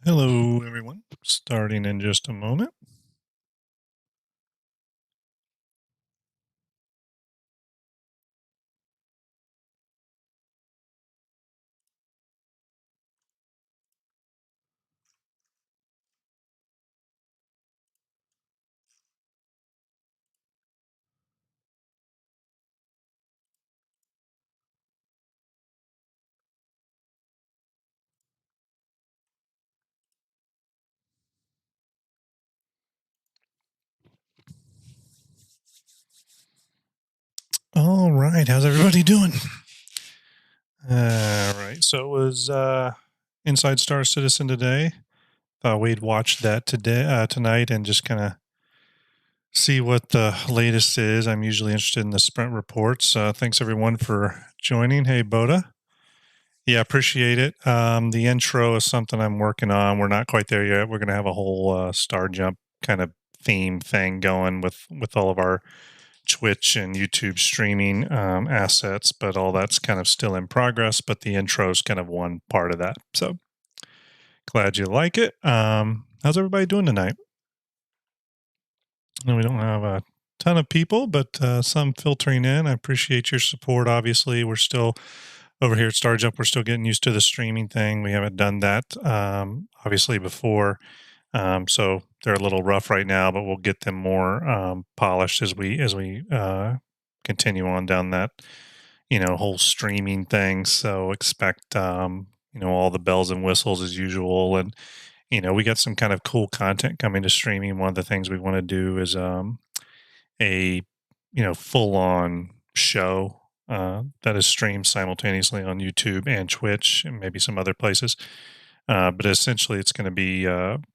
Hello, everyone. Starting in just a moment. All right. How's everybody doing? All right. So it was Inside Star Citizen today. Thought we'd watch that tonight, and just kind of see what the latest is. I'm usually interested in the sprint reports. Thanks everyone for joining. Hey, Boda. Yeah, appreciate it. The intro is something I'm working on. We're not quite there yet. We're going to have a whole Star Jump kind of theme thing going with all of our Twitch and YouTube streaming assets, but all that's kind of still in progress. But the intro is kind of one part of that. So glad you like it. How's everybody doing tonight? I know we don't have a ton of people, but some filtering in. I appreciate your support. Obviously, we're still over here at StarJump. We're still getting used to the streaming thing. We haven't done that obviously before. So they're a little rough right now, but we'll get them more polished as we continue on down that whole streaming thing. So expect all the bells and whistles as usual, and we got some kind of cool content coming to streaming. One of the things we want to do is a full on show that is streamed simultaneously on YouTube and Twitch and maybe some other places. But essentially, it's going to be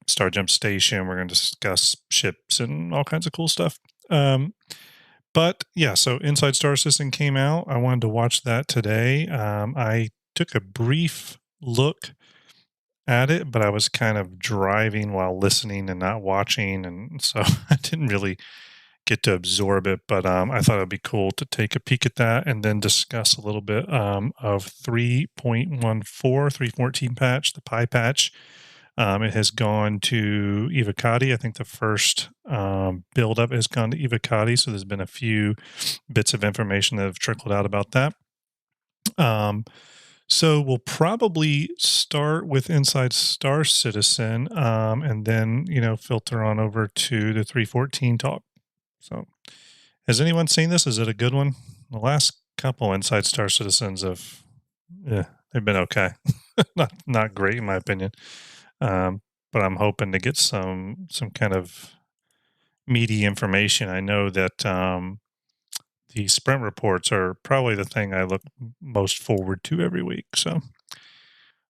Star Jump Station. We're going to discuss ships and all kinds of cool stuff. But yeah, so Inside Star Citizen came out. I wanted to watch that today. I took a brief look at it, but I was kind of driving while listening and not watching, and so I didn't really get to absorb it. But I thought it'd be cool to take a peek at that and then discuss a little bit of 3.14, 314 patch, the Pi patch. It has gone to Evocati. I think the first build up has gone to Evocati. So there's been a few bits of information that have trickled out about that. Um, so we'll probably start with Inside Star Citizen, and then filter on over to the 314 talk. So, has anyone seen this? Is it a good one? The last couple Inside Star Citizens have, yeah, they've been okay, not great in my opinion. But I'm hoping to get some kind of meaty information. I know that the sprint reports are probably the thing I look most forward to every week. So,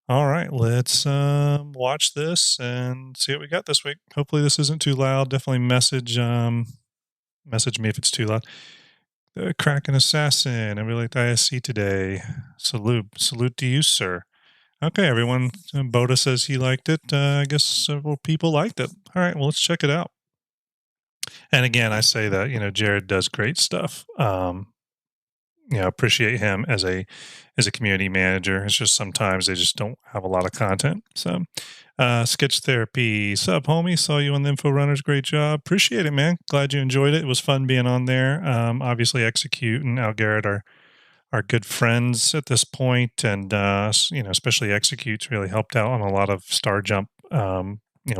all right, let's watch this and see what we got this week. Hopefully, this isn't too loud. Definitely message me if it's too loud. The Kraken Assassin. I really liked ISC today. Salute to you, sir. Okay, everyone. Boda says he liked it. I guess several people liked it. All right, well, let's check it out. And again, I say that Jared does great stuff. Appreciate him as a community manager. It's just sometimes they just don't have a lot of content. So, sketch therapy, sup, homie? Saw you on the Info Runners. Great job. Appreciate it, man. Glad you enjoyed it. It was fun being on there. Obviously, Execute and Al Garrett are good friends at this point, and especially Execute's really helped out on a lot of Star Jump,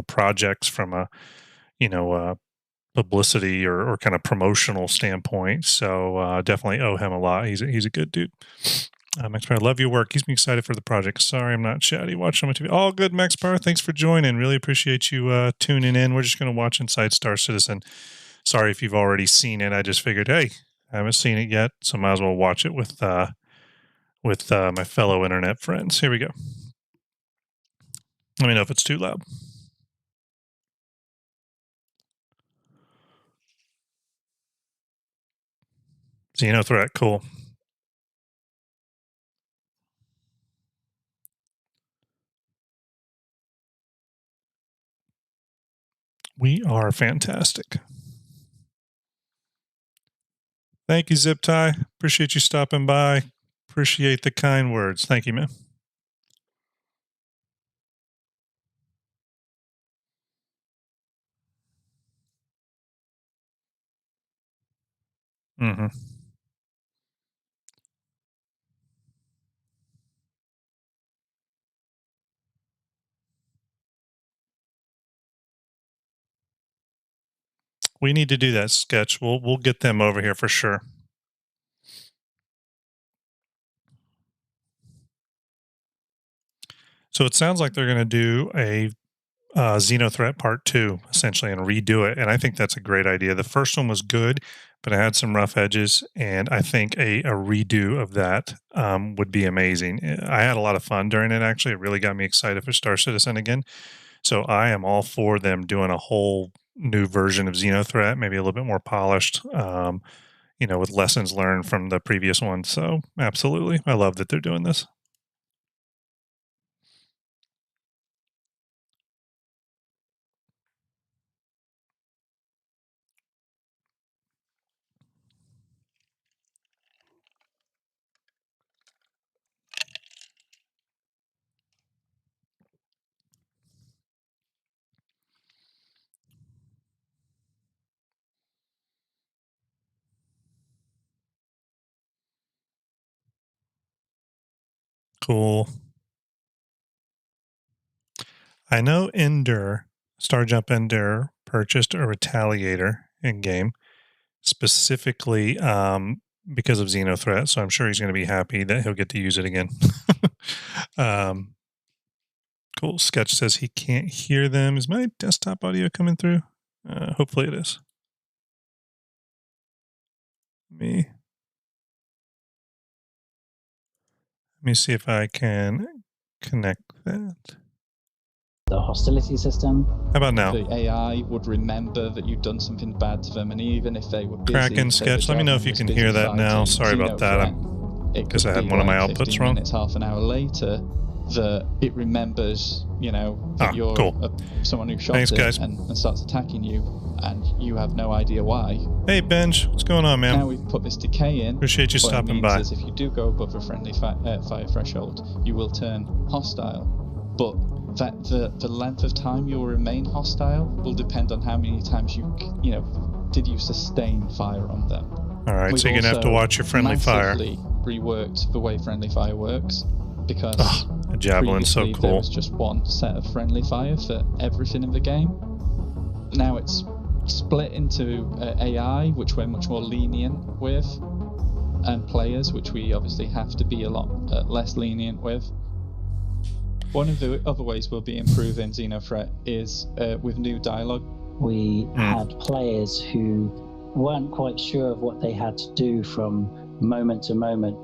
projects from a you know publicity or kind of promotional standpoint. So definitely owe him a lot. He's a good dude. Max Power, love your work. Keeps me excited for the project. Sorry, I'm not chatty. Watching on my TV. All good, Max Power. Thanks for joining. Really appreciate you tuning in. We're just going to watch Inside Star Citizen. Sorry if you've already seen it. I just figured, hey, I haven't seen it yet, so might as well watch it with my fellow internet friends. Here we go. Let me know if it's too loud. Xeno threat, cool. We are fantastic. Thank you, Zip Tie. Appreciate you stopping by. Appreciate the kind words. Thank you, man. Mm-hmm. We need to do that sketch. We'll get them over here for sure. So it sounds like they're going to do a Xenothreat Part 2, essentially, and redo it. And I think that's a great idea. The first one was good, but it had some rough edges. And I think a redo of that would be amazing. I had a lot of fun during it, actually. It really got me excited for Star Citizen again. So I am all for them doing a whole new version of Xenothreat, maybe a little bit more polished, with lessons learned from the previous one. So absolutely. I love that they're doing this. Cool. I know Starjump Ender purchased a Retaliator in game specifically because of Xenothreat, so I'm sure he's going to be happy that he'll get to use it again. um, cool. Sketch says he can't hear them. Is my desktop audio coming through? Hopefully it is. Let me see if I can connect that. The hostility system. How about now? The AI would remember that you'd done something bad to them, and even if they were busy, Kraken Sketch, let me know if you can hear that now. Sorry about that. Because I had one of my outputs wrong. Minutes, half an hour later, that it remembers, that you're cool. Someone who shot it guys. And starts attacking you, and you have no idea why. Hey, Benj, what's going on, man? Now we've put this decay in. Appreciate you stopping by. Is if you do go above a friendly fire threshold, you will turn hostile, but that the length of time you'll remain hostile will depend on how many times did you sustain fire on them. All right, so you're going to have to watch your friendly fire. Reworked the way friendly fire works, because a javelin's so cool. There was just one set of friendly fire for everything in the game. Now it's split into AI, which we're much more lenient with, and players, which we obviously have to be a lot less lenient with. One of the other ways we'll be improving Xenothreat is with new dialogue. We had players who weren't quite sure of what they had to do from moment to moment.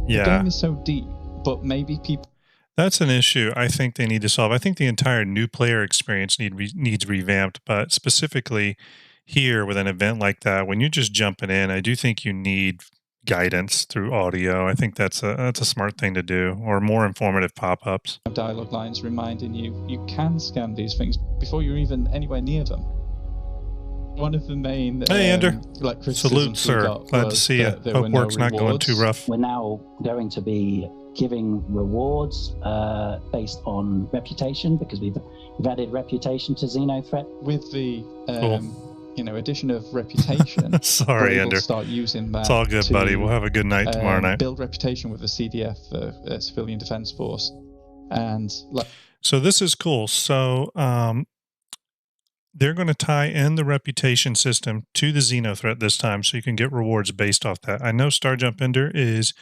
Yeah. The game is so deep, but maybe people... That's an issue I think they need to solve. I think the entire new player experience needs revamped, but specifically here with an event like that, when you're just jumping in, I do think you need guidance through audio. I think that's a smart thing to do, or more informative pop-ups. Dialogue lines reminding you can scan these things before you're even anywhere near them. One of the main hey Ender, salute sir, glad to see you. Hope work's not going too rough. We're now going to be giving rewards based on reputation, because we've added reputation to Xenothreat. With the addition of reputation. Sorry, Ender. Start using that. It's all good, buddy. We'll have a good night tomorrow night. Build reputation with the CDF, Civilian Defense Force, and so this is cool. So they're going to tie in the reputation system to the Xenothreat this time, so you can get rewards based off that. I know Starjump Ender is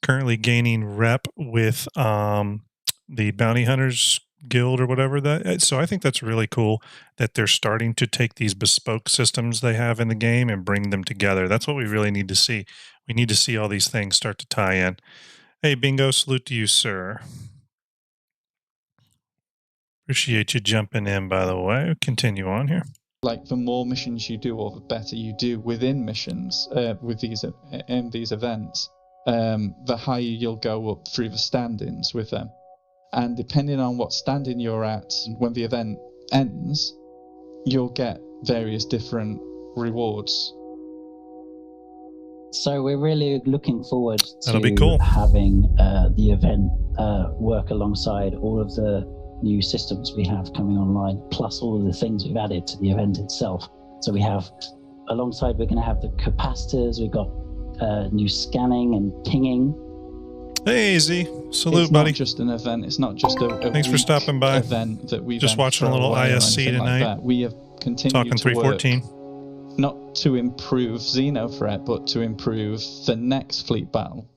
currently gaining rep with the Bounty Hunters Guild or whatever that. So I think that's really cool that they're starting to take these bespoke systems they have in the game and bring them together. That's what we really need to see. We need to see all these things start to tie in. Hey, Bingo, salute to you, sir. Appreciate you jumping in, by the way. Continue on here. Like, the more missions you do, or the better you do within missions, with these events, the higher you'll go up through the standings with them. And depending on what standing you're at when the event ends, you'll get various different rewards. So we're really looking forward That'll be to cool. having the event work alongside all of the new systems we have coming online, plus all of the things we've added to the event itself. So we have alongside, we're going to have the capacitors. We've got new scanning and pinging. Hey, Z. Salute, it's buddy. Not just an event. It's not just a Thanks for stopping by. Event that we just watching a little ISC tonight. Like we have continued talking to 314. work, not to improve Xenothreat, but to improve the next fleet battle.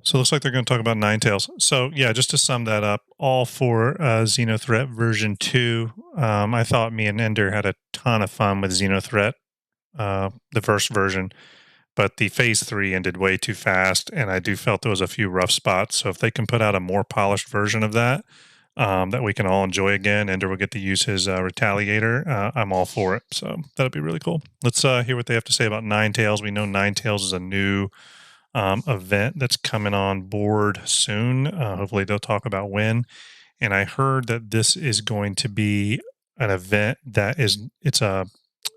So it looks like they're going to talk about NINETAILS. So yeah, just to sum that up, all for Xenothreat version 2. I thought me and Ender had a ton of fun with Xenothreat, the first version, but the phase 3 ended way too fast, and I do felt there was a few rough spots. So if they can put out a more polished version of that, that we can all enjoy again, Ender will get to use his Retaliator, I'm all for it. So that'll be really cool. Let's hear what they have to say about NINETAILS. We know NINETAILS is a new event that's coming on board soon. Hopefully they'll talk about when. And I heard that this is going to be an event that it's a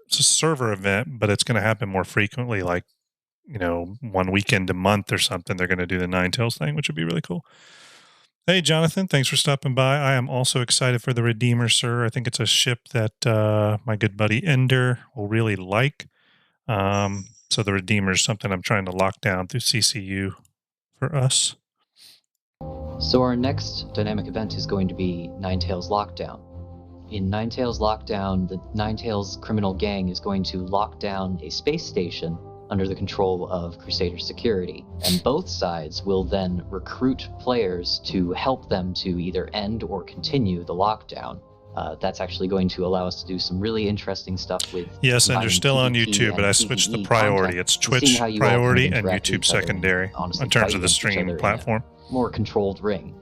server event, but it's going to happen more frequently, like, you know, one weekend a month or something. They're going to do the NINETAILS thing, which would be really cool. Hey, Jonathan, thanks for stopping by. I am also excited for the Redeemer, sir. I think it's a ship that my good buddy Ender will really like. So the Redeemer is something I'm trying to lock down through CCU for us. So our next dynamic event is going to be NINETAILS Lockdown. In NINETAILS Lockdown, the NINETAILS criminal gang is going to lock down a space station under the control of Crusader security, and both sides will then recruit players to help them to either end or continue the lockdown. That's actually going to allow us to do some really interesting stuff with... Yes, and you're still on YouTube, but I switched the priority. It's Twitch priority and YouTube secondary in terms of the stream platform. More controlled ring.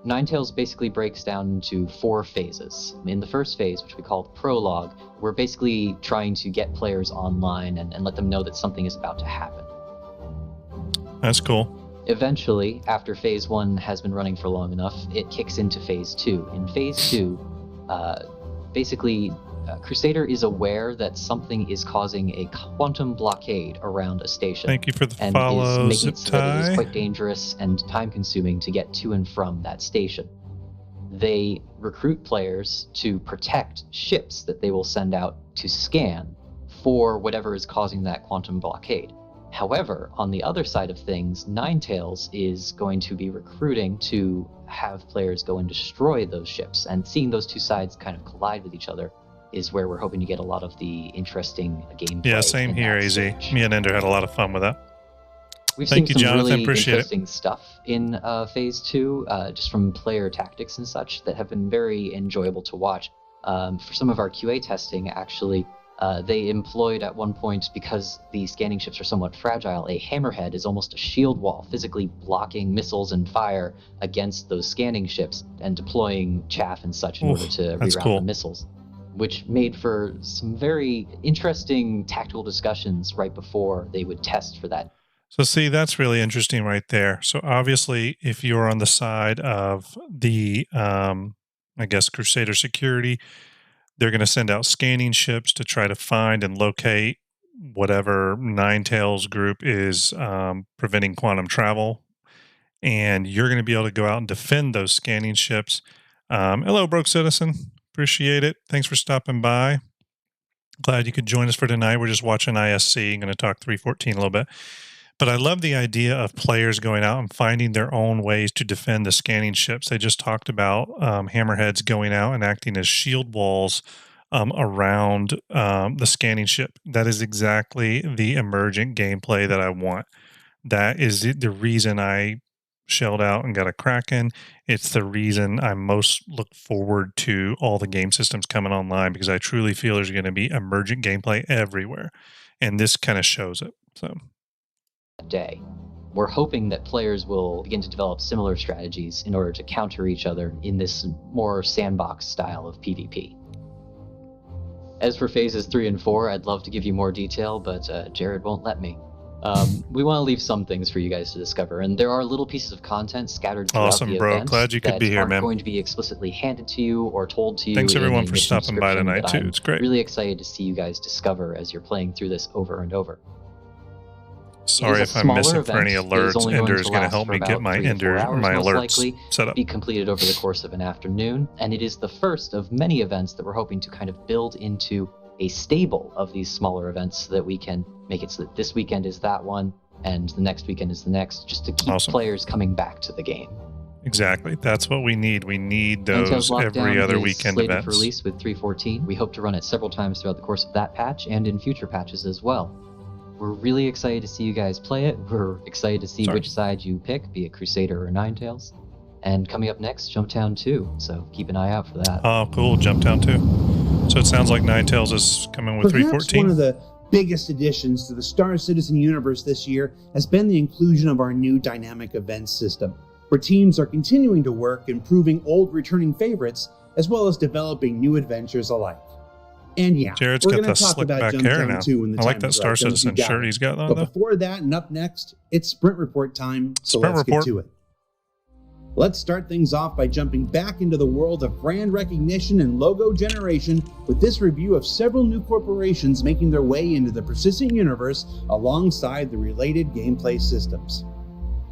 NINETAILS basically breaks down into 4 phases. In the first phase, which we call the prologue, we're basically trying to get players online and let them know that something is about to happen. That's cool. Eventually, after phase 1 has been running for long enough, it kicks into phase 2. In phase 2, basically, Crusader is aware that something is causing a quantum blockade around a station. Thank you for the and follow, is making it so that it is quite dangerous and time-consuming to get to and from that station. They recruit players to protect ships that they will send out to scan for whatever is causing that quantum blockade. However, on the other side of things, NINETAILS is going to be recruiting to have players go and destroy those ships, and seeing those two sides kind of collide with each other is where we're hoping to get a lot of the interesting gameplay. Yeah, same here, AZ. Me and Ender had a lot of fun with that. We've Thank seen you, some Jonathan. really Appreciate interesting stuff in phase 2, just from player tactics and such, that have been very enjoyable to watch. For some of our QA testing, actually, they employed at one point, because the scanning ships are somewhat fragile, a hammerhead is almost a shield wall, physically blocking missiles and fire against those scanning ships and deploying chaff and such in order to reroute the missiles, which made for some very interesting tactical discussions right before they would test for that. So see, that's really interesting right there. So obviously, if you're on the side of the, I guess, Crusader security, they're going to send out scanning ships to try to find and locate whatever NINETAILS group is preventing quantum travel. And you're going to be able to go out and defend those scanning ships. Hello, Broke Citizen. Appreciate it. Thanks for stopping by. Glad you could join us for tonight. We're just watching ISC. I'm going to talk 314 a little bit. But I love the idea of players going out and finding their own ways to defend the scanning ships. They just talked about hammerheads going out and acting as shield walls around the scanning ship. That is exactly the emergent gameplay that I want. That is the reason I shelled out and got a Kraken. It's the reason I most look forward to all the game systems coming online, because I truly feel there's going to be emergent gameplay everywhere. And this kind of shows it. So day. We're hoping that players will begin to develop similar strategies in order to counter each other in this more sandbox style of PvP. As for phases 3 and 4, I'd love to give you more detail, but Jared won't let me. We want to leave some things for you guys to discover, and there are little pieces of content scattered throughout the event. Glad you could be here, man. That aren't going to be explicitly handed to you or told to you. Thanks everyone for stopping by tonight too. It's great. Really excited to see you guys discover as you're playing through this over and over. Sorry if I'm missing for any alerts. Ender is going to help me get my alerts likely set up. Be completed over the course of an afternoon, and it is the first of many events that we're hoping to kind of build into a stable of these smaller events so that we can make it so that this weekend is that one and the next weekend is the next, just to keep players coming back to the game. Exactly. That's what we need. We need those every other weekend events. For release with 3.14. We hope to run it several times throughout the course of that patch and in future patches as well. We're really excited to see you guys play it. We're excited to see which side you pick, be it Crusader or NINETAILS. And coming up next, Jumptown 2. So keep an eye out for that. Oh, cool. Jumptown 2. So it sounds like NINETAILS is coming with 3.14. Perhaps one of the biggest additions to the Star Citizen universe this year has been the inclusion of our new dynamic events system, where teams are continuing to work improving old returning favorites, as well as developing new adventures alike. And yeah, Jared's we're got going the to talk slick about back hair Jumptown now. 2 when the I like time that is Star right. Don't Citizen you doubt shirt it. he's got on, But though. before that and up next, it's Sprint Report time, so Sprint let's Report. get to it. Let's start things off by jumping back into the world of brand recognition and logo generation with this review of several new corporations making their way into the persistent universe alongside the related gameplay systems.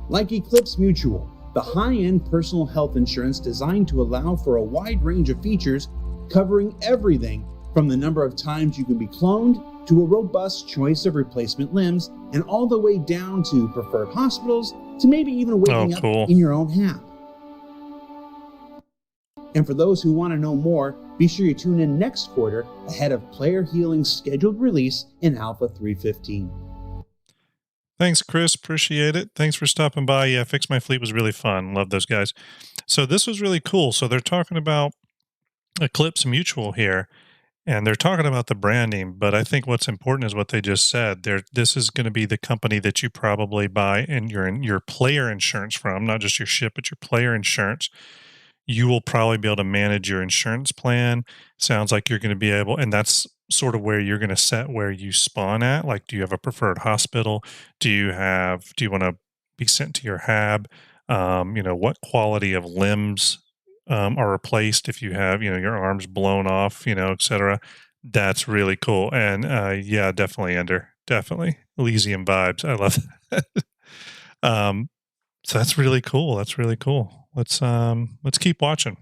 Like Eclipse Mutual, the high-end personal health insurance designed to allow for a wide range of features covering everything from the number of times you can be cloned to a robust choice of replacement limbs and all the way down to preferred hospitals to maybe even waking up in your own hab. And for those who want to know more, be sure you tune in next quarter ahead of Player Healing's scheduled release in Alpha 3.15. Thanks, Chris. Appreciate it. Thanks for stopping by. Yeah, Fix My Fleet was really fun. Love those guys. So this was really cool. So they're talking about Eclipse Mutual here, and they're talking about the branding, but I think what's important is what they just said. This is going to be the company that you probably buy your player insurance from, not just your ship, but your player insurance. You will probably be able to manage your insurance plan. Sounds like you're going to be able, and that's sort of where you're going to set where you spawn at. Like, do you have a preferred hospital? Do you want to be sent to your hab? What quality of limbs are replaced if you have, your arms blown off, et cetera. That's really cool. And yeah, definitely Ender. Definitely Elysium vibes. I love that. So that's really cool. That's really cool. Let's keep watching.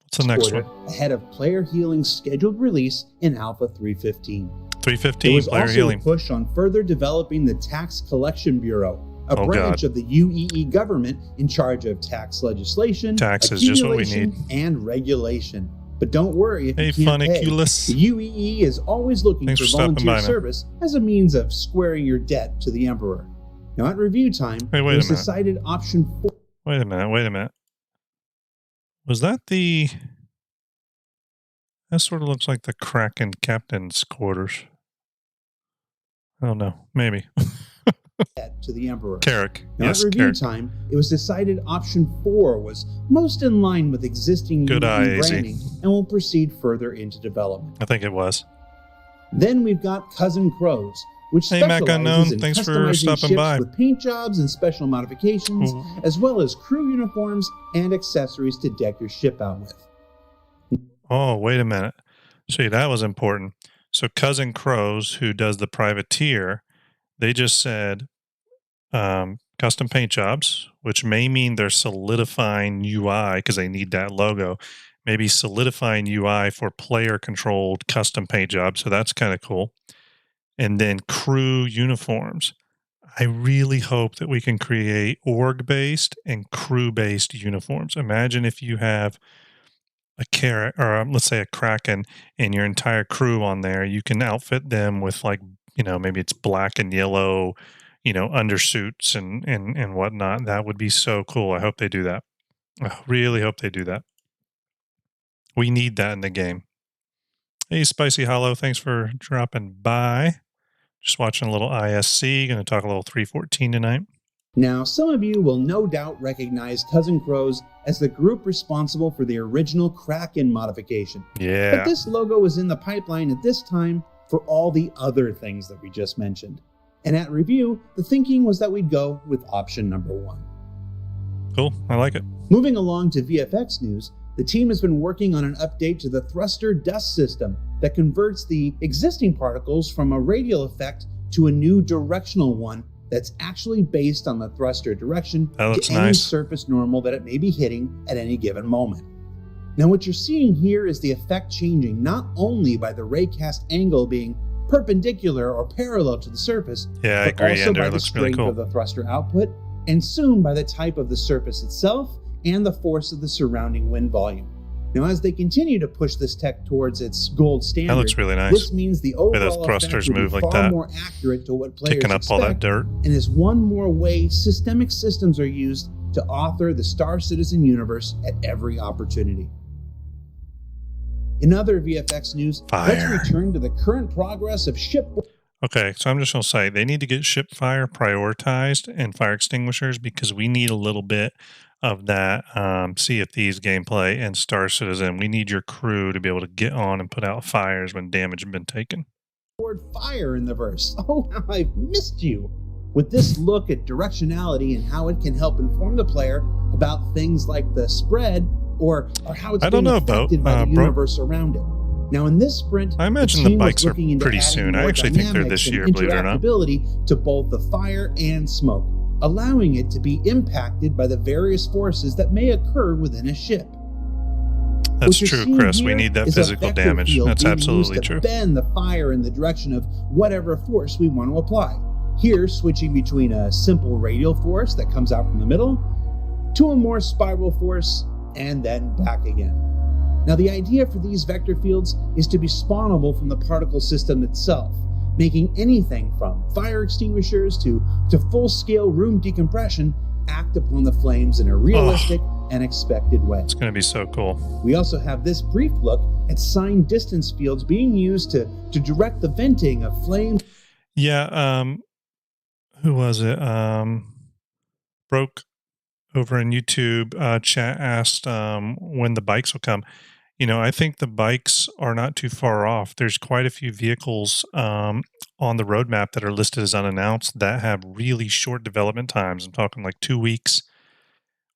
What's the next one? Ahead of Player Healing's scheduled release in Alpha 3.15. 3.15, There was Player also Healing. a push on further developing the Tax Collection Bureau, a branch of the UEE government in charge of tax legislation, Tax is just what we accumulation, and regulation. But don't worry if you can't pay. Funniculus. The UEE is always looking Thanks for for stopping volunteer by, man. service as a means of squaring your debt to the Emperor. Now at review time, Hey, wait it a was minute. decided option 4. Wait a minute. Was that the... That sort of looks like the Kraken captain's quarters. I don't know. Maybe. To the Emperor. Carrick. Now Yes, at review Carrick. time, it was decided option 4 was most in line with existing Good eye, UEE AZ. branding and will proceed further into development. I think it was. Then we've got Cousin Crows, which Hey, Mac specializes Unknown. in Thanks for customizing stopping ships by. with paint jobs and special modifications, Ooh. as well as crew uniforms and accessories to deck your ship out with. Oh, wait a minute. See, that was important. So Cousin Crows, who does the privateer, they just said custom paint jobs, which may mean they're solidifying UI because they need that logo. Maybe solidifying UI for player-controlled custom paint jobs. So that's kind of cool. And then crew uniforms. I really hope that we can create org-based and crew-based uniforms. Imagine if you have a carrot, or let's say a Kraken, and your entire crew on there. You can outfit them with, like, maybe it's black and yellow, undersuits and whatnot. That would be so cool. I hope they do that. I really hope they do that. We need that in the game. Hey, Spicy Hollow, thanks for dropping by. Just watching a little ISC. Going to talk a little 3.14 tonight. Now, some of you will no doubt recognize Cousin Crows as the group responsible for the original Kraken modification. Yeah. But this logo was in the pipeline at this time for all the other things that we just mentioned. And at review, the thinking was that we'd go with option number 1. Cool. I like it. Moving along to VFX news, the team has been working on an update to the thruster dust system that converts the existing particles from a radial effect to a new directional one that's actually based on the thruster direction That to any nice. surface normal that it may be hitting at any given moment. Now what you're seeing here is the effect changing not only by the raycast angle being perpendicular or parallel to the surface, Yeah, I but agree, also Ender. by It the looks really strength cool. of the thruster output, and soon by the type of the surface itself and the force of the surrounding wind volume. Now, as they continue to push this tech towards its gold standard, That looks really nice. this means the those overall effect thrusters will be move like far that, more accurate to what players Picking up all that expect, dirt. and is one more way systemic systems are used to author the Star Citizen universe at every opportunity. In other VFX news, let's Fire. return to the current progress of ship. Okay, so I'm just going to say they need to get ship fire prioritized and fire extinguishers because we need a little bit of that Sea of Thieves gameplay and Star Citizen. We need your crew to be able to get on and put out fires when damage has been taken. Word fire in the verse. Oh, how I've missed you. With this look at directionality and how it can help inform the player about things like the spread or how it's I don't being know about, affected by the bro. universe around it. Now, in this sprint, I imagine the team was bikes are looking into pretty adding soon. I more actually think they're dynamics this and year, believe it or not. interactability to both the fire and smoke, allowing it to be impacted by the various forces that may occur within a ship. That's What you're true, seeing Chris. We here need that is a physical vector damage. field That's being absolutely used to true. bend the fire in the direction of whatever force we want to apply. Here, switching between a simple radial force that comes out from the middle to a more spiral force and then back again. Now, the idea for these vector fields is to be spawnable from the particle system itself, making anything from fire extinguishers to full-scale room decompression act upon the flames in a realistic and expected way. It's going to be so cool. We also have this brief look at signed distance fields being used to direct the venting of flames. Yeah, who was it? Broke over in YouTube chat asked when the bikes will come. You know, I think the bikes are not too far off. There's quite a few vehicles on the roadmap that are listed as unannounced that have really short development times. I'm talking like 2 weeks.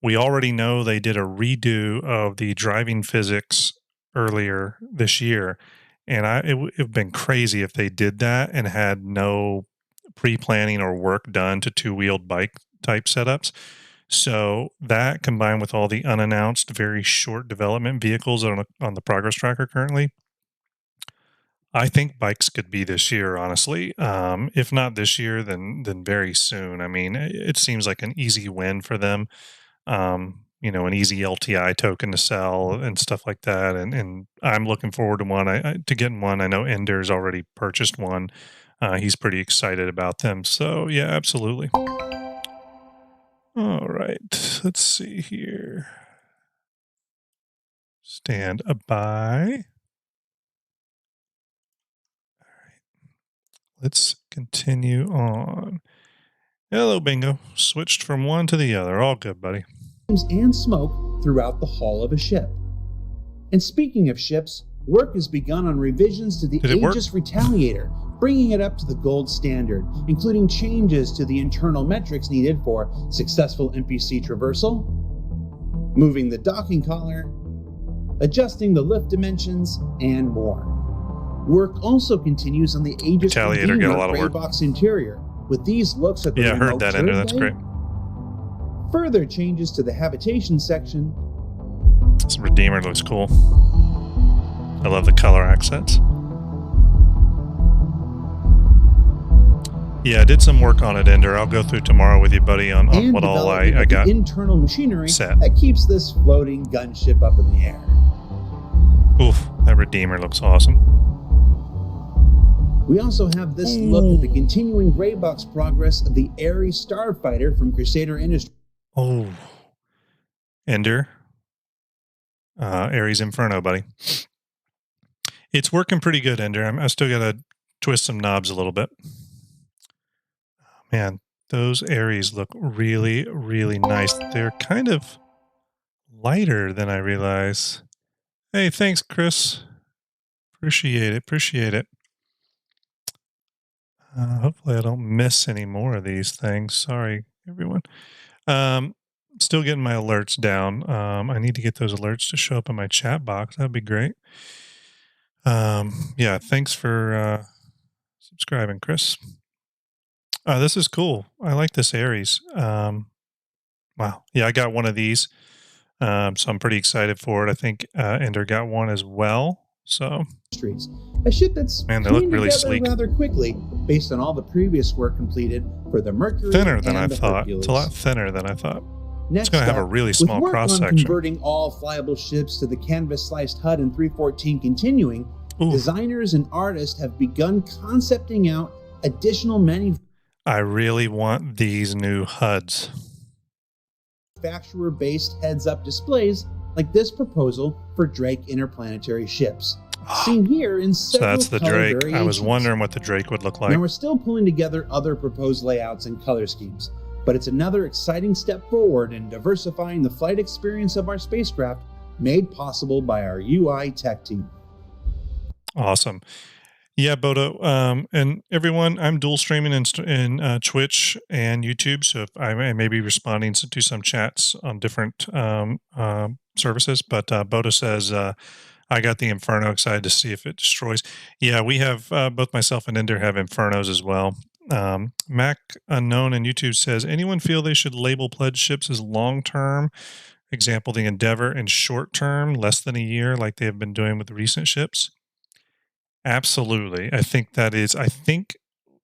We already know they did a redo of the driving physics earlier this year, and it would have been crazy if they did that and had no pre-planning or work done to two-wheeled bike type setups. So that combined with all the unannounced, very short development vehicles on the progress tracker currently, I think bikes could be this year, honestly. If not this year, then very soon. I mean, it seems like an easy win for them. You know, an easy LTI token to sell and stuff like that. And I'm looking forward to one. To getting one. I know Ender's already purchased one. He's pretty excited about them. So yeah, absolutely. All right, let's see here. Stand by. All right, let's continue on. Hello, Bingo. Switched from one to the other. All good, buddy. And smoke throughout the hull of a ship. And speaking of ships, work has begun on revisions to the Aegis Retaliator, bringing it up to the gold standard, including changes to the internal metrics needed for successful NPC traversal, moving the docking collar, adjusting the lift dimensions, and more. Work also continues on the Aegis Retaliator got a lot of gray work. box interior, with these looks at the Yeah, I heard remote that, Ender. third That's bay, great. further changes to the habitation section. This Redeemer looks cool. I love the color accents. Yeah, I did some work on it, Ender. I'll go through tomorrow with you, buddy, on what all I got the internal machinery set. that keeps this floating gunship up in the air. Oof, that Redeemer looks awesome. We also have this look at the continuing gray box progress of the Ares Starfighter from Crusader Industries. Oh, Ender. Ares Inferno, buddy. It's working pretty good, Ender. I still got to twist some knobs a little bit. Man, those Ares look really, really nice. They're kind of lighter than I realize. Hey, thanks, Chris. Appreciate it. Hopefully I don't miss any more of these things. Sorry, everyone. Still getting my alerts down. I need to get those alerts to show up in my chat box. That'd be great. Yeah, thanks for subscribing, Chris. This is cool. I like this Ares. Wow. Yeah, I got one of these. So I'm pretty excited for it. I think Ender got one as well. So, Industries, a ship that's man, they look coming really together sleek. rather quickly based on all the previous work completed for the Mercury Thinner than I and the thought. Hercules. It's a lot thinner than I thought. Next It's going to have a up, really with small work cross on section. converting all flyable ships to the canvas-sliced HUD in 314 continuing, Ooh. designers and artists have begun concepting out additional I really want these new HUDs. manufacturer-based heads-up displays like this proposal for Drake interplanetary ships. Seen here in So several that's the color Drake. variations. I was wondering what the Drake would look like. Now we're still pulling together other proposed layouts and color schemes, but it's another exciting step forward in diversifying the flight experience of our spacecraft, made possible by our UI tech team. Awesome. Yeah, Bodo, and everyone, I'm dual streaming in Twitch and YouTube, so if I may be responding to some chats on different services. But Bodo says, I got the Inferno, excited to see if it destroys. Yeah, we have, both myself and Ender have Infernos as well. Mac Unknown in YouTube says, anyone feel they should label pledge ships as long-term? Example, the Endeavor, and short-term, less than a year, like they have been doing with recent ships? Absolutely. I think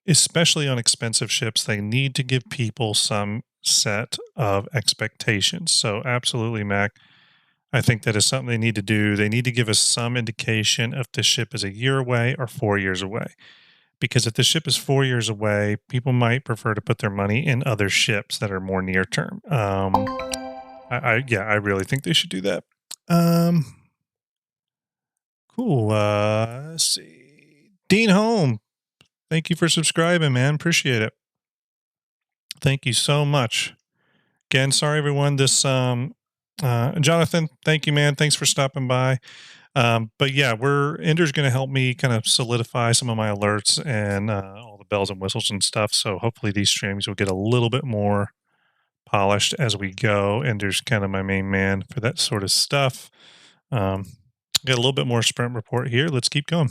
especially on expensive ships, they need to give people some set of expectations. So absolutely, Mac. I think that is something they need to do. They need to give us some indication if the ship is a year away or 4 years away. Because if the ship is 4 years away, people might prefer to put their money in other ships that are more near term. I really think they should do that. Cool. Let's see. Dean Home, thank you for subscribing, man. Appreciate it. Thank you so much. Again, sorry everyone. This Jonathan, thank you, man. Thanks for stopping by. But yeah, Ender's going to help me kind of solidify some of my alerts and all the bells and whistles and stuff. So hopefully these streams will get a little bit more polished as we go. Ender's kind of my main man for that sort of stuff. Got a little bit more sprint report here. Let's keep going.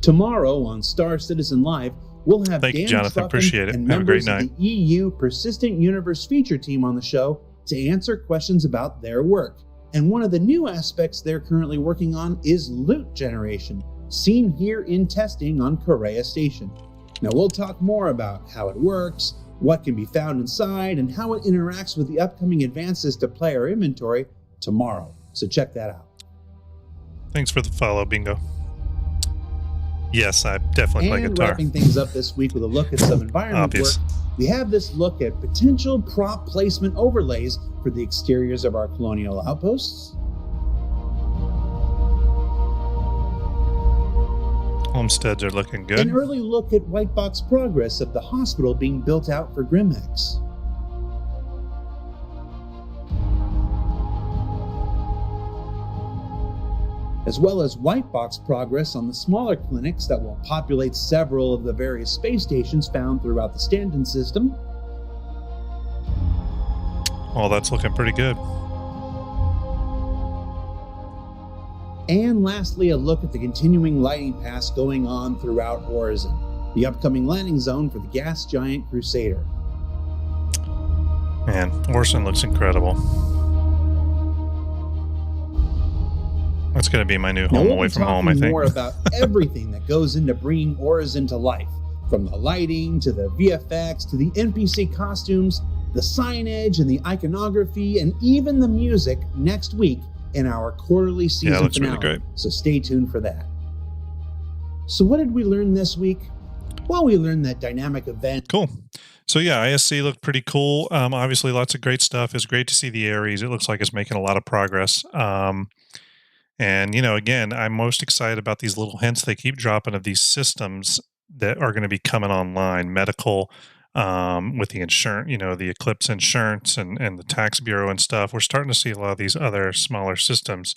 Tomorrow on Star Citizen Live, we'll have Thank you, Dan Jonathan. Truffin Appreciate it. and Have a great members of the EU Persistent Universe feature team on the show to answer questions about their work. And one of the new aspects they're currently working on is loot generation, seen here in testing on Korea Station. Now we'll talk more about how it works, what can be found inside, and how it interacts with the upcoming advances to player inventory tomorrow. So check that out. Thanks for the follow, Bingo. Yes, I definitely play And guitar. wrapping things up this week with a look at some environment Obvious. work, we have this look at potential prop placement overlays for the exteriors of our colonial outposts. Homesteads are looking good. An early look at white box progress of the hospital being built out for Grimhex. As well as white box progress on the smaller clinics that will populate several of the various space stations found throughout the Stanton system. Oh, that's looking pretty good. And lastly, a look at the continuing lighting paths going on throughout Horizon, the upcoming landing zone for the gas giant Crusader. Man, Orson looks incredible. That's going to be my new home away from home, I think. More about everything that goes into bringing Horizon to life, from the lighting to the VFX to the NPC costumes, the signage and the iconography, and even the music next week in our quarterly season Yeah, it looks finale. really great. So stay tuned for that. So what did we learn this week? Well, we learned that dynamic event. Cool. So yeah, ISC looked pretty cool. Obviously, lots of great stuff. It's great to see the Ares. It looks like it's making a lot of progress. And, you know, again, I'm most excited about these little hints they keep dropping of these systems that are going to be coming online, medical, with the insurance, you know, the ECLIPSE insurance and the tax bureau and stuff. We're starting to see a lot of these other smaller systems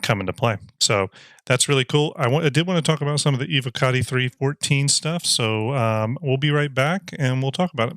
come into play. So that's really cool. I did want to talk about some of the Evocati 314 stuff. So we'll be right back and we'll talk about it.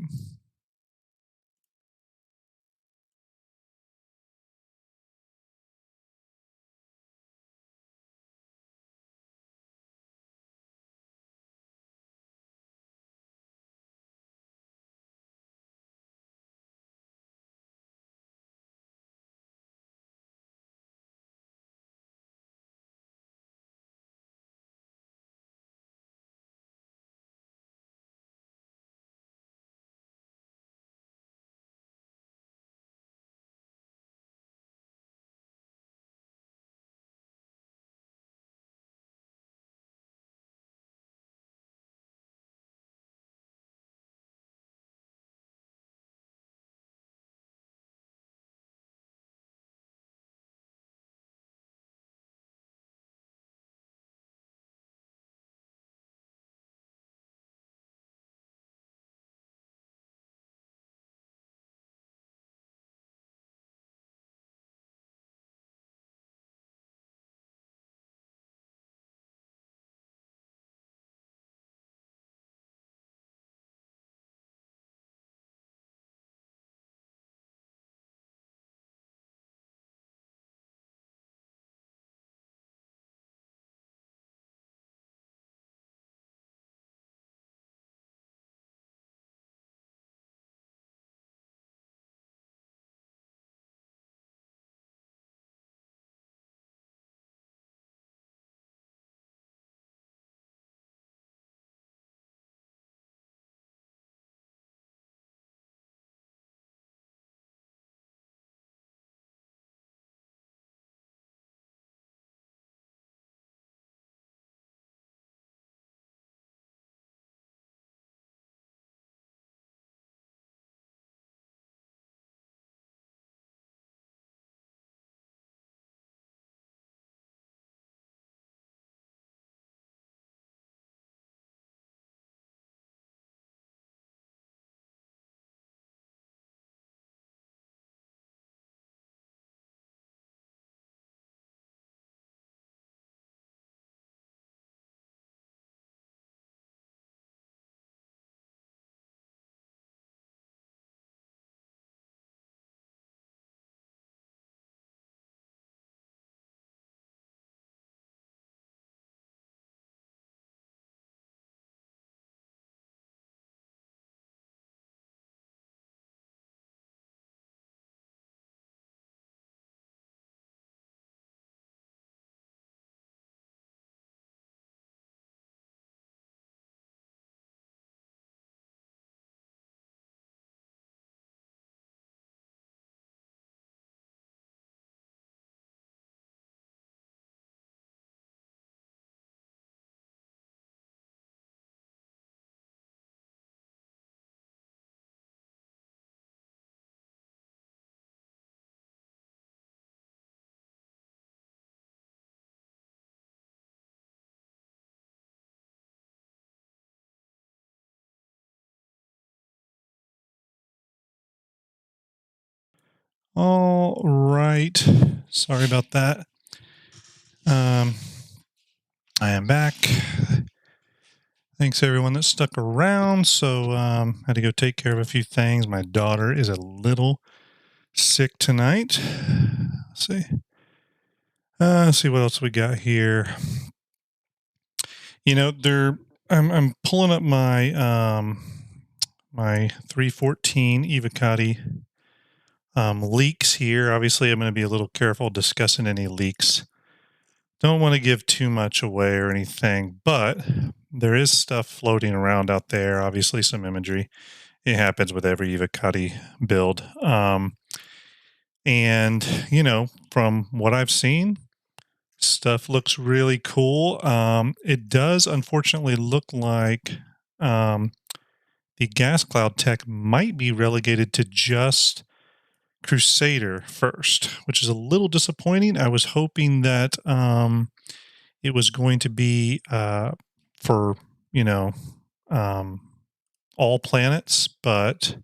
All right. Sorry about that. I am back. Thanks everyone that stuck around. So had to go take care of a few things. My daughter is a little sick tonight. Let's see. Let's see what else we got here. You know, I'm pulling up my my 314 Evocati leaks here. Obviously, I'm going to be a little careful discussing any leaks. Don't want to give too much away or anything, but there is stuff floating around out there. Obviously, some imagery. It happens with every Evocati build. And, you know, from what I've seen, stuff looks really cool. It does unfortunately look like the gas cloud tech might be relegated to just Crusader first, which is a little disappointing. I was hoping that it was going to be for, you know, all planets, but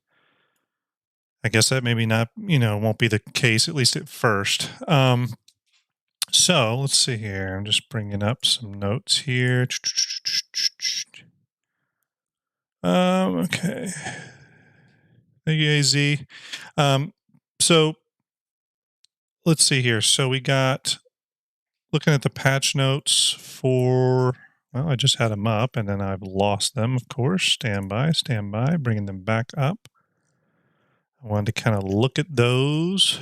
I guess that maybe not, you know, won't be the case, at least at first. So let's see here. I'm just bringing up some notes here. Okay. Thank you, AZ. So let's see here. So we got, looking at the patch notes for, well, I just had them up and then I've lost them, of course. Stand by, bringing them back up. I wanted to kind of look at those.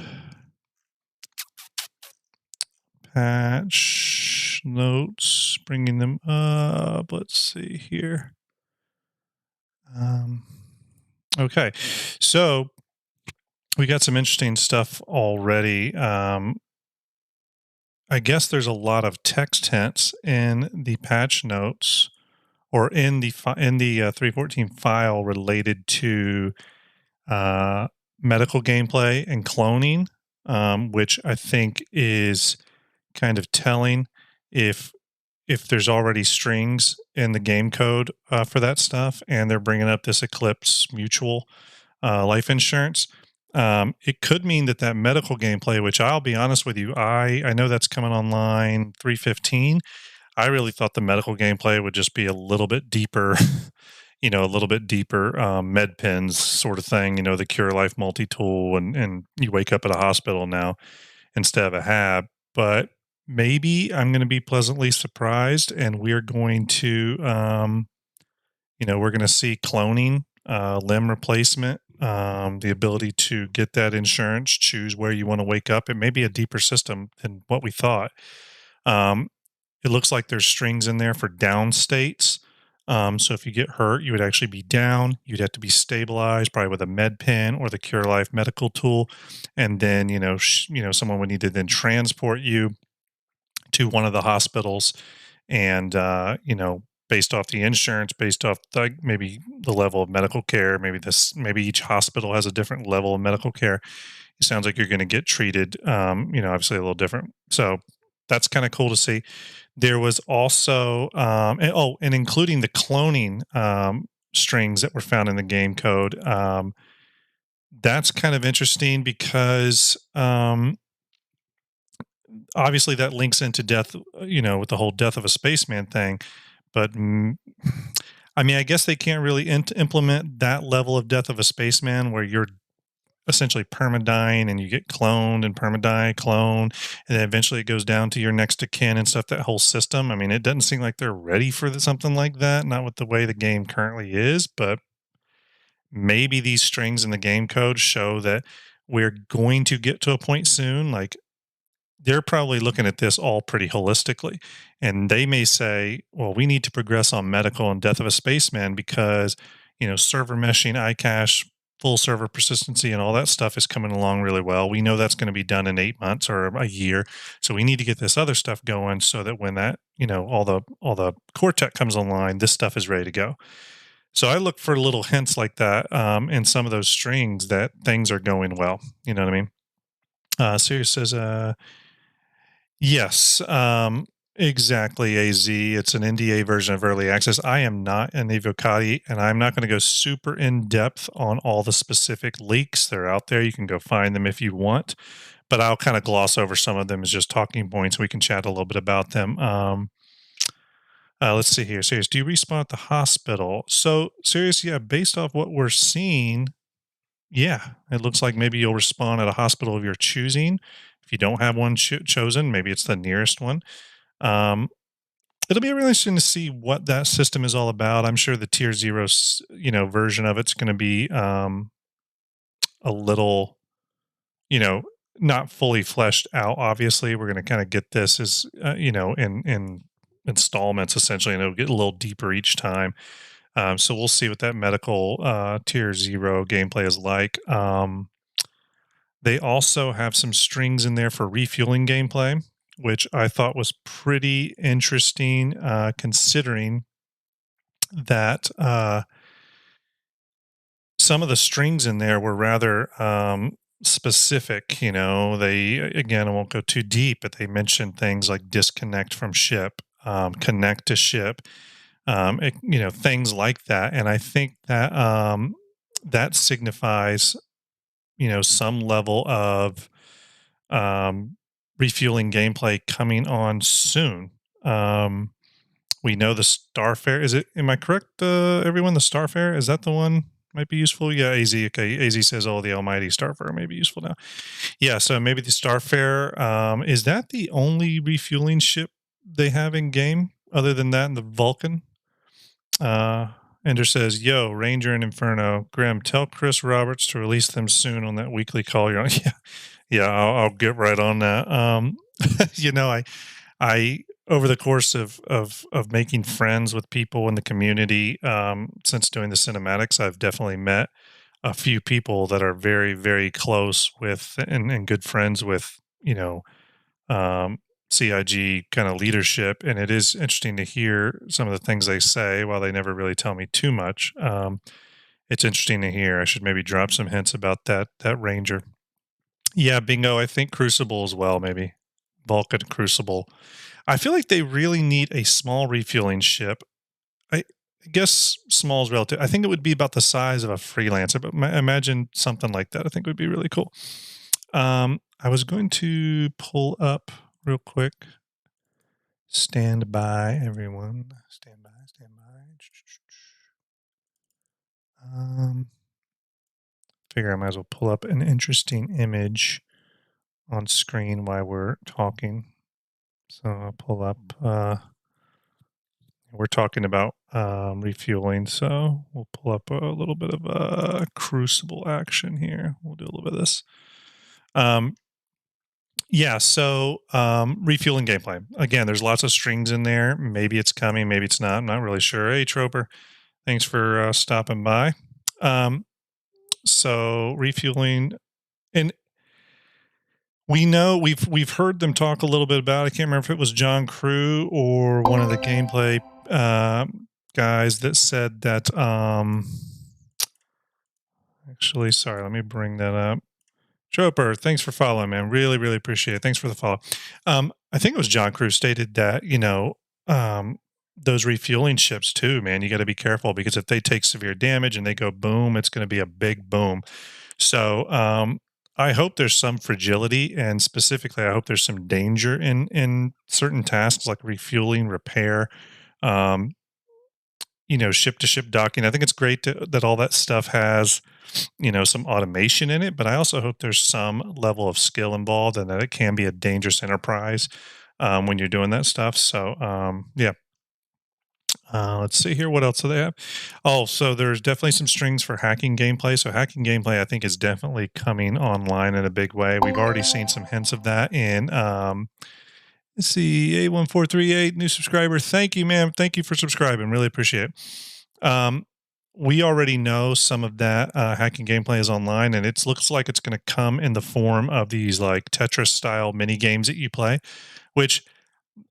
Patch notes, bringing them up. Let's see here. Okay, so we got some interesting stuff already. I guess there's a lot of text hints in the patch notes or in the 314 file related to medical gameplay and cloning, which I think is kind of telling if there's already strings in the game code for that stuff, and they're bringing up this Eclipse mutual life insurance. It could mean that medical gameplay, which I'll be honest with you, I know that's coming online 315. I really thought the medical gameplay would just be a little bit deeper, you know, a little bit deeper med pens sort of thing, you know, the Cure Life multi-tool, and you wake up at a hospital now instead of a hab. But maybe I'm going to be pleasantly surprised, and we're going to, you know, we're going to see cloning, limb replacement, the ability to get that insurance, choose where you want to wake up. It may be a deeper system than what we thought. It looks like there's strings in there for down states. So if you get hurt, you would actually be down. You'd have to be stabilized, probably with a med pen or the Cure Life medical tool, and then someone would need to then transport you to one of the hospitals, and based off the insurance, based off maybe the level of medical care, maybe each hospital has a different level of medical care. It sounds like you're going to get treated, obviously a little different. So that's kind of cool to see. There was also, and including the cloning strings that were found in the game code. That's kind of interesting because obviously that links into death, with the whole death of a spaceman thing. But I mean, I guess they can't really implement that level of death of a spaceman where you're essentially permadying and you get cloned and permadie, clone, and then eventually it goes down to your next of kin and stuff, that whole system. I mean, it doesn't seem like they're ready for something like that, not with the way the game currently is, but maybe these strings in the game code show that we're going to get to a point soon. Like, they're probably looking at this all pretty holistically, and they may say, well, we need to progress on medical and death of a spaceman because, server meshing, iCache, full server persistency, and all that stuff is coming along really well. We know that's going to be done in 8 months or a year. So we need to get this other stuff going so that when that, all the core tech comes online, this stuff is ready to go. So I look for little hints like that in some of those strings that things are going well. You know what I mean? Sirius says, yes. Exactly, AZ. It's an NDA version of early access. I am not an Evocati, and I'm not going to go super in depth on all the specific leaks. They're out there. You can go find them if you want, but I'll kind of gloss over some of them as just talking points. We can chat a little bit about them. Let's see here. Serious, do you respawn at the hospital? So, Serious, yeah, based off what we're seeing, yeah, it looks like maybe you'll respawn at a hospital of your choosing. If you don't have one chosen, maybe it's the nearest one. Um, It'll be really interesting to see what that system is all about. I'm sure the tier zero, version of it's going to be a little, you know, not fully fleshed out. Obviously, we're going to kind of get this as in installments essentially, and it'll get a little deeper each time. So we'll see what that medical tier zero gameplay is like. They also have some strings in there for refueling gameplay, which I thought was pretty interesting, considering that some of the strings in there were rather specific. They, again, I won't go too deep, but they mentioned things like disconnect from ship, connect to ship, things like that. And I think that that signifies, some level of refueling gameplay coming on soon. We know the Starfare. Am I correct, everyone? The Starfare, is that the one might be useful? Yeah, AZ. Okay, AZ says, oh, the almighty Starfare may be useful now. Yeah, so maybe the Starfare. Is that the only refueling ship they have in game other than that and the Vulcan? Ender says, yo, Ranger and Inferno. Grim, tell Chris Roberts to release them soon on that weekly call. You're on. Yeah, I'll get right on that. I over the course of making friends with people in the community, since doing the cinematics, I've definitely met a few people that are very, very close with and good friends with, um, CIG kind of leadership. And it is interesting to hear some of the things they say while they never really tell me too much. It's interesting to hear. I should maybe drop some hints about that Ranger. Yeah, bingo. I think Crucible as well, maybe. Vulcan Crucible. I feel like they really need a small refueling ship. I guess small is relative. I think it would be about the size of a freelancer, but imagine something like that. I think would be really cool. I was going to pull up real quick. Stand by, everyone. Stand by, stand by. Figure I might as well pull up an interesting image on screen while we're talking. So I'll pull up, we're talking about refueling, so we'll pull up a little bit of crucible action here. We'll do a little bit of this. Refueling gameplay. Again, there's lots of strings in there. Maybe it's coming, maybe it's not. I'm not really sure. Hey, Troper, thanks for stopping by. So refueling, and we know we've heard them talk a little bit about. I can't remember if it was John Crew or one of the gameplay guys that said that. Actually, sorry, let me bring that up. Chopper, thanks for following, man. Really, really appreciate it. Thanks for the follow. I think it was John Crew stated that those refueling ships too, man. You got to be careful because if they take severe damage and they go boom, it's going to be a big boom. So I hope there's some fragility, and specifically, I hope there's some danger in certain tasks like refueling, repair, ship to ship docking. I think it's great that all that stuff has, some automation in it, but I also hope there's some level of skill involved and that it can be a dangerous enterprise when you're doing that stuff. So, yeah. Let's see here. What else do they have? Oh, so there's definitely some strings for hacking gameplay. So hacking gameplay, I think, is definitely coming online in a big way. We've already seen some hints of that in, let's see, A1438, new subscriber. Thank you, man. Thank you for subscribing. Really appreciate it. We already know some of that hacking gameplay is online, and it looks like it's going to come in the form of these like Tetris style mini games that you play, which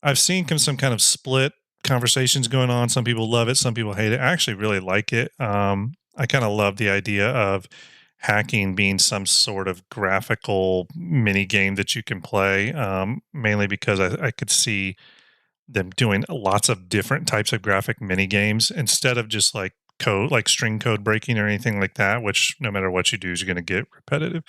I've seen some kind of split conversations going on. Some people love it, some people hate it. I actually really like it. I kind of love the idea of hacking being some sort of graphical mini game that you can play, mainly because I could see them doing lots of different types of graphic mini games instead of just like code, like string code breaking or anything like that, which no matter what you do is going to get repetitive.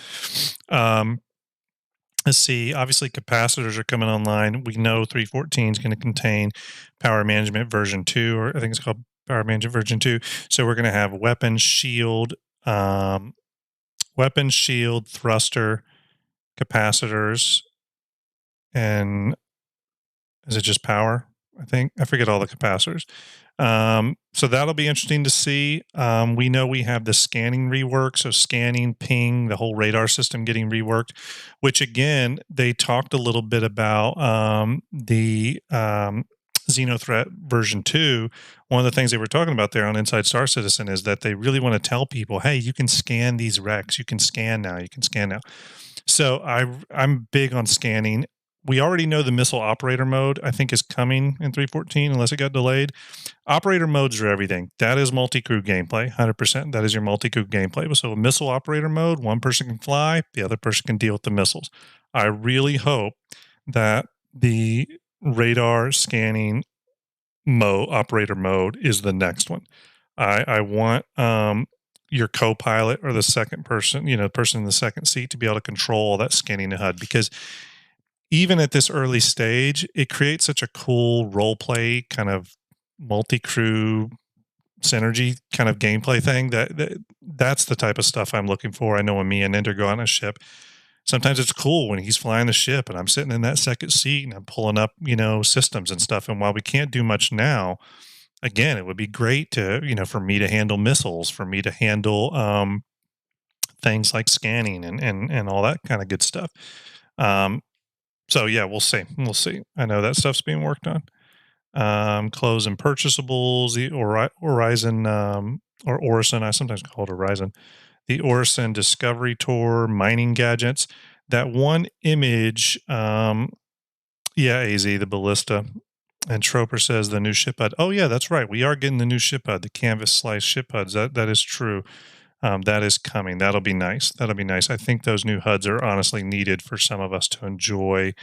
Let's see. Obviously, capacitors are coming online. We know 3.14 is going to contain Power Management version 2, or I think it's called Power Management version 2. So we're going to have weapon, shield, thruster, capacitors, and is it just power? I forget all the capacitors. So that'll be interesting to see. We know we have the scanning rework, so scanning, ping, the whole radar system getting reworked, which again, they talked a little bit about the Xenothreat version 2. One of the things they were talking about there on Inside Star Citizen is that they really want to tell people, hey, you can scan these wrecks. You can scan now. You can scan now. So I'm big on scanning. We already know the missile operator mode, I think, is coming in 3.14, unless it got delayed. Operator modes are everything. That is multi-crew gameplay, 100%. That is your multi-crew gameplay. So a missile operator mode, one person can fly, the other person can deal with the missiles. I really hope that the radar scanning operator mode is the next one. I want your co-pilot or the second person, the person in the second seat, to be able to control all that scanning the HUD, because even at this early stage, it creates such a cool role play kind of multi-crew synergy kind of gameplay thing that's the type of stuff I'm looking for. I know when me and Ender go on a ship, sometimes it's cool when he's flying the ship and I'm sitting in that second seat and I'm pulling up, systems and stuff. And while we can't do much now, again, it would be great to, for me to handle missiles, for me to handle things like scanning and all that kind of good stuff. So yeah, we'll see. We'll see. I know that stuff's being worked on. Clothes and purchasables, the Horizon, or Orison, I sometimes call it Horizon. The Orison Discovery Tour, mining gadgets. That one image, AZ, the ballista. And Troper says the new ship HUD. Oh yeah, that's right. We are getting the new ship HUD, the canvas slice ship HUDs. That is true. That is coming. That'll be nice. That'll be nice. I think those new HUDs are honestly needed for some of us to enjoy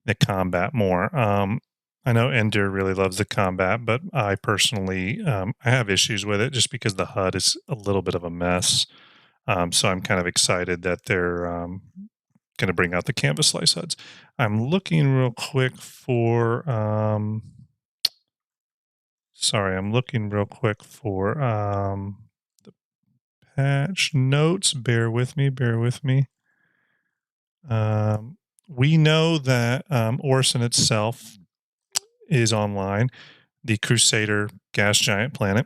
the combat more. I know Ender really loves the combat, but I personally, I have issues with it just because the HUD is a little bit of a mess. So I'm kind of excited that they're going to bring out the canvas slice HUDs. I'm looking real quick for, the patch notes. Bear with me. We know that Orison itself is online, the Crusader gas giant planet.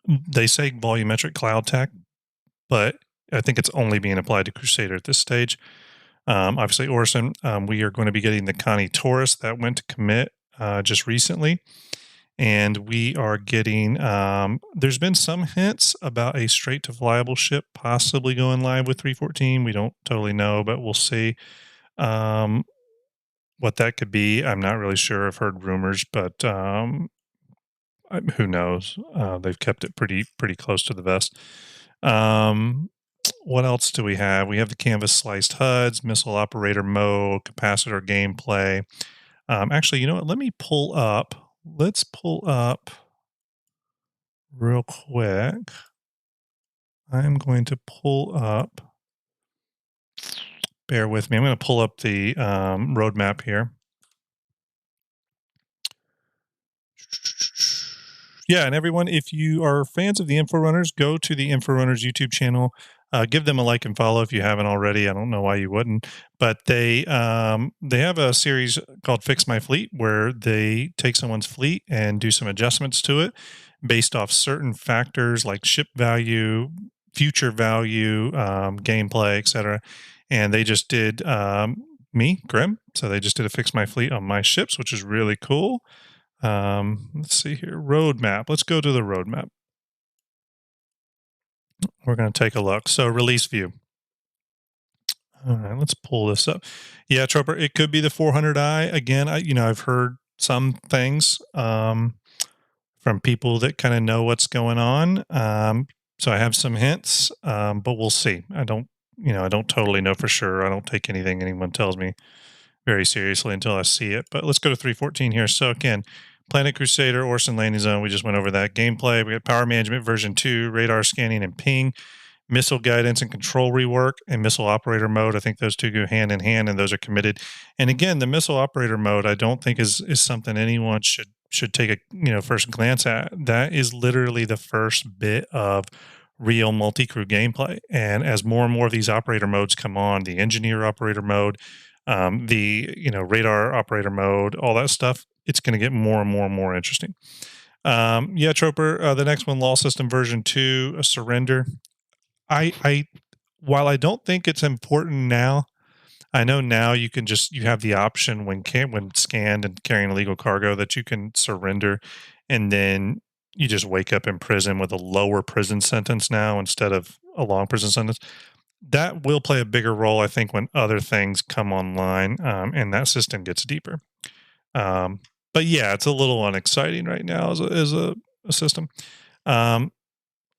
They say volumetric cloud tech, but I think it's only being applied to Crusader at this stage. Obviously, Orison, we are going to be getting the Connie Taurus that went to commit just recently. And we are getting, there's been some hints about a straight to flyable ship possibly going live with 3.14. We don't totally know, but we'll see what that could be. I'm not really sure. I've heard rumors, but who knows? They've kept it pretty close to the vest. What else do we have? We have the canvas sliced HUDs, missile operator mode, capacitor gameplay. Actually, you know what? Let's pull up real quick. I'm going to pull up. Bear with me. I'm going to pull up the roadmap here. Yeah, and everyone, if you are fans of the Inforunners, go to the Inforunners YouTube channel. Give them a like and follow if you haven't already. I don't know why you wouldn't, but they have a series called Fix My Fleet, where they take someone's fleet and do some adjustments to it based off certain factors like ship value, future value, gameplay, etc. And they just did me, Grim. So they just did a Fix My Fleet on my ships, which is really cool. Let's see here. Roadmap. Let's go to the roadmap. We're going to take a look. So release view. All right, let's pull this up. Yeah, Troper, it could be the 400i. Again, I've heard some things from people that kind of know what's going on. So I have some hints, but we'll see. I don't totally know for sure. I don't take anything anyone tells me very seriously until I see it. But let's go to 3.14 here. So again, Planet Crusader, Orson Landing Zone, we just went over that. Gameplay, we got Power Management version 2, radar scanning and ping, missile guidance and control rework, and missile operator mode. I think those two go hand in hand, and those are committed. And again, the missile operator mode, I don't think is something anyone should take a first glance at. That is literally the first bit of real multi-crew gameplay. And as more and more of these operator modes come on, the engineer operator mode, the radar operator mode, all that stuff, it's going to get more and more and more interesting. Yeah, Troper, the next one, Law System version 2, a surrender. I while I don't think it's important now, I know now you have the option when scanned and carrying illegal cargo that you can surrender, and then you just wake up in prison with a lower prison sentence now instead of a long prison sentence. That will play a bigger role, I think, when other things come online, and that system gets deeper. But yeah, it's a little unexciting right now as a system.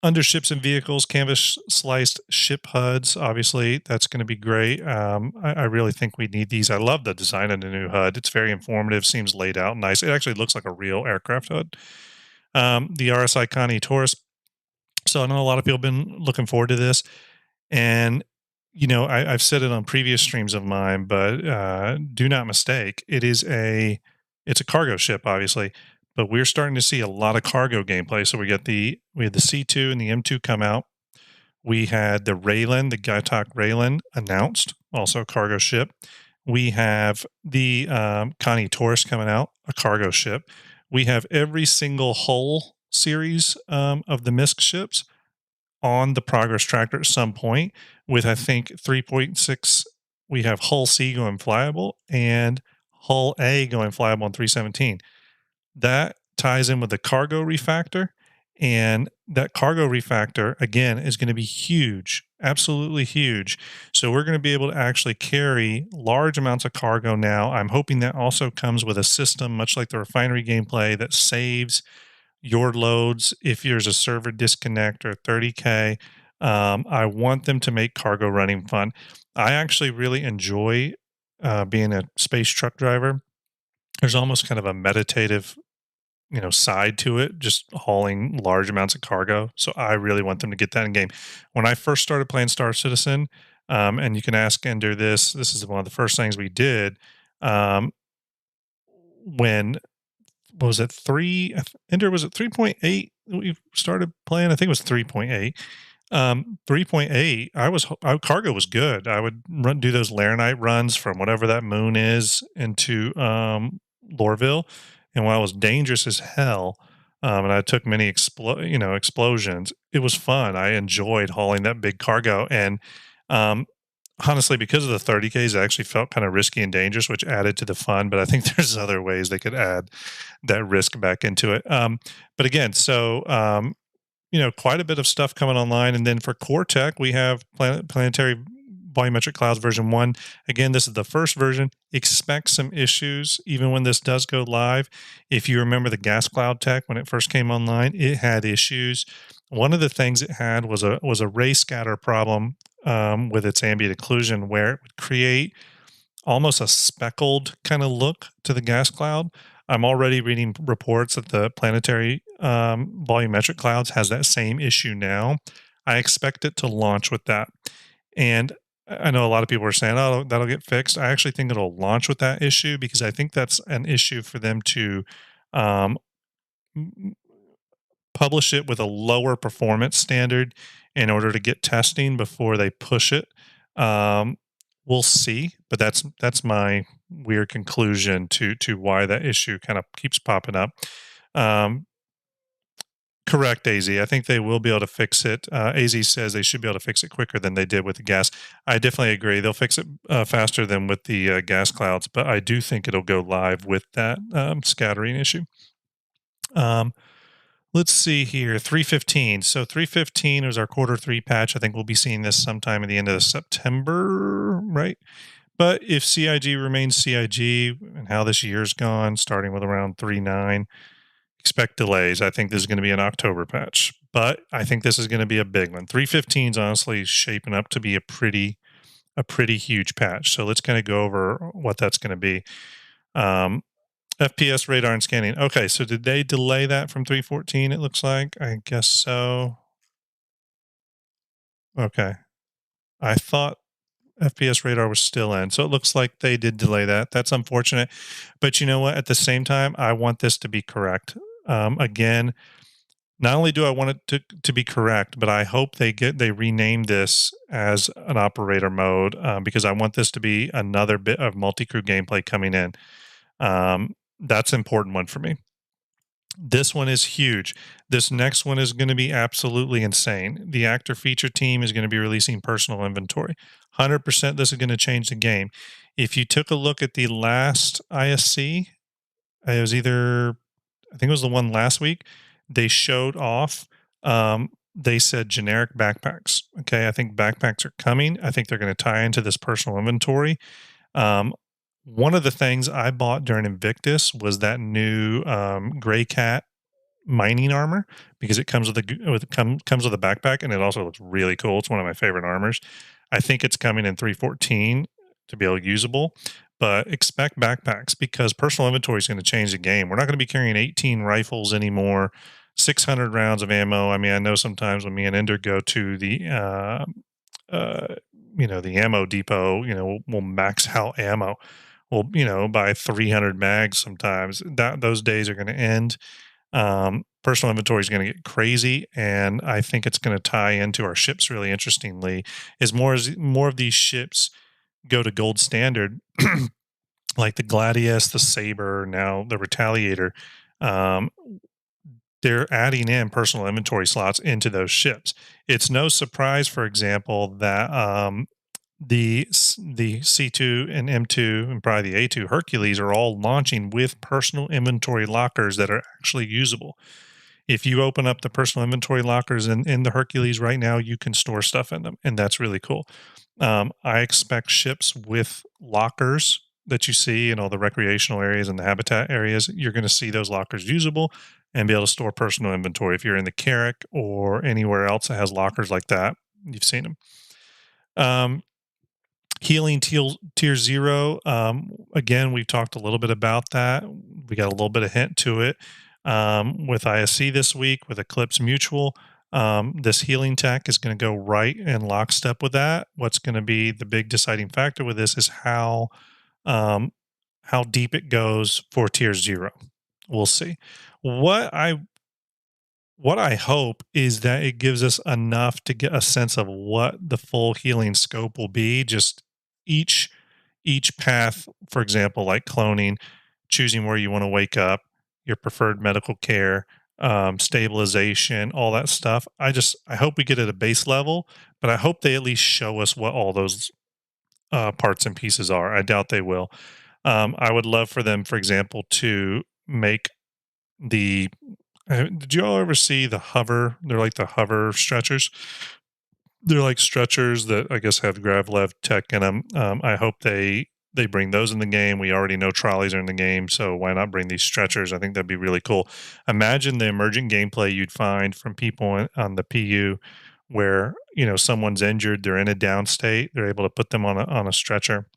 Under ships and vehicles, canvas sliced ship HUDs. Obviously, that's going to be great. I really think we need these. I love the design of the new HUD. It's very informative, seems laid out nice. It actually looks like a real aircraft HUD. The RSI Connie Taurus. So I know a lot of people have been looking forward to this. And, I've said it on previous streams of mine, but do not mistake. It's a cargo ship, obviously, but we're starting to see a lot of cargo gameplay. So we had the C2 and the M2 come out. We had the Raylan, the Gaitok Raylan announced, also a cargo ship. We have the Connie Taurus coming out, a cargo ship. We have every single hull series of the MISC ships on the Progress Tractor at some point, with I think 3.6, we have Hull C going flyable and Hull A going flyable on 317. That ties in with the cargo refactor, and that cargo refactor, again, is going to be huge, absolutely huge. So we're going to be able to actually carry large amounts of cargo now. I'm hoping that also comes with a system, much like the refinery gameplay, that saves your loads if there's a server disconnect or 30K. I want them to make cargo running fun. I actually really enjoy being a space truck driver. There's almost kind of a meditative side to it, just hauling large amounts of cargo. So I really want them to get that in game. When I first started playing Star Citizen, and you can ask Ender this is one of the first things we did, when, what was it, Ender, was it 3.8 we started playing? I think it was 3.8. 3.8, cargo was good. I would do those Laranite runs from whatever that moon is into Lorville, and while it was dangerous as hell, and I took many explosions, it was fun. I enjoyed hauling that big cargo, and honestly, because of the 30Ks, it actually felt kind of risky and dangerous, which added to the fun. But I think there's other ways they could add that risk back into it. But again, so quite a bit of stuff coming online. And then for core tech, we have Planetary Volumetric Clouds version 1. Again, this is the first version. Expect some issues even when this does go live. If you remember the gas cloud tech, when it first came online, it had issues. One of the things it had was a ray scatter problem with its ambient occlusion, where it would create almost a speckled kind of look to the gas cloud. I'm already reading reports that the Planetary Volumetric Clouds has that same issue now. I expect it to launch with that. And I know a lot of people are saying, oh, that'll get fixed. I actually think it'll launch with that issue, because I think that's an issue for them to publish it with a lower performance standard in order to get testing before they push it. We'll see, but that's my weird conclusion to why that issue kind of keeps popping up. Correct, AZ. I think they will be able to fix it. AZ says they should be able to fix it quicker than they did with the gas. I definitely agree. They'll fix it faster than with the gas clouds, but I do think it'll go live with that scattering issue. Let's see here, 3.15. So 3.15 is our quarter 3 patch. I think we'll be seeing this sometime at the end of September, right? But if CIG remains CIG, and how this year's gone, starting with around 3.9, expect delays. I think this is going to be an October patch, but I think this is going to be a big one. 3.15 is honestly shaping up to be a pretty a pretty huge patch. So let's kind of go over what that's going to be. FPS radar and scanning. Okay, so did they delay that from 3.14? It looks like. I guess so. Okay. I thought FPS radar was still in, so it looks like they did delay that. That's unfortunate, but you know what? At the same time, I want this to be correct. Again, not only do I want it to be correct, but I hope they rename this as an operator mode, because I want this to be another bit of multi-crew gameplay coming in. That's an important one for me. This one is huge. This next one is going to be absolutely insane. The actor feature team is going to be releasing personal inventory. 100% this is going to change the game. If you took a look at the last ISC, it was either, I think it was the one last week, they showed off, they said generic backpacks. Okay, I think backpacks are coming. I think they're going to tie into this personal inventory. One of the things I bought during Invictus was that new Gray Cat mining armor, because it comes with comes with a backpack, and it also looks really cool. It's one of my favorite armors. I think it's coming in 3.14 to be usable, but expect backpacks because personal inventory is going to change the game. We're not going to be carrying 18 rifles anymore, 600 rounds of ammo. I mean, I know sometimes when me and Ender go to the the ammo depot, we'll max out ammo. We'll buy 300 mags sometimes. Those days are going to end. Personal inventory is going to get crazy, and I think it's going to tie into our ships really interestingly. As more of these ships go to gold standard, like the Gladius, the Saber, now the Retaliator, they're adding in personal inventory slots into those ships. It's no surprise, for example, that the C2 and M2 and probably the A2 Hercules are all launching with personal inventory lockers that are actually usable. If you open up the personal inventory lockers in the Hercules right now, you can store stuff in them, and that's really cool. I expect ships with lockers that you see in all the recreational areas and the habitat areas. You're going to see those lockers usable and be able to store personal inventory. If you're in the Carrack or anywhere else that has lockers like that, you've seen them. Healing tier 0. Again, we've talked a little bit about that. We got a little bit of hint to it with ISC this week with Eclipse Mutual. This healing tech is going to go right in lockstep with that. What's going to be the big deciding factor with this is how deep it goes for tier 0. We'll see. What I hope is that it gives us enough to get a sense of what the full healing scope will be. Just each path, for example, like cloning, choosing where you want to wake up, your preferred medical care, stabilization, all that stuff. I hope we get at a base level, but I hope they at least show us what all those parts and pieces are. I doubt they will. I would love for them, for example, to make the did you all ever see the hover? They're like the hover stretchers. They're like stretchers that I guess have GravLev tech in them. I hope they bring those in the game. We already know trolleys are in the game, so why not bring these stretchers? I think that'd be really cool. Imagine the emergent gameplay you'd find from people on the PU where, someone's injured, they're in a down state, they're able to put them on a stretcher,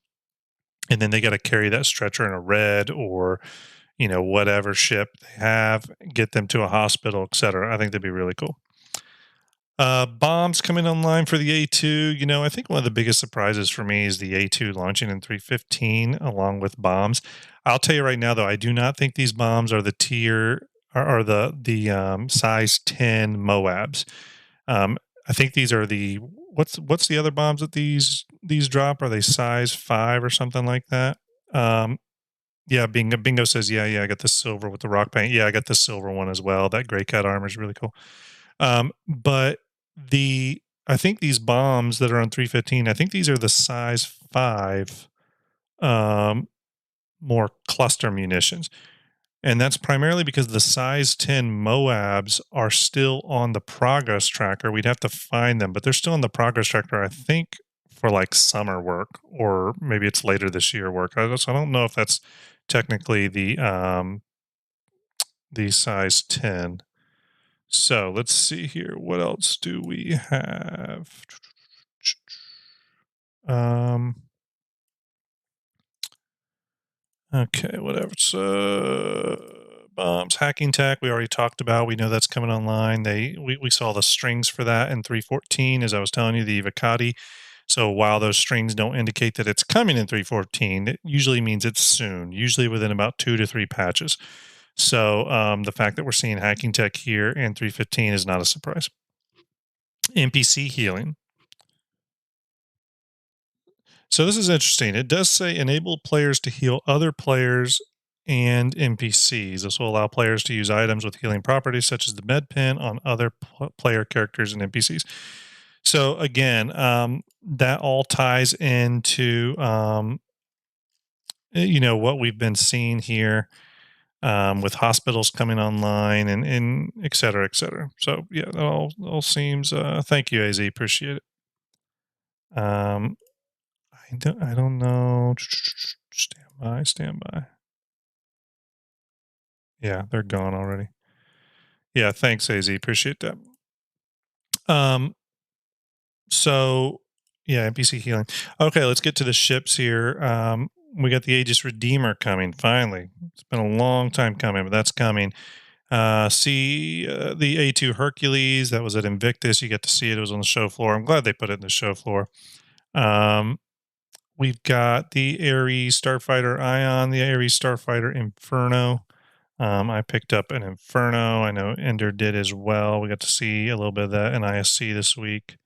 and then they got to carry that stretcher in a red or whatever ship they have, get them to a hospital, etc. I think that'd be really cool. Bombs coming online for the A2. I think one of the biggest surprises for me is the A2 launching in 3.15 along with bombs. I'll tell you right now, though, I do not think these bombs are the tier or the size 10 Moabs. I think these are the what's the other bombs that these drop? Are they size 5 or something like that? Yeah, Bingo says, yeah, I got the silver with the rock paint. Yeah, I got the silver one as well. That Gray Cat armor is really cool. But I think these bombs that are on 315, I think these are the size 5 more cluster munitions. And that's primarily because the size 10 Moabs are still on the progress tracker. We'd have to find them, but they're still on the progress tracker, I think, for like summer work, or maybe it's later this year work. I don't know if that's technically the size 10. So let's see here. What else do we have? Okay, whatever. So bombs, hacking tech, we already talked about. We know that's coming online. We saw the strings for that in 3.14, as I was telling you, the Evocati. So while those strings don't indicate that it's coming in 3.14, it usually means it's soon, usually within about 2 to 3 patches. So the fact that we're seeing hacking tech here in 3.15 is not a surprise. NPC healing. So this is interesting. It does say enable players to heal other players and NPCs. This will allow players to use items with healing properties such as the med pen on other player characters and NPCs. So again, that all ties into what we've been seeing here with hospitals coming online and et cetera, et cetera. So yeah, that all seems. Thank you, Az. Appreciate it. I don't know. Stand by. Yeah, they're gone already. Yeah, thanks, Az. Appreciate that. So yeah, NPC healing. Okay, let's get to the ships here. We got the Aegis Redeemer coming finally. It's been a long time coming, but that's coming. See the A2 Hercules that was at Invictus. You get to see it. It was on the show floor. I'm glad they put it in the show floor. We've got the Ares Starfighter Ion, the Ares Starfighter Inferno. I picked up an Inferno. I know Ender did as well. We got to see a little bit of that in ISC this week.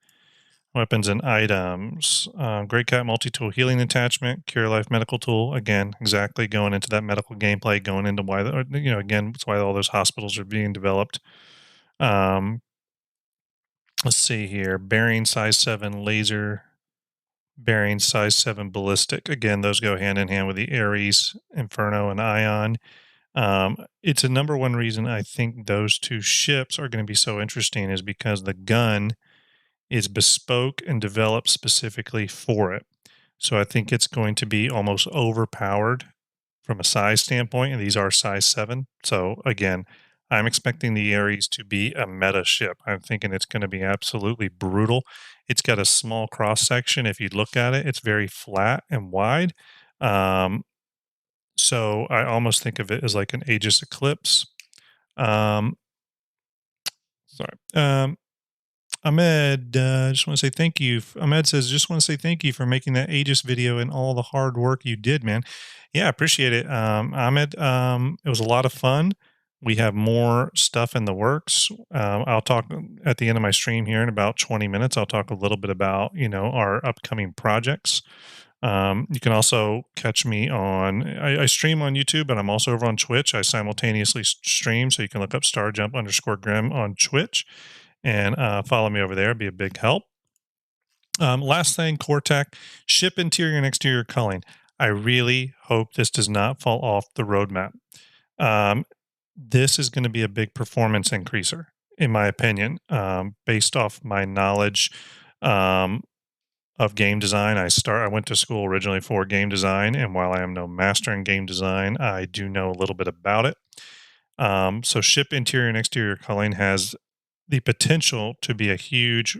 Weapons and items. Great Cat multi-tool healing attachment. Cure Life medical tool. Again, exactly going into that medical gameplay, going into why, again, it's why all those hospitals are being developed. Let's see here. Bearing size 7 laser. Bearing size 7 ballistic. Again, those go hand in hand with the Ares, Inferno, and Ion. It's a number one reason I think those two ships are going to be so interesting is because the gun is bespoke and developed specifically for it. So I think it's going to be almost overpowered from a size standpoint, and these are size 7. So again, I'm expecting the Ares to be a meta ship. I'm thinking it's going to be absolutely brutal. It's got a small cross section. If you look at it, it's very flat and wide. So I almost think of it as like an Aegis Eclipse. Ahmed, just want to say thank you. Ahmed says, just want to say thank you for making that Aegis video and all the hard work you did, man. Yeah, appreciate it. Ahmed, it was a lot of fun. We have more stuff in the works. I'll talk at the end of my stream here in about 20 minutes. I'll talk a little bit about, our upcoming projects. You can also catch me on, I stream on YouTube, but I'm also over on Twitch. I simultaneously stream, so you can look up starjump_grim on Twitch and follow me over there. It'd be a big help. Last thing, Cortec, ship interior and exterior culling. I really hope this does not fall off the roadmap. This is going to be a big performance increaser, in my opinion, based off my knowledge of game design. I went to school originally for game design, and while I am no master in game design, I do know a little bit about it. So ship interior and exterior culling has the potential to be a huge,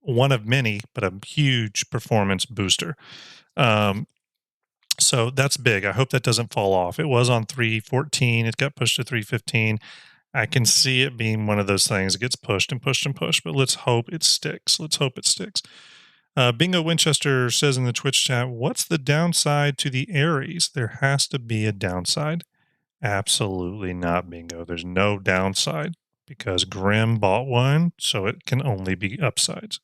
one of many, but a huge performance booster. So that's big. I hope that doesn't fall off. It was on 3.14. It got pushed to 3.15. I can see it being one of those things. It gets pushed and pushed and pushed, but let's hope it sticks. Let's hope it sticks. Bingo Winchester says in the Twitch chat, what's the downside to the Ares? There has to be a downside. Absolutely not, Bingo. There's no downside because Grim bought one, so it can only be upsides.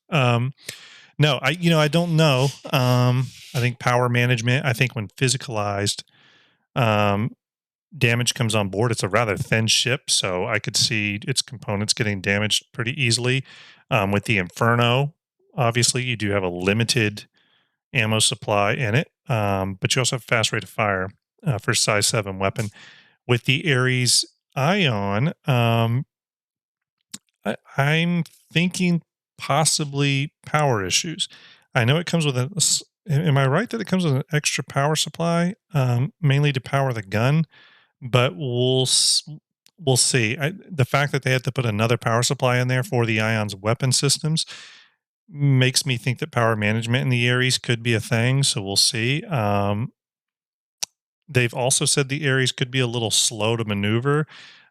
No, I don't know. I think power management, I think when physicalized, damage comes on board. It's a rather thin ship, so I could see its components getting damaged pretty easily. With the Inferno, obviously, you do have a limited ammo supply in it, but you also have fast rate of fire for size 7 weapon. With the Ares Ion, I'm thinking possibly power issues. I know it comes with am I right that it comes with an extra power supply, mainly to power the gun? But we'll see. The fact that they had to put another power supply in there for the Ion's weapon systems makes me think that power management in the Ares could be a thing. So we'll see. They've also said the Ares could be a little slow to maneuver,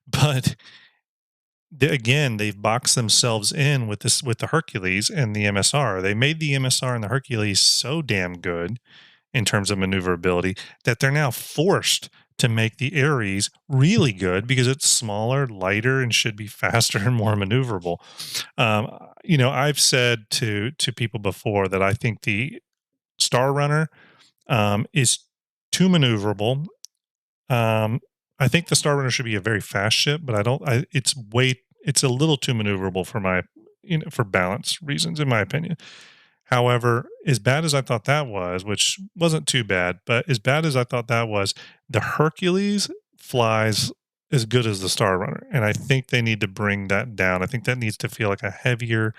but again, they've boxed themselves in with the Hercules and the MSR. They made the MSR and the Hercules so damn good in terms of maneuverability that they're now forced to make the Ares really good because it's smaller, lighter, and should be faster and more maneuverable. I've said to people before that I think the Star Runner is too maneuverable. I think the Star Runner should be a very fast ship, but it's a little too maneuverable for balance reasons, in my opinion. However, as bad as I thought that was, which wasn't too bad, but as bad as I thought that was, the Hercules flies as good as the Star Runner, and I think they need to bring that down. I think that needs to feel like a heavier,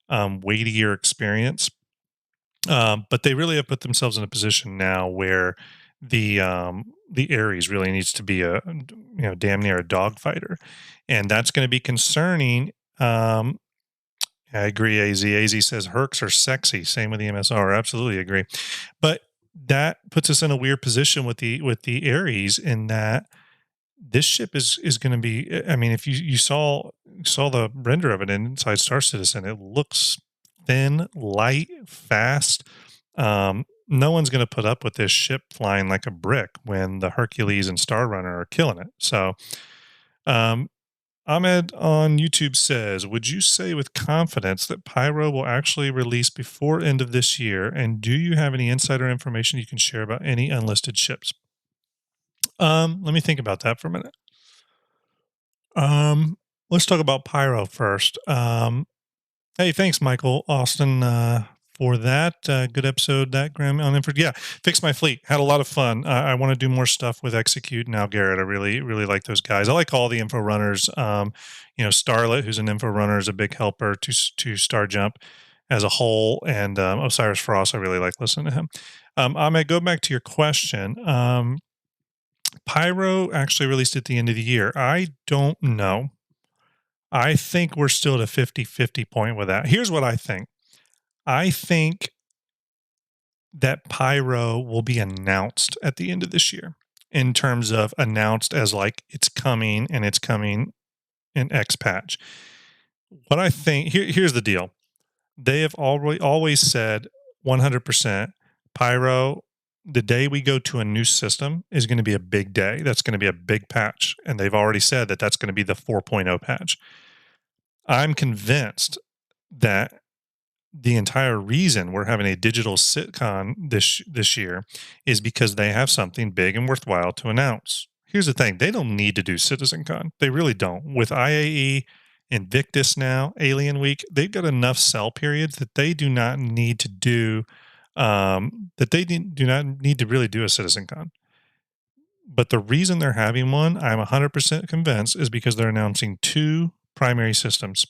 weightier experience. But they really have put themselves in a position now where the Ares really needs to be a damn near a dogfighter, and that's going to be concerning. I agree. Az says Hercs are sexy. Same with the MSR. Absolutely agree. But that puts us in a weird position with the Ares in that this ship is going to be. I mean, if you saw the render of it inside Star Citizen, it looks thin, light, fast. No one's going to put up with this ship flying like a brick when the Hercules and Star Runner are killing it. So, Ahmed on YouTube says, would you say with confidence that Pyro will actually release before end of this year? And do you have any insider information you can share about any unlisted ships? Let me think about that for a minute. Let's talk about Pyro first. Hey, thanks, Michael Austin, for that. Good episode, that Graham on Inford. Yeah, Fix My Fleet. Had a lot of fun. I want to do more stuff with Execute now, Garrett. I really, really like those guys. I like all the info runners. Starlet, who's an info runner, is a big helper to Star Jump as a whole. And Osiris Frost, I really like listening to him. Ahmed, go back to your question. Pyro actually released at the end of the year. I don't know. I think we're still at a 50-50 point with that. Here's what I think. I think that Pyro will be announced at the end of this year in terms of announced as like it's coming and it's coming in X patch. What I think, here's the deal. They have always said 100% Pyro, the day we go to a new system is going to be a big day. That's going to be a big patch. And they've already said that that's going to be the 4.0 patch. I'm convinced that the entire reason we're having a digital sitcon this year is because they have something big and worthwhile to announce. Here's the thing. They don't need to do CitizenCon. They really don't. With IAE, Invictus now, Alien Week, they've got enough sell periods that they do not need to do, do not need to really do a CitizenCon. But the reason they're having one, I'm 100% convinced, is because they're announcing 2 primary systems.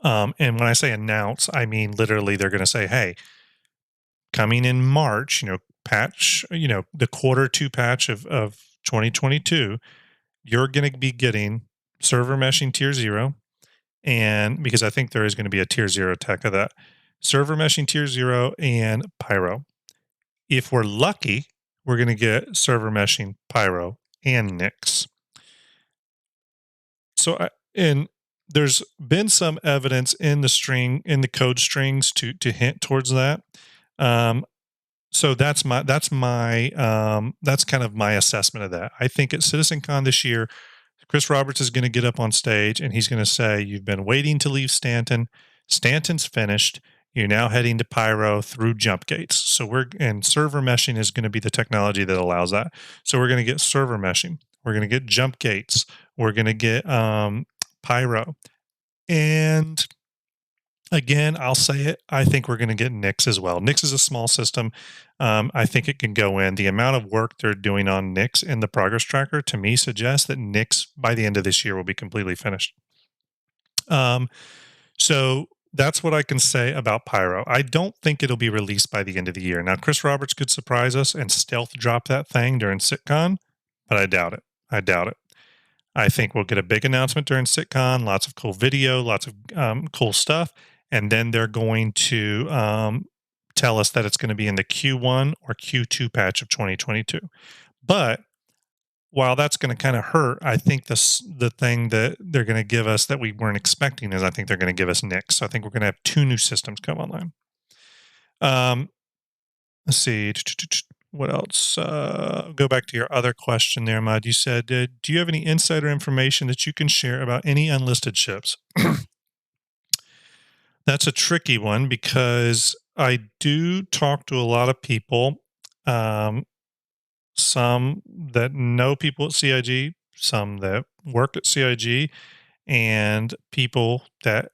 And when I say announce, I mean literally they're going to say, hey, coming in March, patch, the quarter 2 patch of 2022, you're going to be getting server meshing tier 0. And because I think there is going to be a tier 0 tech of that, server meshing tier 0 and Pyro. If we're lucky, we're going to get server meshing, Pyro, and Nyx. So, and there's been some evidence in the code strings to hint towards that. So that's kind of my assessment of that. I think at CitizenCon this year, Chris Roberts is going to get up on stage and he's going to say, you've been waiting to leave Stanton. Stanton's finished. You're now heading to Pyro through jump gates. And server meshing is going to be the technology that allows that. So we're going to get server meshing. We're going to get jump gates. We're going to get Pyro. And again, I'll say it. I think we're going to get Nyx as well. Nyx is a small system. I think it can go in. The amount of work they're doing on Nyx in the progress tracker to me suggests that Nyx by the end of this year will be completely finished. So that's what I can say about Pyro. I don't think it'll be released by the end of the year. Now, Chris Roberts could surprise us and stealth drop that thing during SitCon, but I doubt it. I think we'll get a big announcement during SitCon, lots of cool video, lots of cool stuff. and then they're going to tell us that it's going to be in the Q1 or Q2 patch of 2022. But while that's going to kind of hurt, I think the thing that they're going to give us that we weren't expecting is I think they're going to give us NICs. So I think we're going to have 2 new systems come online. Let's see. What else? Go back to your other question there, Mud. You said, do you have any insider information that you can share about any unlisted ships? That's a tricky one because I do talk to a lot of people, some that know people at CIG, some that work at CIG, and people that,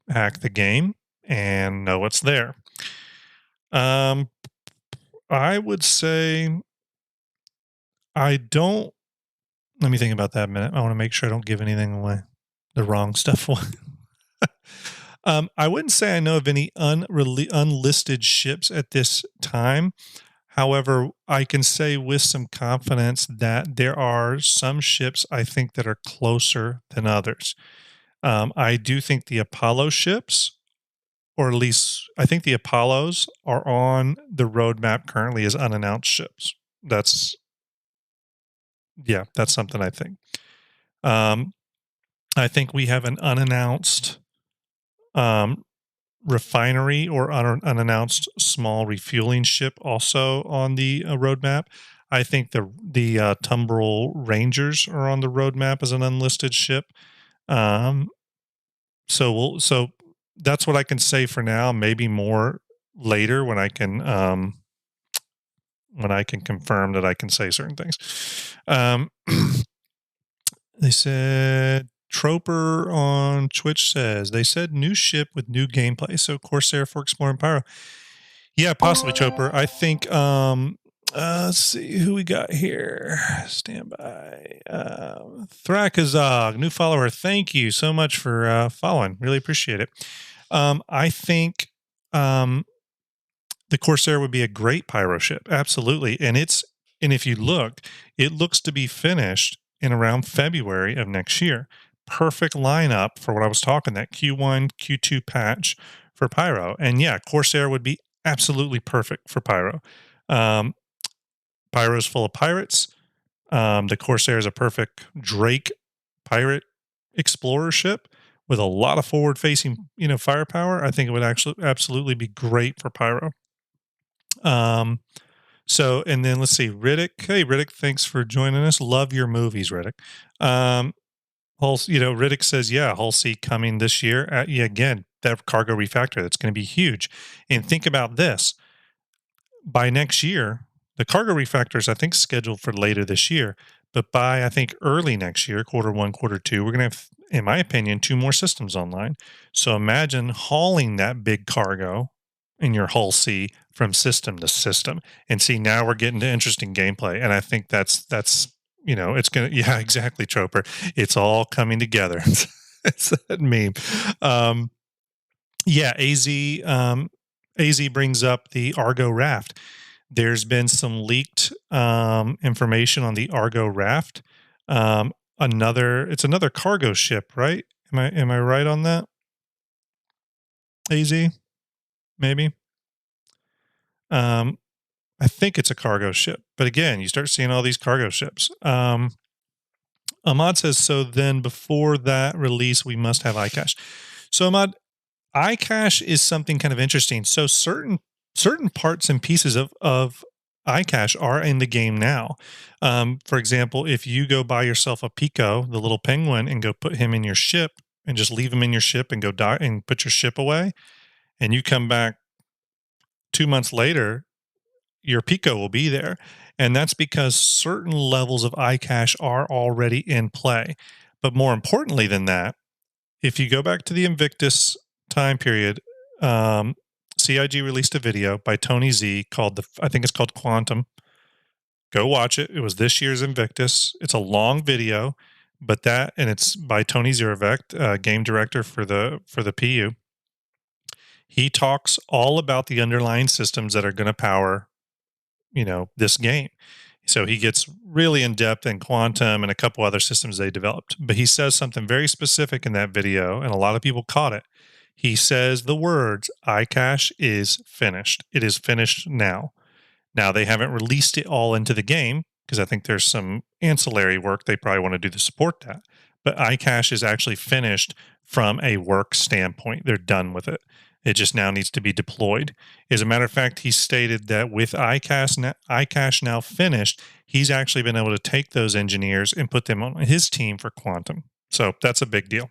hack the game and know what's there. I would say I don't. Let me think about that a minute. I want to make sure I don't give anything away, the wrong stuff away. I wouldn't say I know of any unlisted ships at this time. However, I can say with some confidence that there are some ships I think that are closer than others. I do think the Apollo ships, or at least I think the Apollos, are on the roadmap currently as unannounced ships. That's something I think. I think we have an unannounced refinery or unannounced small refueling ship also on the roadmap. I think the Tumbrel Rangers are on the roadmap as an unlisted ship. So that's what I can say for now. Maybe more later when I can confirm that I can say certain things. They said Troper on Twitch says they said new ship with new gameplay. So Corsair for Exploring Pyro. Yeah, possibly Troper. I think let's see who we got here. Stand by. Thrakazog, new follower. Thank you so much for following. Really appreciate it. I think the Corsair would be a great pyro ship. Absolutely. And if you look, it looks to be finished in around February of next year. Perfect lineup for what I was talking, that Q1, Q2 patch for pyro. And yeah, Corsair would be absolutely perfect for pyro. Pyro's full of pirates. The Corsair is a perfect Drake pirate explorer ship with a lot of forward-facing, firepower. I think it would actually absolutely be great for pyro. So, and then let's see, Riddick. Hey, Riddick, thanks for joining us. Love your movies, Riddick. Riddick says, yeah, Hull C coming this year. Again, that cargo refactor, that's going to be huge. And think about this. By next year, the cargo refactor is, I think, scheduled for later this year. But by, I think, early next year, Q1, Q2, we're going to have, in my opinion, 2 more systems online. So imagine hauling that big cargo in your Hull C from system to system. And see, now we're getting to interesting gameplay. And I think that's it's going to, yeah, exactly, Troper. It's all coming together. It's that meme. AZ brings up the Argo raft. There's been some leaked information on the Argo raft. It's another cargo ship, right? Am I right on that? AZ, maybe. I think it's a cargo ship, but again, you start seeing all these cargo ships. Ahmad says, so then before that release, we must have iCache. So Ahmad, iCache is something kind of interesting. So certain parts and pieces of iCache are in the game now. For example, if you go buy yourself a Pico, the little penguin, and go put him in your ship and just leave him in your ship and go die and put your ship away, and you come back 2 months later, your Pico will be there. And that's because certain levels of iCache are already in play. But more importantly than that, if you go back to the Invictus time period, CIG released a video by Tony Z called I think it's called Quantum. Go watch it. It was this year's Invictus. It's a long video, and it's by Tony Zirvect, game director for the PU. He talks all about the underlying systems that are going to power, this game. So he gets really in depth in Quantum and a couple other systems they developed. But he says something very specific in that video, and a lot of people caught it. He says the words, iCache is finished. It is finished now. Now, they haven't released it all into the game because I think there's some ancillary work they probably want to do to support that. But iCache is actually finished from a work standpoint. They're done with it. It just now needs to be deployed. As a matter of fact, he stated that with iCache now finished, he's actually been able to take those engineers and put them on his team for quantum. So that's a big deal.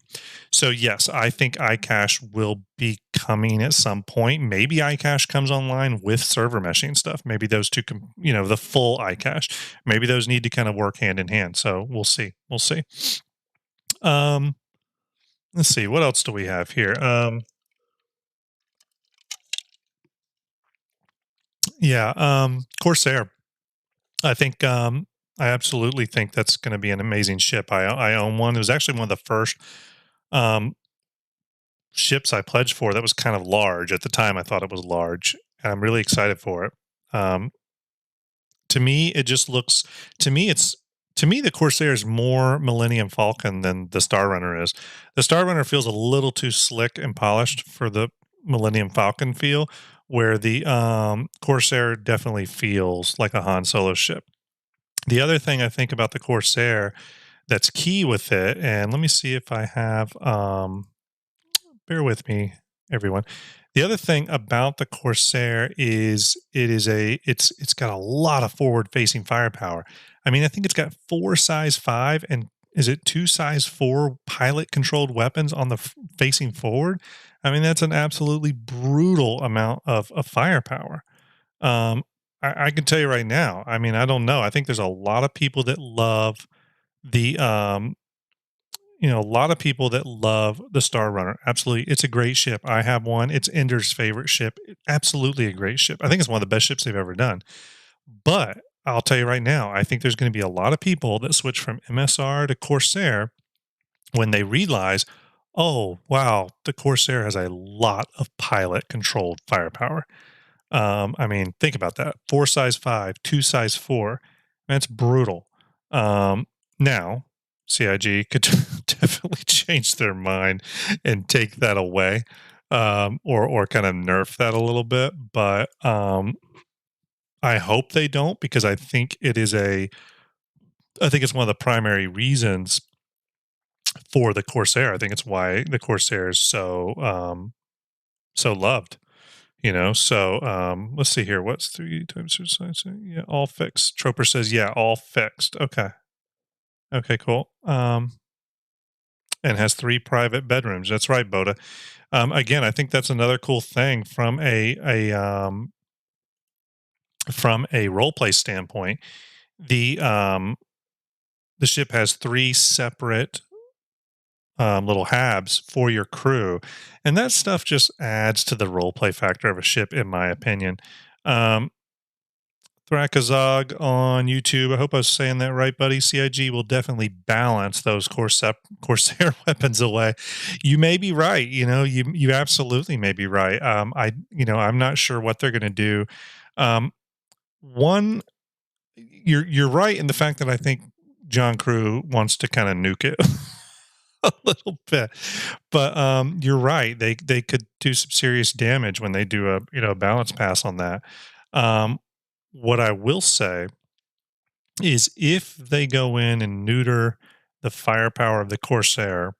So yes, I think iCache will be coming at some point. Maybe iCache comes online with server meshing stuff. Maybe those two, the full iCache. Maybe those need to kind of work hand in hand. So we'll see. We'll see. Let's see. What else do we have here? Corsair. I think I absolutely think that's going to be an amazing ship. I own one. It was actually one of the first ships I pledged for that was kind of large. At the time, I thought it was large, and I'm really excited for it. To me, it just looks. To me, the Corsair is more Millennium Falcon than the Star Runner is. The Star Runner feels a little too slick and polished for the Millennium Falcon feel, where the Corsair definitely feels like a Han Solo ship. The other thing I think about the Corsair that's key with it, and let me see if I have, bear with me, everyone. The other thing about the Corsair is it's got a lot of forward-facing firepower. I mean, I think it's got 4 size 5 and is it 2 size 4 pilot-controlled weapons on the facing forward? I mean, that's an absolutely brutal amount of firepower. I can tell you right now. I mean, I don't know. I think there's a lot of people that love the a lot of people that love the Star Runner. Absolutely. It's a great ship. I have one. It's Ender's favorite ship. Absolutely a great ship. I think it's one of the best ships they've ever done. But I'll tell you right now, I think there's going to be a lot of people that switch from MSR to Corsair when they realize, oh, wow, the Corsair has a lot of pilot-controlled firepower. I mean, think about that. 4 size 5, 2 size 4. That's brutal. Now, CIG could definitely change their mind and take that away, or kind of nerf that a little bit. But I hope they don't, because I think it's one of the primary reasons for the Corsair. I think it's why the Corsair is so loved. So let's see here. What's 3 times 2 size? Yeah, all fixed. Troper says, yeah, all fixed. Okay, cool. And has 3 private bedrooms. That's right, Boda. Again, I think that's another cool thing from a role play standpoint. The ship has 3 separate little habs for your crew, and that stuff just adds to the roleplay factor of a ship, in my opinion. Thrakazog on YouTube, I hope I was saying that right, buddy. CIG will definitely balance those Corsair weapons away. You may be right. You absolutely may be right. I'm not sure what they're going to do. You're right in the fact that I think John Crew wants to kind of nuke it a little bit, but you're right. They could do some serious damage when they do a balance pass on that. What I will say is, if they go in and neuter the firepower of the Corsair,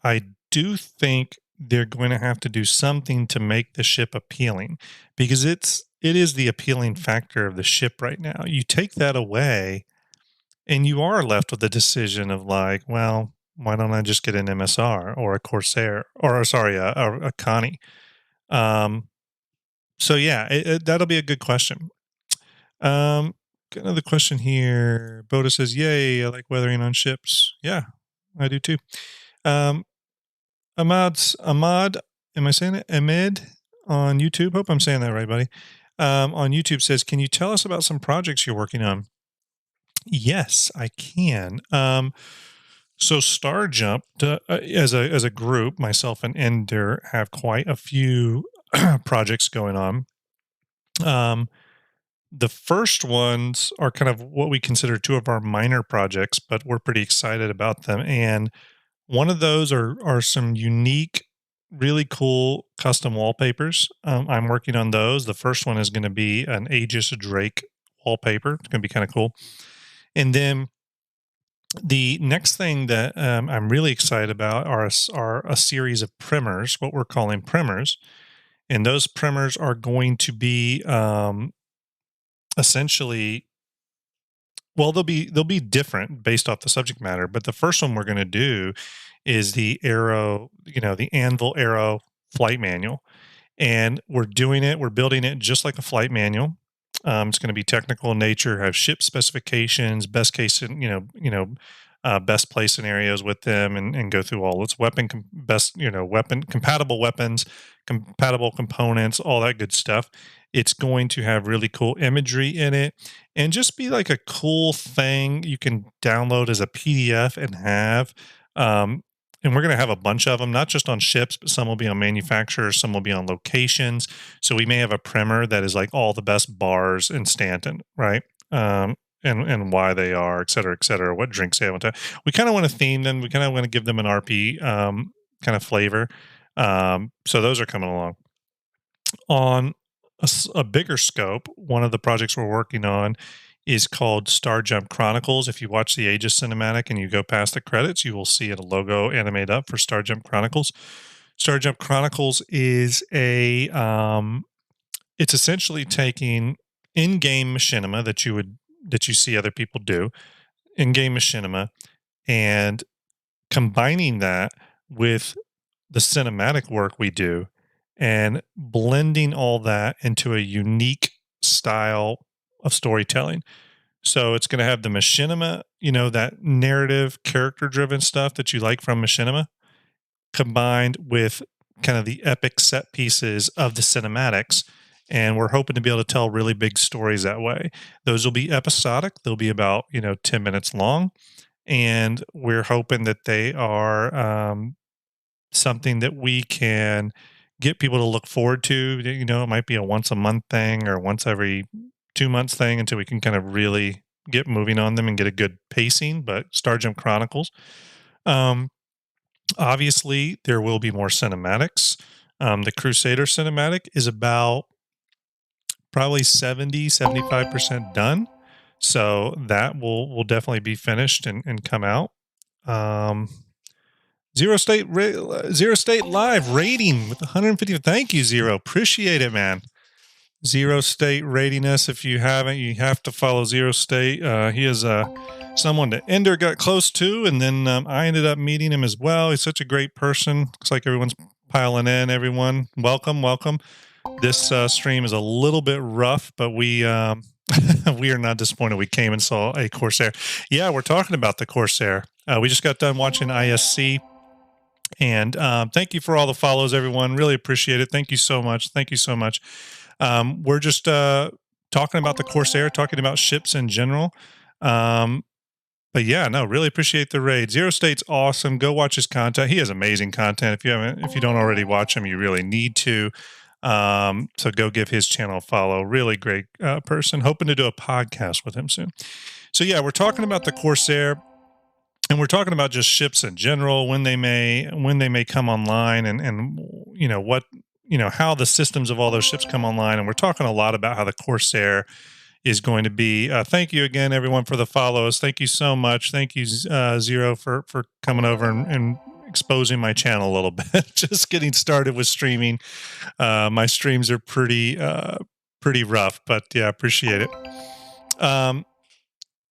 I do think they're going to have to do something to make the ship appealing, because it is the appealing factor of the ship right now. You take that away, and you are left with the decision of like, well, why don't I just get an MSR or a Corsair, or sorry, a Connie? So yeah, that'll be a good question. Got another question here. Boda says, "Yay, I like weathering on ships." Yeah, I do too. Ahmad, am I saying it? Ahmed on YouTube. Hope I'm saying that right, buddy. On YouTube says, "Can you tell us about some projects you're working on?" Yes, I can. So Star Jump, as a group, myself and Ender have quite a few projects going on. The first ones are kind of what we consider 2 of our minor projects, but we're pretty excited about them. And one of those are some unique really cool custom wallpapers. I'm working on those. The first one is going to be an Aegis Drake wallpaper. It's going to be kind of cool. And then the next thing that I'm really excited about are a series of primers, what we're calling primers. And those primers are going to be essentially, well, they'll be different based off the subject matter. But the first one we're going to do is the Arrow, the Anvil Arrow flight manual, and we're building it just like a flight manual. It's going to be technical in nature, have ship specifications, best case, best play scenarios with them, and go through all its weapon compatible weapons, compatible components, all that good stuff. It's going to have really cool imagery in it, and just be like a cool thing you can download as a PDF and have. And we're going to have a bunch of them, not just on ships, but some will be on manufacturers, some will be on locations. So we may have a primer that is like all the best bars in Stanton, right? And why they are, et cetera, what drinks they have on tap. We kind of want to theme them. We kind of want to give them an RP kind of flavor. So those are coming along. On a bigger scope, one of the projects we're working on is called Star Jump Chronicles. If you watch the Aegis cinematic and you go past the credits, you will see a logo animate up for Star Jump Chronicles. Star Jump Chronicles is it's essentially taking in-game machinima that you see other people do, in-game machinima, and combining that with the cinematic work we do and blending all that into a unique style of storytelling. So it's going to have the machinima, that narrative, character-driven stuff that you like from machinima, combined with kind of the epic set pieces of the cinematics. And we're hoping to be able to tell really big stories that way. Those will be episodic. They'll be about, 10 minutes long. And we're hoping that they are something that we can get people to look forward to. It might be a once a month thing or once every 2 months thing until we can kind of really get moving on them and get a good pacing. But Star Jump Chronicles. Obviously, there will be more cinematics. The Crusader cinematic is about probably 75% done. So that will definitely be finished and come out. Zero State Live rating with 150. Thank you, Zero. Appreciate it, man. Zero State rating us. If you haven't, you have to follow Zero State. He is someone that Ender got close to, and then I ended up meeting him as well. He's such a great person. Looks like everyone's piling in. Everyone, welcome. This stream is a little bit rough, but we we are not disappointed. We came and saw a Corsair. Yeah, we're talking about the Corsair. We just got done watching ISC. And thank you for all the follows, everyone. Really appreciate it. Thank you so much. We're just talking about the Corsair, talking about ships in general. But yeah, no, really appreciate the raid. Zero State's awesome. Go watch his content. He has amazing content. If you don't already watch him, you really need to. So go give his channel a follow. Really great person. Hoping to do a podcast with him soon. So yeah, we're talking about the Corsair. And we're talking about just ships in general, when they may come online, and what how the systems of all those ships come online. And we're talking a lot about how the Corsair is going to be. Thank you again, everyone, for the follows. Thank you so much. Thank you, Zero, for coming over and exposing my channel a little bit. Just getting started with streaming. My streams are pretty rough, but yeah, appreciate it.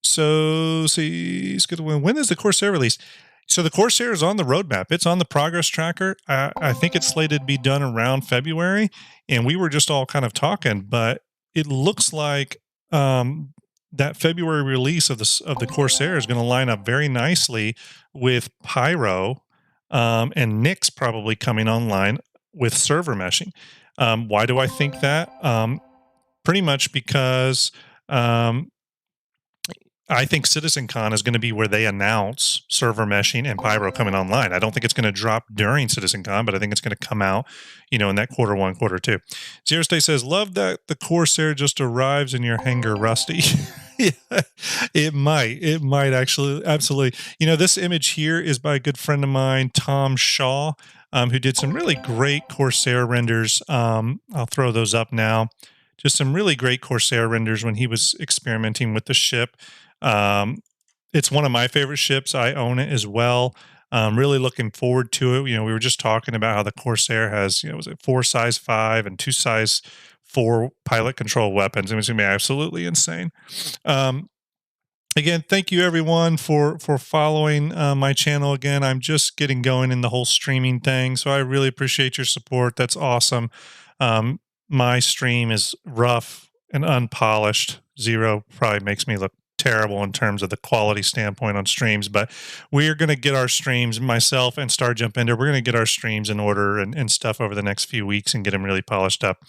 So see, when is the Corsair released? So the Corsair is on the roadmap. It's on the progress tracker. I think it's slated to be done around February, and we were just all kind of talking, but it looks like that February release of the Corsair is going to line up very nicely with Pyro and Nyx probably coming online with server meshing. Why do I think that? Pretty much because I think CitizenCon is going to be where they announce server meshing and Pyro coming online. I don't think it's going to drop during CitizenCon, but I think it's going to come out, in that quarter 1, quarter 2. Zero State says, love that the Corsair just arrives in your hangar, Rusty. Yeah, it might actually. Absolutely. This image here is by a good friend of mine, Tom Shaw. who did some really great Corsair renders. I'll throw those up now. Just some really great Corsair renders when he was experimenting with the ship. It's one of my favorite ships. I own it as well. Really looking forward to it. We were just talking about how the Corsair has, was it 4 size 5 and 2 size 4 pilot control weapons. It's going to be absolutely insane. Again, thank you everyone for following my channel. Again, I'm just getting going in the whole streaming thing, so I really appreciate your support. That's awesome. My stream is rough and unpolished. Zero probably makes me look terrible in terms of the quality standpoint on streams, but we are going to get our streams, myself and Star Jump Ender, we're going to get our streams in order and stuff over the next few weeks and get them really polished up.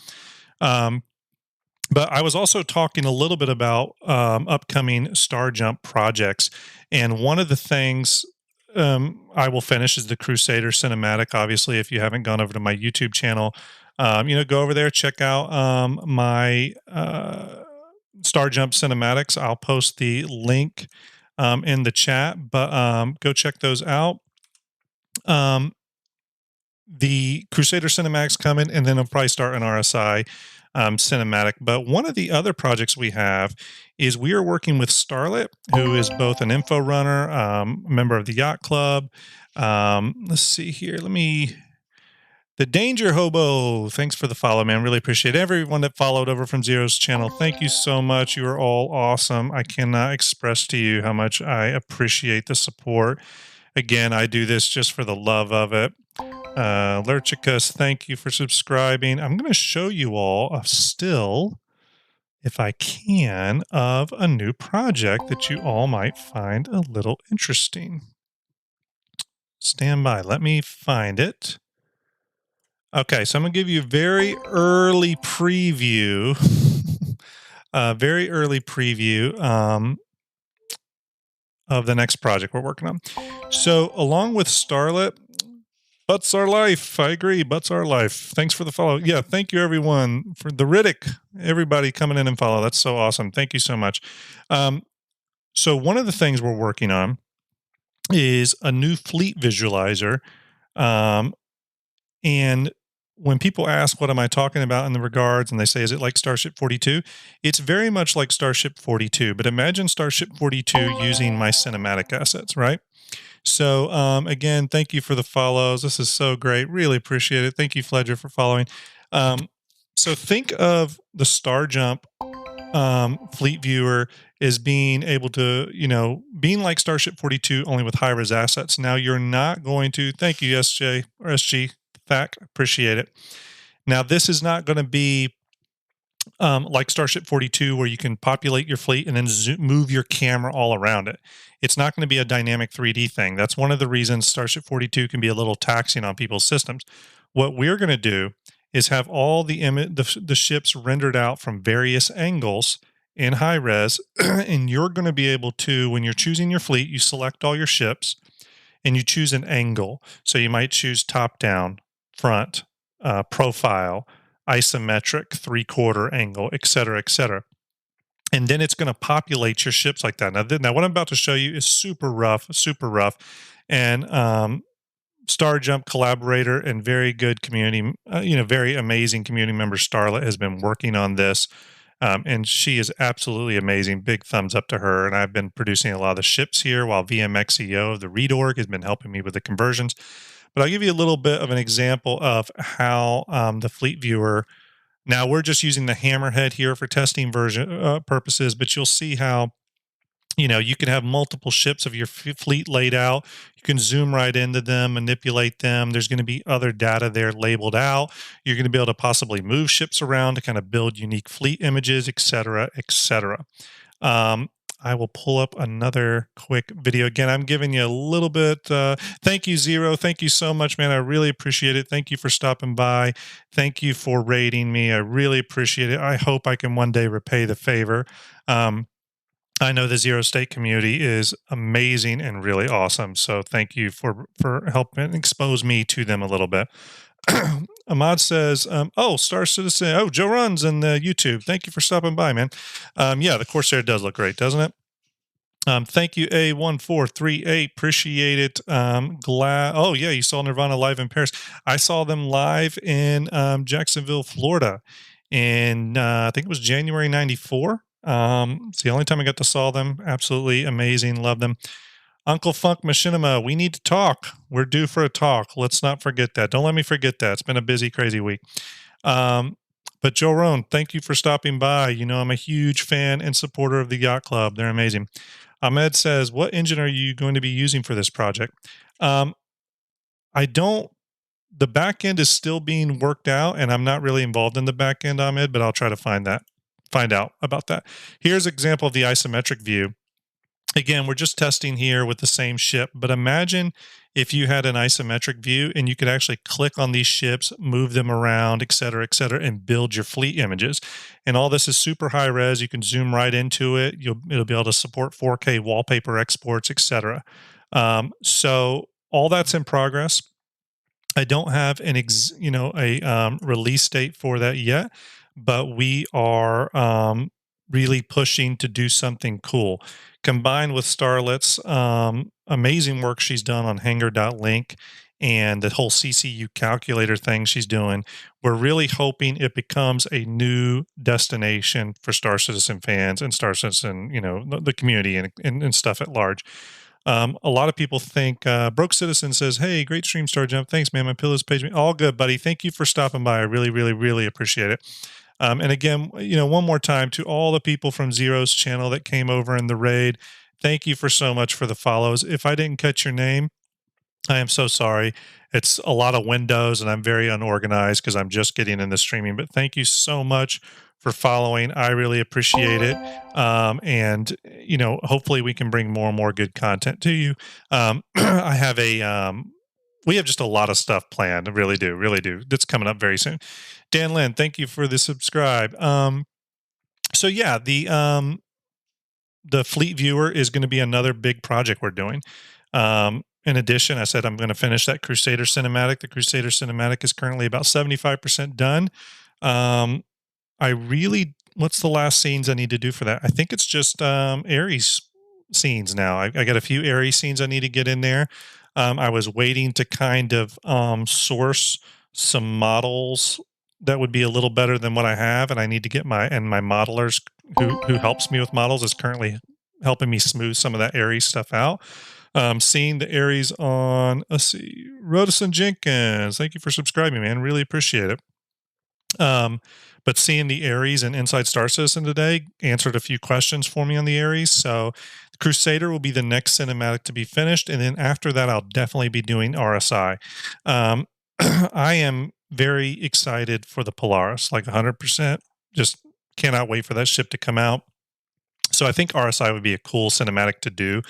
But I was also talking a little bit about upcoming Star Jump projects, and one of the things I will finish is the Crusader cinematic. Obviously, if you haven't gone over to my YouTube channel, go over there, check out my Star Jump cinematics. I'll post the link in the chat, but go check those out. The Crusader cinematics coming, and then I'll probably start an RSI cinematic. But one of the other projects we have is we are working with Starlet, who is both an info runner, a member of the Yacht Club. Let's see here. The Danger Hobo, thanks for the follow, man. Really appreciate everyone that followed over from Zero's channel. Thank you so much. You are all awesome. I cannot express to you how much I appreciate the support. Again, I do this just for the love of it. Lurchicus, thank you for subscribing. I'm going to show you all a still, if I can, of a new project that you all might find a little interesting. Stand by. Let me find it. Okay, so I'm going to give you a very early preview. Of the next project we're working on. So along with Starlet, Butts Are Life. I agree. Butts Are Life. Thanks for the follow. Yeah, thank you everyone for the Riddick. Everybody coming in and follow. That's so awesome. Thank you so much. So one of the things we're working on is a new fleet visualizer. And when people ask, what am I talking about in the regards, and they say, is it like Starship 42? It's very much like Starship 42, but imagine Starship 42 using my cinematic assets, right? So, again, thank you for the follows. This is so great. Really appreciate it. Thank you, Fledger, for following. So think of the Star Jump fleet viewer as being able to, being like Starship 42, only with high-res assets. Now, you're not going to, thank you, SJ or SG, FAC, appreciate it. Now, this is not going to be like Starship 42, where you can populate your fleet and then move your camera all around it. It's not going to be a dynamic 3D thing. That's one of the reasons Starship 42 can be a little taxing on people's systems. What we're going to do is have all the ships rendered out from various angles in high res, and you're going to be able to, when you're choosing your fleet, you select all your ships and you choose an angle. So you might choose top down, front, profile, isometric, 3/4 angle, etc., etc. And then it's going to populate your ships like that. Now, what I'm about to show you is super rough. And Star Jump collaborator and very good community, very amazing community member Starlet has been working on this. And she is absolutely amazing. Big thumbs up to her. And I've been producing a lot of the ships here, while VMXEO of the Read org has been helping me with the conversions. But I'll give you a little bit of an example of how the fleet viewer. Now, we're just using the hammerhead here for testing version purposes, but you'll see how, you can have multiple ships of your fleet laid out. You can zoom right into them, manipulate them. There's going to be other data there labeled out. You're going to be able to possibly move ships around to kind of build unique fleet images, et cetera, et cetera. I will pull up another quick video. Again, I'm giving you a little bit. Thank you, Zero. Thank you so much, man. I really appreciate it. Thank you for stopping by. Thank you for rating me. I really appreciate it. I hope I can one day repay the favor. I know the Zero State community is amazing and really awesome. So thank you for helping expose me to them a little bit. Ahmad says, Star Citizen. Joe Runs in the YouTube. Thank you for stopping by, man. Yeah, the Corsair does look great, doesn't it? Thank you, A1438. Appreciate it. Glad. Oh, yeah, you saw Nirvana live in Paris. I saw them live in Jacksonville, Florida, in I think it was January '94. It's the only time I got to saw them. Absolutely amazing. Love them. Uncle Funk Machinima, we need to talk. We're due for a talk. Let's not forget that. Don't let me forget that. It's been a busy, crazy week. Um, but Joe Rohn, thank you for stopping by. You know, I'm a huge fan and supporter of the Yacht Club. They're amazing. Ahmed says, what engine are you going to be using for this project? Um, I don't, the back end is still being worked out, and I'm not really involved in the back end, Ahmed, but I'll try to find out about that. Here's an example of the isometric view. Again, we're just testing here with the same ship, but imagine if you had an isometric view and you could actually click on these ships, move them around, et cetera, and build your fleet images. And all this is super high res. You can zoom right into it. It'll be able to support 4K wallpaper exports, etc. So all that's in progress. I don't have a release date for that yet, but we are really pushing to do something cool. Combined with Starlet's amazing work she's done on Hanger.link and the whole CCU calculator thing she's doing, we're really hoping it becomes a new destination for Star Citizen fans and Star Citizen, the community and stuff at large. A lot of people think Broke Citizen says, "Hey, great stream, Star Jump. Thanks, man. My pillows page me all good, buddy. Thank you for stopping by. I really, really, really appreciate it." And again, one more time to all the people from Zero's channel that came over in the raid. Thank you for so much for the follows. If I didn't catch your name, I am so sorry. It's a lot of windows and I'm very unorganized because I'm just getting into streaming. But thank you so much for following. I really appreciate it. And hopefully we can bring more and more good content to you. I have we have just a lot of stuff planned. I really do. That's coming up very soon. Dan Lynn, thank you for the subscribe. So yeah, the Fleet Viewer is going to be another big project we're doing. In addition, I said I'm going to finish that Crusader cinematic. The Crusader cinematic is currently about 75% done. What's the last scenes I need to do for that? I think it's just Ares scenes now. I got a few Ares scenes I need to get in there. I was waiting to kind of source some models that would be a little better than what I have, and I need to get my modelers who helps me with models is currently helping me smooth some of that Ares stuff out. Seeing the Ares on, let's see, Rodison Jenkins, thank you for subscribing, man. Really appreciate it. But seeing the Ares and Inside Star Citizen today answered a few questions for me on the Ares. So Crusader will be the next cinematic to be finished. And then after that, I'll definitely be doing RSI. I am very excited for the Polaris, like 100%. Just cannot wait for that ship to come out. So I think RSI would be a cool cinematic to do.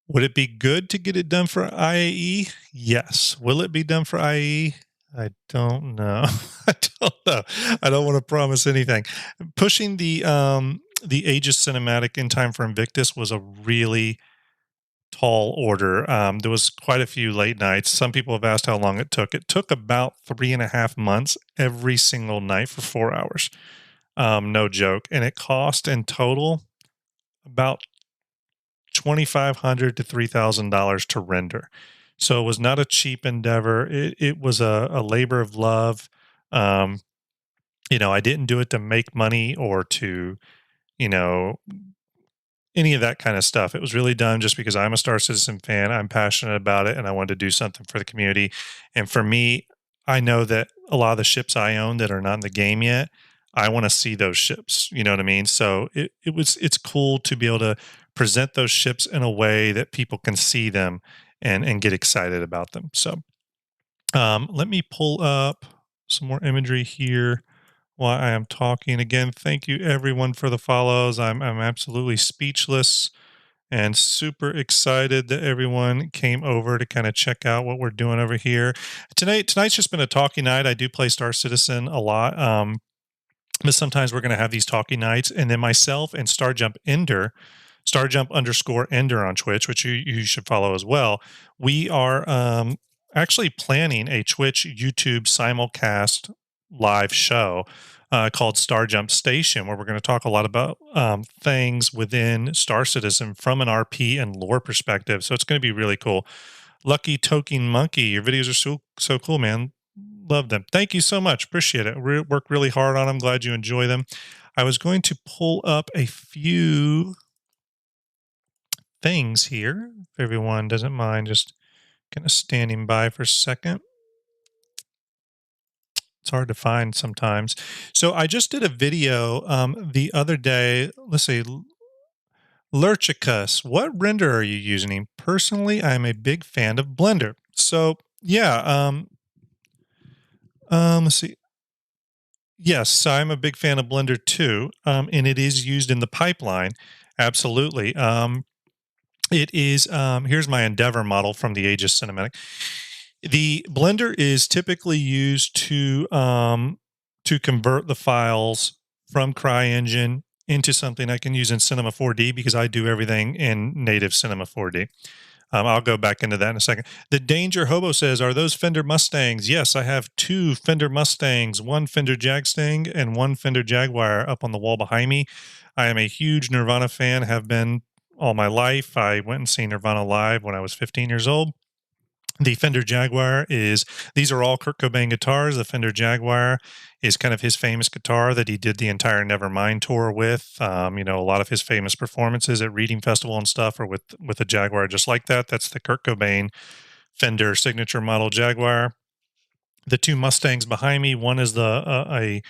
Would it be good to get it done for IAE? Yes. Will it be done for IAE? I don't know. I don't want to promise anything. Pushing the Aegis cinematic in time for Invictus was a really tall order. There was quite a few late nights. Some people have asked how long it took. It took about 3.5 months every single night for 4 hours. No joke. And it cost in total about $2,500 to $3,000 to render. So it was not a cheap endeavor. It was a labor of love. I didn't do it to make money or to, any of that kind of stuff. It was really done just because I'm a Star Citizen fan. I'm passionate about it and I wanted to do something for the community. And for me, I know that a lot of the ships I own that are not in the game yet, I want to see those ships. You know what I mean? So it's cool to be able to present those ships in a way that people can see them and get excited about them. So let me pull up some more imagery here while I am talking. Again, thank you everyone for the follows. I'm absolutely speechless and super excited that everyone came over to kind of check out what we're doing over here. Tonight's just been a talking night. I do play Star Citizen a lot. But sometimes we're going to have these talking nights, and then myself and Starjump _Ender on Twitch, which you should follow as well. We are actually planning a Twitch YouTube simulcast live show called Star Jump Station, where we're going to talk a lot about things within Star Citizen from an RP and lore perspective. So it's going to be really cool. Lucky Token Monkey, your videos are so cool, man. Love them. Thank you so much. Appreciate it. Work really hard on them. Glad you enjoy them. I was going to pull up a few things here, if everyone doesn't mind just kind of standing by for a second. It's hard to find sometimes. So I just did a video the other day. Let's see. Lurchicus, what render are you using? Personally, I'm a big fan of Blender. So yeah, let's see. Yes, I'm a big fan of Blender too, and it is used in the pipeline. Absolutely. It is. Here's my Endeavor model from the Aegis cinematic. The Blender is typically used to convert the files from CryEngine into something I can use in Cinema 4D because I do everything in native Cinema 4D. I'll go back into that in a second. The Danger Hobo says, are those Fender Mustangs? Yes, I have 2 Fender Mustangs, 1 Fender Jagstang and 1 Fender Jaguar up on the wall behind me. I am a huge Nirvana fan, have been all my life. I went and seen Nirvana live when I was 15 years old. The Fender Jaguar these are all Kurt Cobain guitars. The Fender Jaguar is kind of his famous guitar that he did the entire Nevermind tour with. A lot of his famous performances at Reading Festival and stuff are with a Jaguar just like that. That's the Kurt Cobain Fender signature model Jaguar. The 2 Mustangs behind me, one is a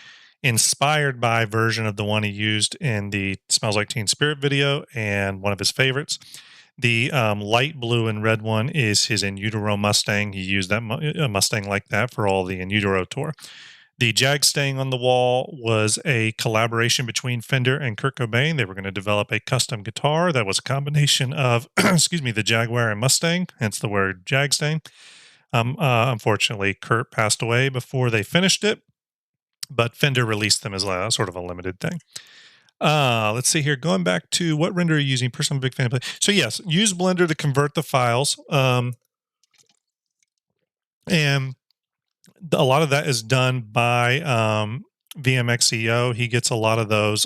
inspired by version of the one he used in the Smells Like Teen Spirit video and one of his favorites. The light blue and red one is his In Utero Mustang. He used that Mustang like that for all the In Utero tour. The Jagstang on the wall was a collaboration between Fender and Kurt Cobain. They were going to develop a custom guitar that was a combination of, the Jaguar and Mustang, hence the word Jagstang. Unfortunately, Kurt passed away before they finished it, but Fender released them as sort of a limited thing. Let's see here. Going back to what render are you using? Personally, I'm a big fan of Blender. So yes, use Blender to convert the files. And a lot of that is done by VMXEO. He gets a lot of those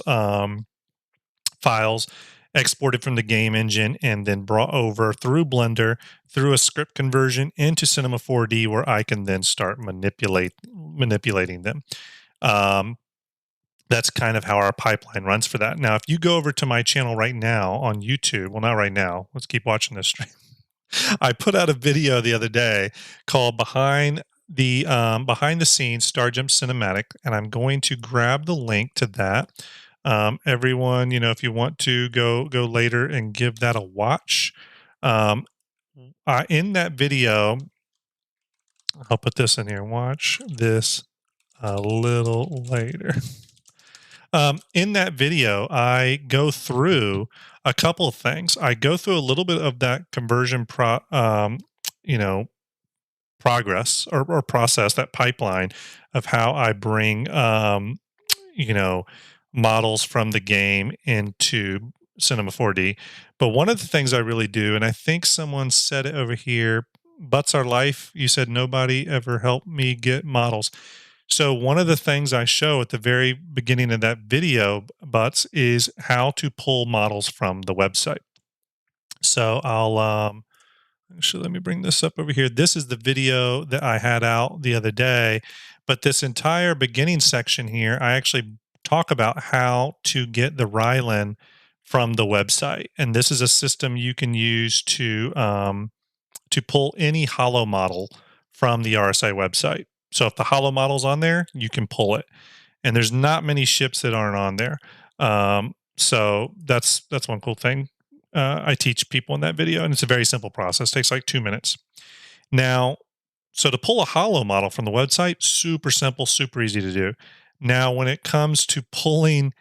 files exported from the game engine and then brought over through Blender through a script conversion into Cinema 4D, where I can then start manipulating them. That's kind of how our pipeline runs for that. Now, if you go over to my channel right now on YouTube, well, not right now, let's keep watching this stream. I put out a video the other day called Behind the Scenes Star Jump Cinematic, and I'm going to grab the link to that. Everyone, if you want to go later and give that a watch. In that video, I'll put this in here. Watch this a little later. In that video, I go through a couple of things. I go through a little bit of that conversion progress or process, that pipeline of how I bring, models from the game into Cinema 4D. But one of the things I really do, and I think someone said it over here, Butts Our Life, you said nobody ever helped me get models. So one of the things I show at the very beginning of that video, Butts, is how to pull models from the website. So I'll actually, let me bring this up over here. This is the video that I had out the other day, but this entire beginning section here, I actually talk about how to get the Rylan from the website. And this is a system you can use to pull any holo model from the RSI website. So if the holo model's on there, you can pull it. And there's not many ships that aren't on there. So that's one cool thing. I teach people in that video, and it's a very simple process. It takes like 2 minutes. Now, so to pull a holo model from the website, super simple, super easy to do. Now, when it comes to pulling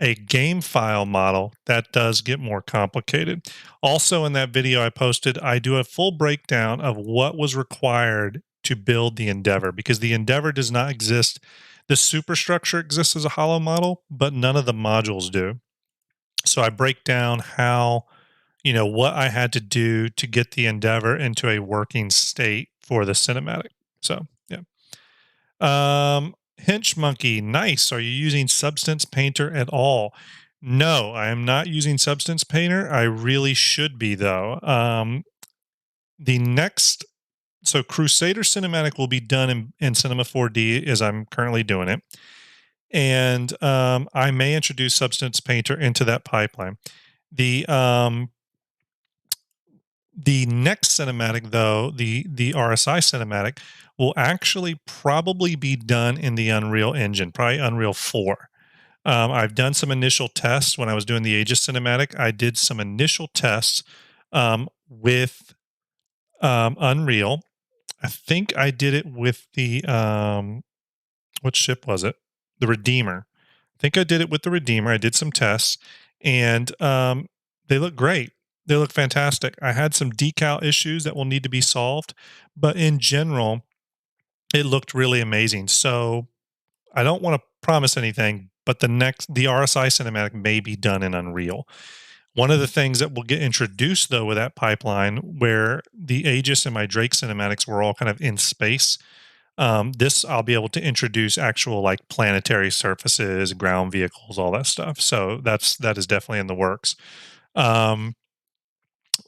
a game file model, that does get more complicated. Also in that video I posted, I do a full breakdown of what was required to build the Endeavor, because the Endeavor does not exist. The superstructure exists as a holo model, but none of the modules do. So I break down how, what I had to do to get the Endeavor into a working state for the cinematic. So, yeah. Hinch Monkey, nice. Are you using Substance Painter at all? No, I am not using Substance Painter. I really should be, though. The next, so Crusader Cinematic will be done in Cinema 4D as I'm currently doing it. And I may introduce Substance Painter into that pipeline. The next cinematic, though, the RSI cinematic, will actually probably be done in the Unreal Engine, probably Unreal 4. I've done some initial tests when I was doing the Aegis cinematic. I did some initial tests with Unreal. I think I did it with the what ship was it? The Redeemer. I think I did it with the Redeemer. I did some tests, and they look great. They look fantastic. I had some decal issues that will need to be solved, but in general, it looked really amazing. So I don't want to promise anything, but the RSI cinematic may be done in Unreal. One of the things that will get introduced, though, with that pipeline, where the Aegis and my Drake cinematics were all kind of in space, this I'll be able to introduce actual like planetary surfaces, ground vehicles, all that stuff. So that is definitely in the works.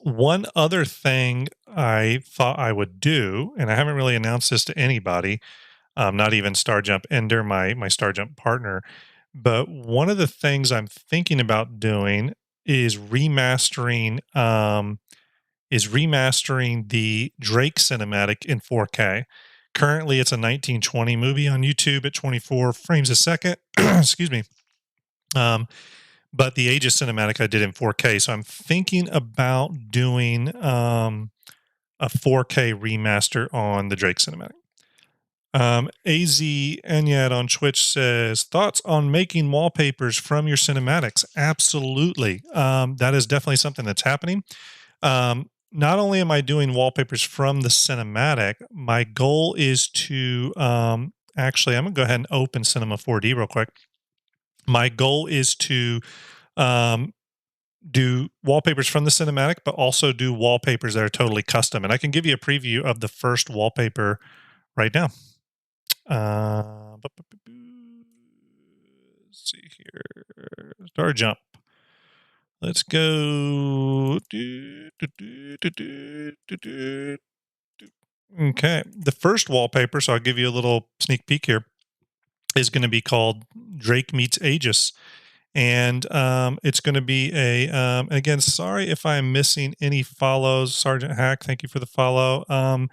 One other thing I thought I would do, and I haven't really announced this to anybody, not even Starjump Ender, my Starjump partner, but one of the things I'm thinking about doing is remastering the Drake cinematic in 4K. Currently, it's a 1920 movie on YouTube at 24 frames a second. Excuse me. But the Aegis cinematic I did in 4K. So I'm thinking about doing a 4K remaster on the Drake cinematic. AZ Enyad on Twitch says, thoughts on making wallpapers from your cinematics? Absolutely. That is definitely something that's happening. Not only am I doing wallpapers from the cinematic, my goal is to actually, I'm going to go ahead and open Cinema 4D real quick. My goal is to do wallpapers from the cinematic, but also do wallpapers that are totally custom. And I can give you a preview of the first wallpaper right now. Let's see here. Star Jump. Let's go. Okay. The first wallpaper, so I'll give you a little sneak peek here, is going to be called Drake Meets Aegis. And it's going to be again, sorry if I'm missing any follows. Sergeant Hack, thank you for the follow. I'm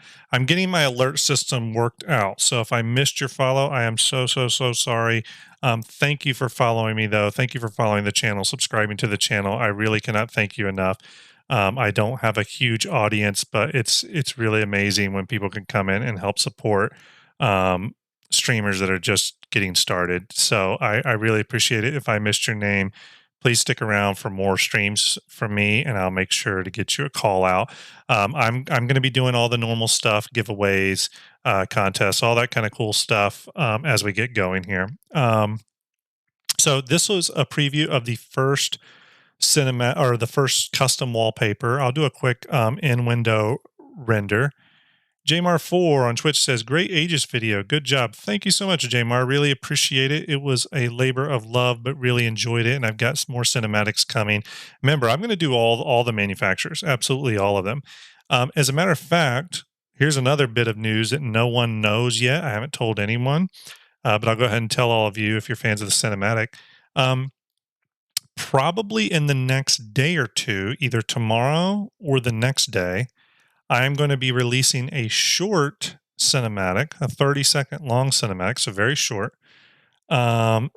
getting my alert system worked out. So if I missed your follow, I am so sorry. Thank you for following me, though. Thank you for following the channel, subscribing to the channel. I really cannot thank you enough. I don't have a huge audience, but it's really amazing when people can come in and help support streamers that are just getting started. So I really appreciate it. If I missed your name, please stick around for more streams from me, and I'll make sure to get you a call out. I'm going to be doing all the normal stuff, giveaways, contests, all that kind of cool stuff as we get going here. So this was a preview of the first the first custom wallpaper. I'll do a quick in-window render. Jmar4 on Twitch says, great Aegis video. Good job. Thank you so much, Jmar. Really appreciate it. It was a labor of love, but really enjoyed it. And I've got some more cinematics coming. Remember, I'm going to do all the manufacturers, absolutely all of them. As a matter of fact, here's another bit of news that no one knows yet. I haven't told anyone, but I'll go ahead and tell all of you if you're fans of the cinematic. Probably in the next day or two, either tomorrow or the next day, I'm going to be releasing a short cinematic, a 30-second long cinematic, so very short, for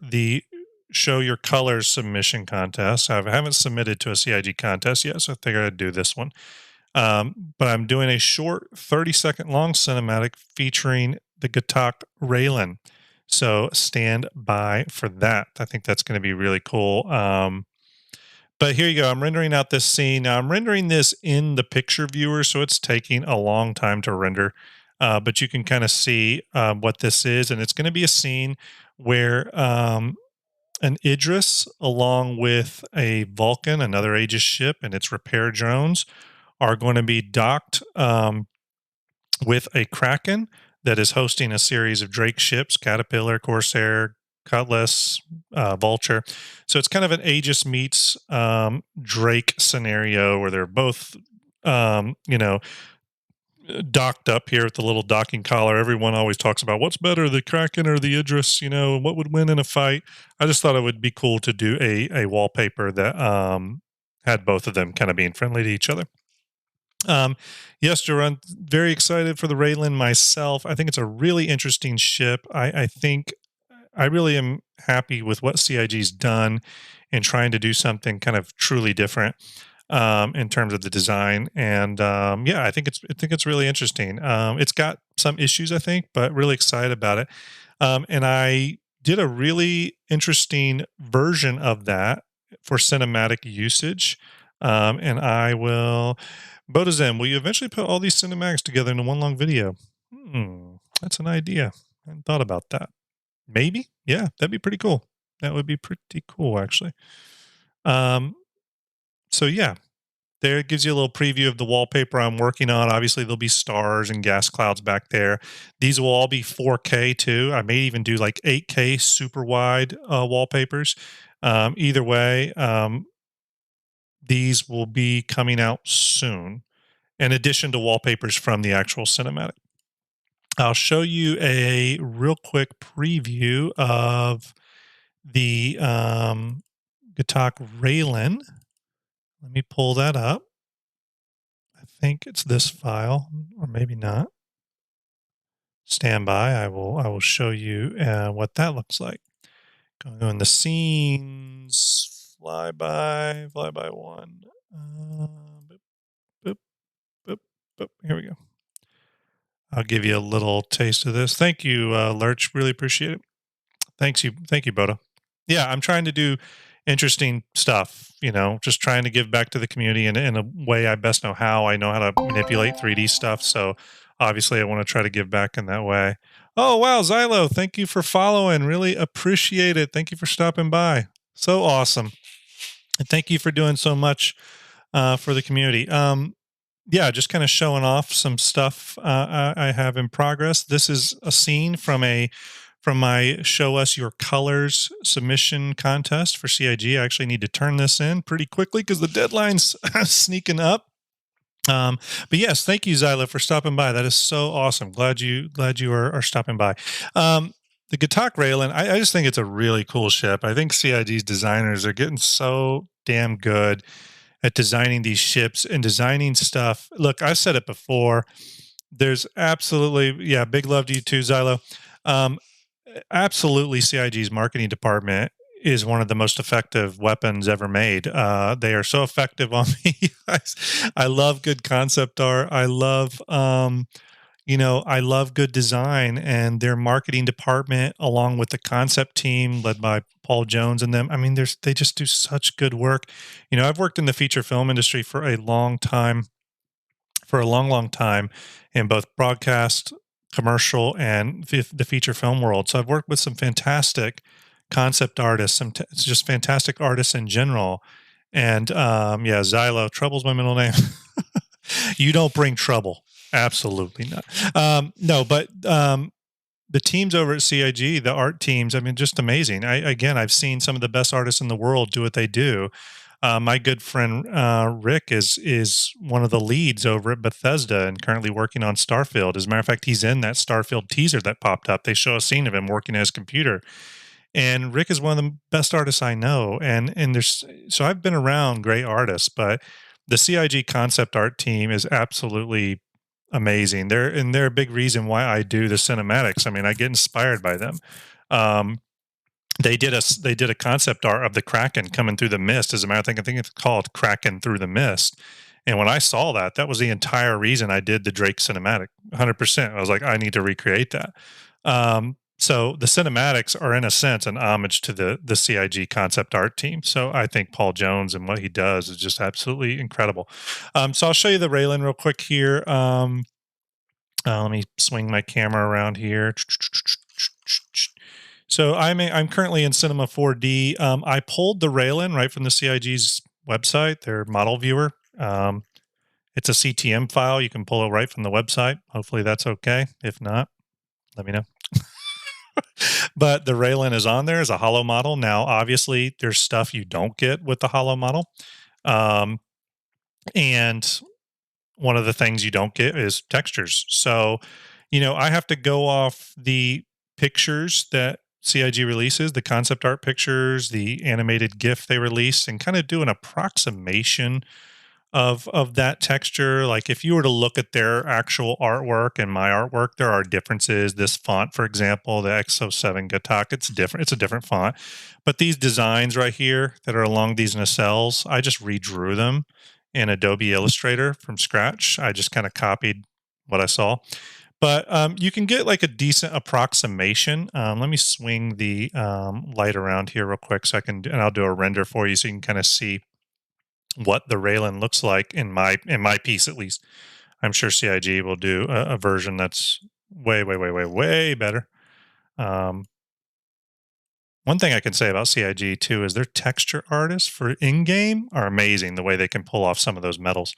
the Show Your Colors submission contest. I haven't submitted to a CIG contest yet, so I figured I'd do this one. But I'm doing a short 30-second long cinematic featuring the Gatak Raylan. So stand by for that. I think that's going to be really cool. But here you go. I'm rendering out this scene. Now, I'm rendering this in the picture viewer, so it's taking a long time to render. But you can kind of see what this is. And it's going to be a scene where an Idris, along with a Vulcan, another Aegis ship, and its repair drones, are going to be docked with a Kraken, that is hosting a series of Drake ships: Caterpillar, Corsair, Cutlass, Vulture. So it's kind of an Aegis meets Drake scenario where they're both, you know, docked up here with the little docking collar. Everyone always talks about what's better, the Kraken or the Idris, you know, what would win in a fight. I just thought it would be cool to do a wallpaper that had both of them kind of being friendly to each other. Yes, Joe, I'm very excited for the Raylan myself. I think it's a really interesting ship. I think I really am happy with what CIG's done in trying to do something kind of truly different in terms of the design. And yeah, I think it's really interesting. It's got some issues, I think, but really excited about it. And I did a really interesting version of that for cinematic usage. And I will, Bodazem, will you eventually put all these cinematics together into one long video? That's an idea. I hadn't thought about that. Maybe, yeah, that'd be pretty cool. That would be pretty cool, actually. So yeah, there it gives you a little preview of the wallpaper I'm working on. Obviously, there'll be stars and gas clouds back there. These will all be 4K too. I may even do like 8K super wide wallpapers. Either way, these will be coming out soon, in addition to wallpapers from the actual cinematic. I'll show you a real quick preview of the Gatak Raylan. Let me pull that up. I think it's this file, or maybe not. Stand by. I will show you what that looks like. Going in the scenes, flyby one. Boop, boop, boop, boop. Here we go. I'll give you a little taste of this. Thank you, Lurch. Really appreciate it. Thank you, Boda. Yeah, I'm trying to do interesting stuff, you know, just trying to give back to the community in a way I best know how. I know how to manipulate 3D stuff, so obviously I want to try to give back in that way. Oh, wow, Xylo, thank you for following. Really appreciate it. Thank you for stopping by. So awesome. And thank you for doing so much for the community. Yeah, just kind of showing off some stuff I have in progress. This is a scene from my Show Us Your Colors submission contest for CIG. I actually need to turn this in pretty quickly because the deadline's sneaking up. But yes, thank you, Zyla, for stopping by. That is so awesome. Glad you are stopping by. The Gatak Raylan, I just think it's a really cool ship. I think CIG's designers are getting so damn good at designing these ships and designing stuff. Look, I've said it before. There's absolutely, yeah, big love to you too, Zylo. Absolutely, CIG's marketing department is one of the most effective weapons ever made. They are so effective on me. I love good concept art. I love, I love good design, and their marketing department, along with the concept team led by Paul Jones and them. I mean, they just do such good work. You know, I've worked in the feature film industry for a long time, long time, in both broadcast, commercial, and the feature film world. So I've worked with some fantastic concept artists, it's just fantastic artists in general. And yeah, Xylo, Trouble's my middle name. You don't bring trouble. Absolutely not. No, but the teams over at CIG, the art teams, I mean, just amazing. I've seen some of the best artists in the world do what they do. My good friend Rick is one of the leads over at Bethesda and currently working on Starfield. As a matter of fact, he's in that Starfield teaser that popped up. They show a scene of him working at his computer. And Rick is one of the best artists I know. And so I've been around great artists, but the CIG concept art team is absolutely amazing. They're a big reason why I do the cinematics. I mean, I get inspired by them. They did a concept art of the Kraken coming through the mist. As a matter of fact, I think it's called Kraken Through the Mist. And when I saw that was the entire reason I did the Drake cinematic. 100%. I was like, I need to recreate that. So the cinematics are, in a sense, an homage to the CIG concept art team. So I think Paul Jones and what he does is just absolutely incredible. So I'll show you the Raylan real quick here. Let me swing my camera around here. So I'm currently in Cinema 4D. I pulled the Raylan right from the CIG's website, their model viewer. It's a CTM file. You can pull it right from the website. Hopefully that's okay. If not, let me know. But the Raylan is on there as a holo model. Now, obviously, there's stuff you don't get with the holo model. And one of the things you don't get is textures. So, I have to go off the pictures that CIG releases, the concept art pictures, the animated GIF they release, and kind of do an approximation of that texture. Like if you were to look at their actual artwork and my artwork, there are differences. This font, for example, the XO7 Gatak, it's different. It's a different font. But these designs right here that are along these nacelles, I just redrew them in Adobe Illustrator from scratch. I just kind of copied what I saw. But you can get like a decent approximation. Let me swing the light around here real quick so I can, and I'll do a render for you so you can kind of see what the Raylan looks like in my piece, at least. I'm sure CIG will do a version that's way better. One thing I can say about CIG too is their texture artists for in-game are amazing. The way they can pull off some of those metals.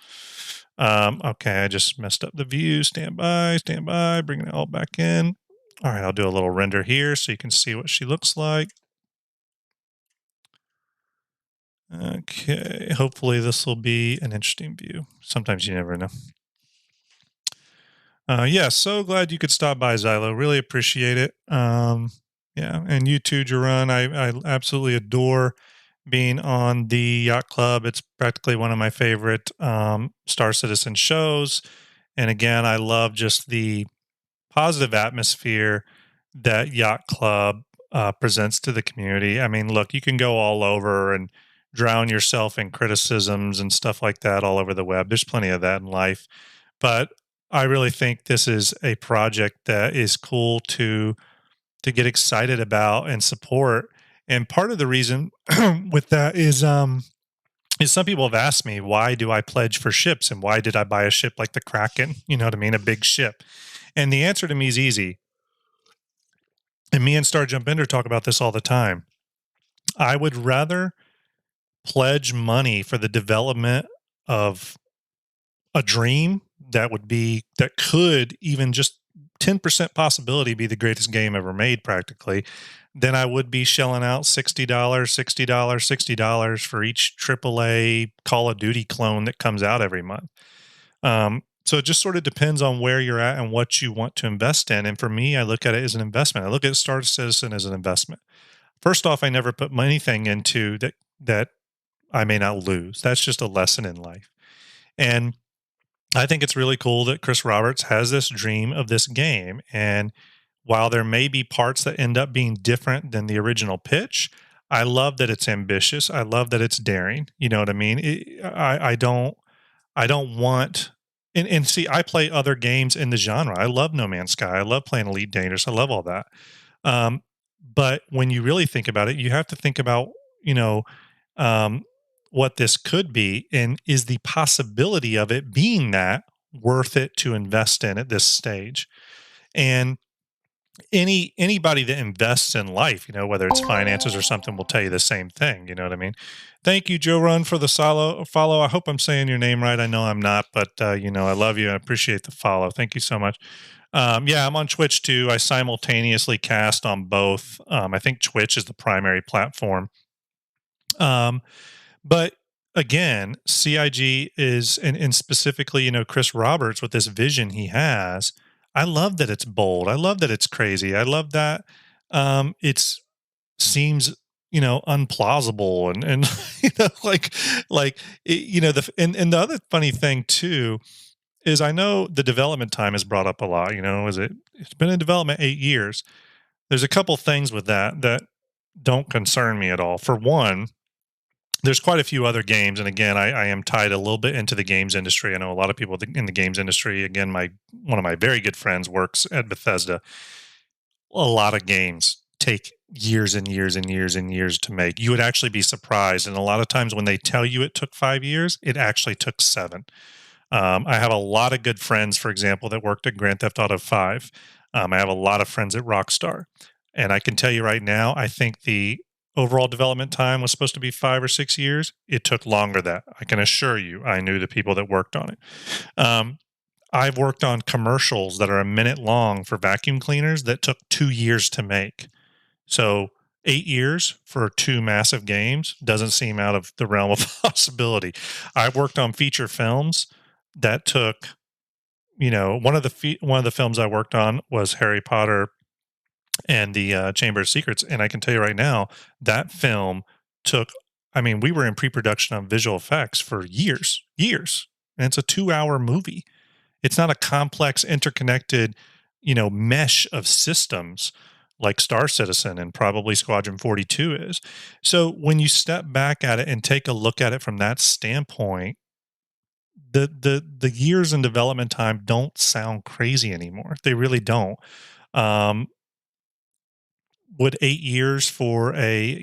Okay, I just messed up the view. Stand by, bringing it all back in. All right, I'll do a little render here so you can see what she looks like. Okay, hopefully this will be an interesting view. Sometimes you never know. Yeah, so glad you could stop by, Xylo. Really appreciate it. Yeah, and you too, Jerun. I absolutely adore being on the Yacht Club. It's practically one of my favorite Star Citizen shows. And again, I love just the positive atmosphere that Yacht Club presents to the community. I mean, look, you can go all over and drown yourself in criticisms and stuff like that all over the web. There's plenty of that in life. But I really think this is a project that is cool to get excited about and support. And part of the reason with that is some people have asked me, why do I pledge for ships and why did I buy a ship like the Kraken? You know what I mean? A big ship. And the answer to me is easy. And me and Star Jump Ender talk about this all the time. I would rather pledge money for the development of a dream that could even just 10% possibility be the greatest game ever made practically, than I would be shelling out $60 for each AAA Call of Duty clone that comes out every month. So it just sort of depends on where you're at and what you want to invest in. And for me, I look at it as an investment. I look at Star Citizen as an investment. First off, I never put anything into that I may not lose. That's just a lesson in life. And I think it's really cool that Chris Roberts has this dream of this game. And while there may be parts that end up being different than the original pitch, I love that it's ambitious. I love that it's daring. You know what I mean? I don't want, and see, I play other games in the genre. I love No Man's Sky. I love playing Elite Dangerous. I love all that. But when you really think about it, you have to think about, what this could be, and is the possibility of it being that worth it to invest in at this stage. And anybody that invests in life, whether it's finances or something, will tell you the same thing. You know what I mean? Thank you, Joe Run, for the follow. I hope I'm saying your name right. I know I'm not, but I love you. I appreciate the follow. Thank you so much. Yeah, I'm on Twitch too. I simultaneously cast on both. I think Twitch is the primary platform. But again, CIG is, and specifically, Chris Roberts with this vision he has. I love that it's bold. I love that it's crazy. I love that it seems, unplausible and the other funny thing too is I know the development time is brought up a lot. It's been in development 8 years. There's a couple things with that don't concern me at all. For one, there's quite a few other games. And again, I am tied a little bit into the games industry. I know a lot of people in the games industry. Again, one of my very good friends works at Bethesda. A lot of games take years and years and years and years to make. You would actually be surprised. And a lot of times when they tell you it took 5 years, it actually took 7. I have a lot of good friends, for example, that worked at Grand Theft Auto 5. I have a lot of friends at Rockstar. And I can tell you right now, I think the overall development time was supposed to be 5 or 6 years. It took longer than that. I can assure you, I knew the people that worked on it. I've worked on commercials that are a minute long for vacuum cleaners that took 2 years to make. So 8 years for 2 massive games doesn't seem out of the realm of possibility. I've worked on feature films that took, one of the films I worked on was Harry Potter and the Chamber of Secrets, and I can tell you right now that film took. I mean, we were in pre-production on visual effects for years, and it's a 2-hour movie. It's not a complex, interconnected, mesh of systems like Star Citizen and probably Squadron 42 is. So when you step back at it and take a look at it from that standpoint, the years in development time don't sound crazy anymore. They really don't. Um, would 8 years for a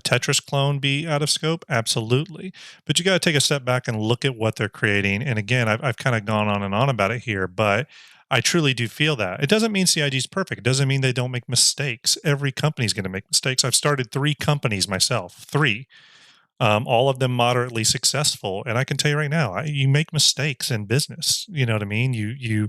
Tetris clone be out of scope? Absolutely. But you got to take a step back and look at what they're creating. And again, I've kind of gone on and on about it here, but I truly do feel that. It doesn't mean CIG is perfect. It doesn't mean they don't make mistakes. Every company is going to make mistakes. I've started 3 companies myself, 3, all of them moderately successful. And I can tell you right now, you make mistakes in business. You know what I mean? You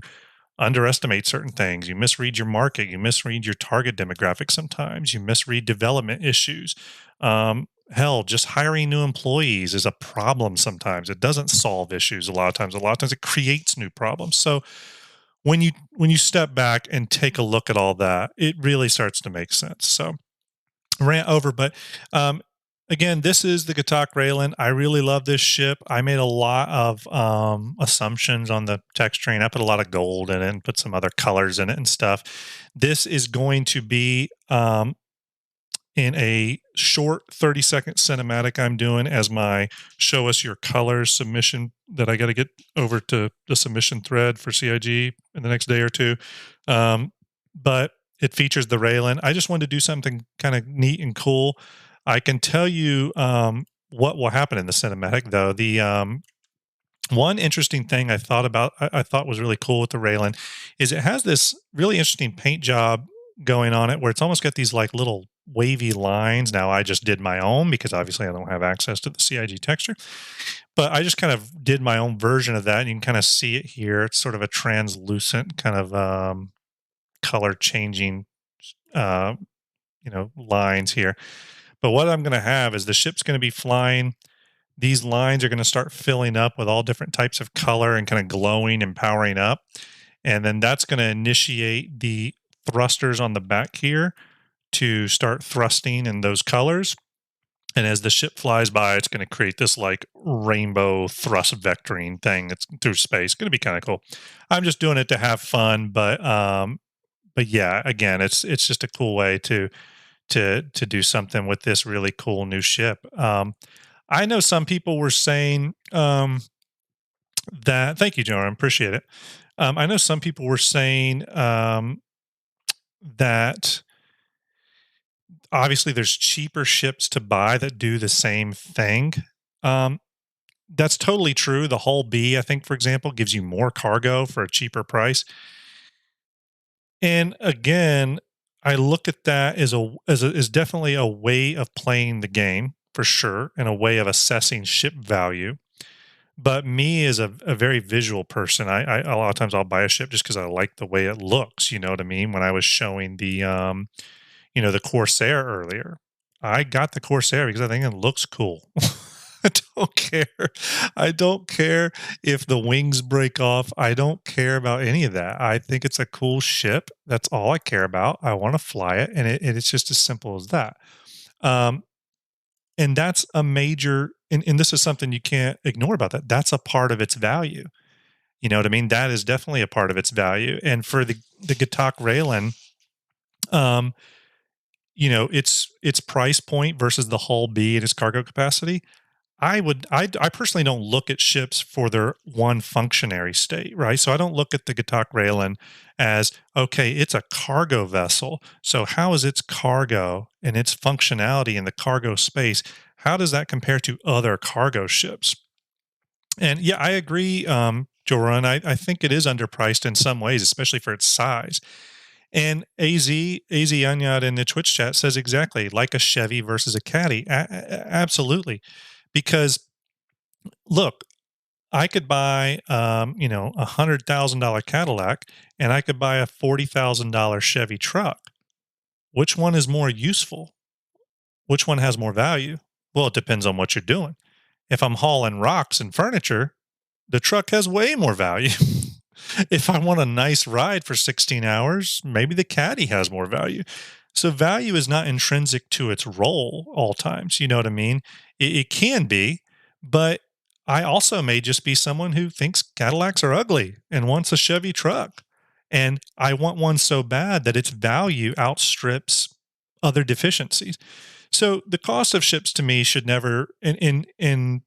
underestimate certain things. You misread your market. You misread your target demographic sometimes. You misread development issues. Hell, just hiring new employees is a problem sometimes. It doesn't solve issues a lot of times. A lot of times it creates new problems. So when you step back and take a look at all that, it really starts to make sense. So rant over, but again, this is the Gatak Raylan. I really love this ship. I made a lot of assumptions on the text train. I put a lot of gold in it and put some other colors in it and stuff. This is going to be in a short 30-second cinematic I'm doing as my show us your colors submission that I got to get over to the submission thread for CIG in the next day or two. But it features the Raylan. I just wanted to do something kind of neat and cool. I can tell you what will happen in the cinematic, though. The one interesting thing I thought was really cool with the Raylan is it has this really interesting paint job going on it where it's almost got these like little wavy lines. Now, I just did my own because obviously I don't have access to the CIG texture, but I just kind of did my own version of that. And you can kind of see it here. It's sort of a translucent kind of color changing, lines here. But what I'm going to have is the ship's going to be flying. These lines are going to start filling up with all different types of color and kind of glowing and powering up. And then that's going to initiate the thrusters on the back here to start thrusting in those colors. And as the ship flies by, it's going to create this like rainbow thrust vectoring thing that's through space. It's going to be kind of cool. I'm just doing it to have fun, but yeah, again, it's just a cool way to do something with this really cool new ship. I know some people were saying that. Thank you, Joran. Appreciate it. I know some people were saying that obviously there's cheaper ships to buy that do the same thing. That's totally true. The Hull B, I think, for example, gives you more cargo for a cheaper price. And again, I look at that as definitely a way of playing the game for sure, and a way of assessing ship value. But me as a very visual person, I a lot of times I'll buy a ship just because I like the way it looks. You know what I mean? When I was showing the the Corsair earlier, I got the Corsair because I think it looks cool. I don't care. I don't care if the wings break off. I don't care about any of that. I think it's a cool ship. That's all I care about. I want to fly it, and it's just as simple as that. And that's a major, and this is something you can't ignore about that. That's a part of its value. You know what I mean? That is definitely a part of its value. And for the Gatak Raylan, its price point versus the Hull B and its cargo capacity, I personally don't look at ships for their one functionary state, right? So I don't look at the Gatak Raylan as, okay, it's a cargo vessel. So how is its cargo and its functionality in the cargo space, how does that compare to other cargo ships? And yeah, I agree, Joran. I think it is underpriced in some ways, especially for its size. And AZ Anyad in the Twitch chat says exactly, like a Chevy versus a Caddy. Absolutely. Because look, I could buy, $100,000 Cadillac, and I could buy a $40,000 Chevy truck. Which one is more useful? Which one has more value? Well, it depends on what you're doing. If I'm hauling rocks and furniture, the truck has way more value. If I want a nice ride for 16 hours, maybe the Caddy has more value. So value is not intrinsic to its role all times. You know what I mean? It can be, but I also may just be someone who thinks Cadillacs are ugly and wants a Chevy truck. And I want one so bad that its value outstrips other deficiencies. So the cost of ships to me should never in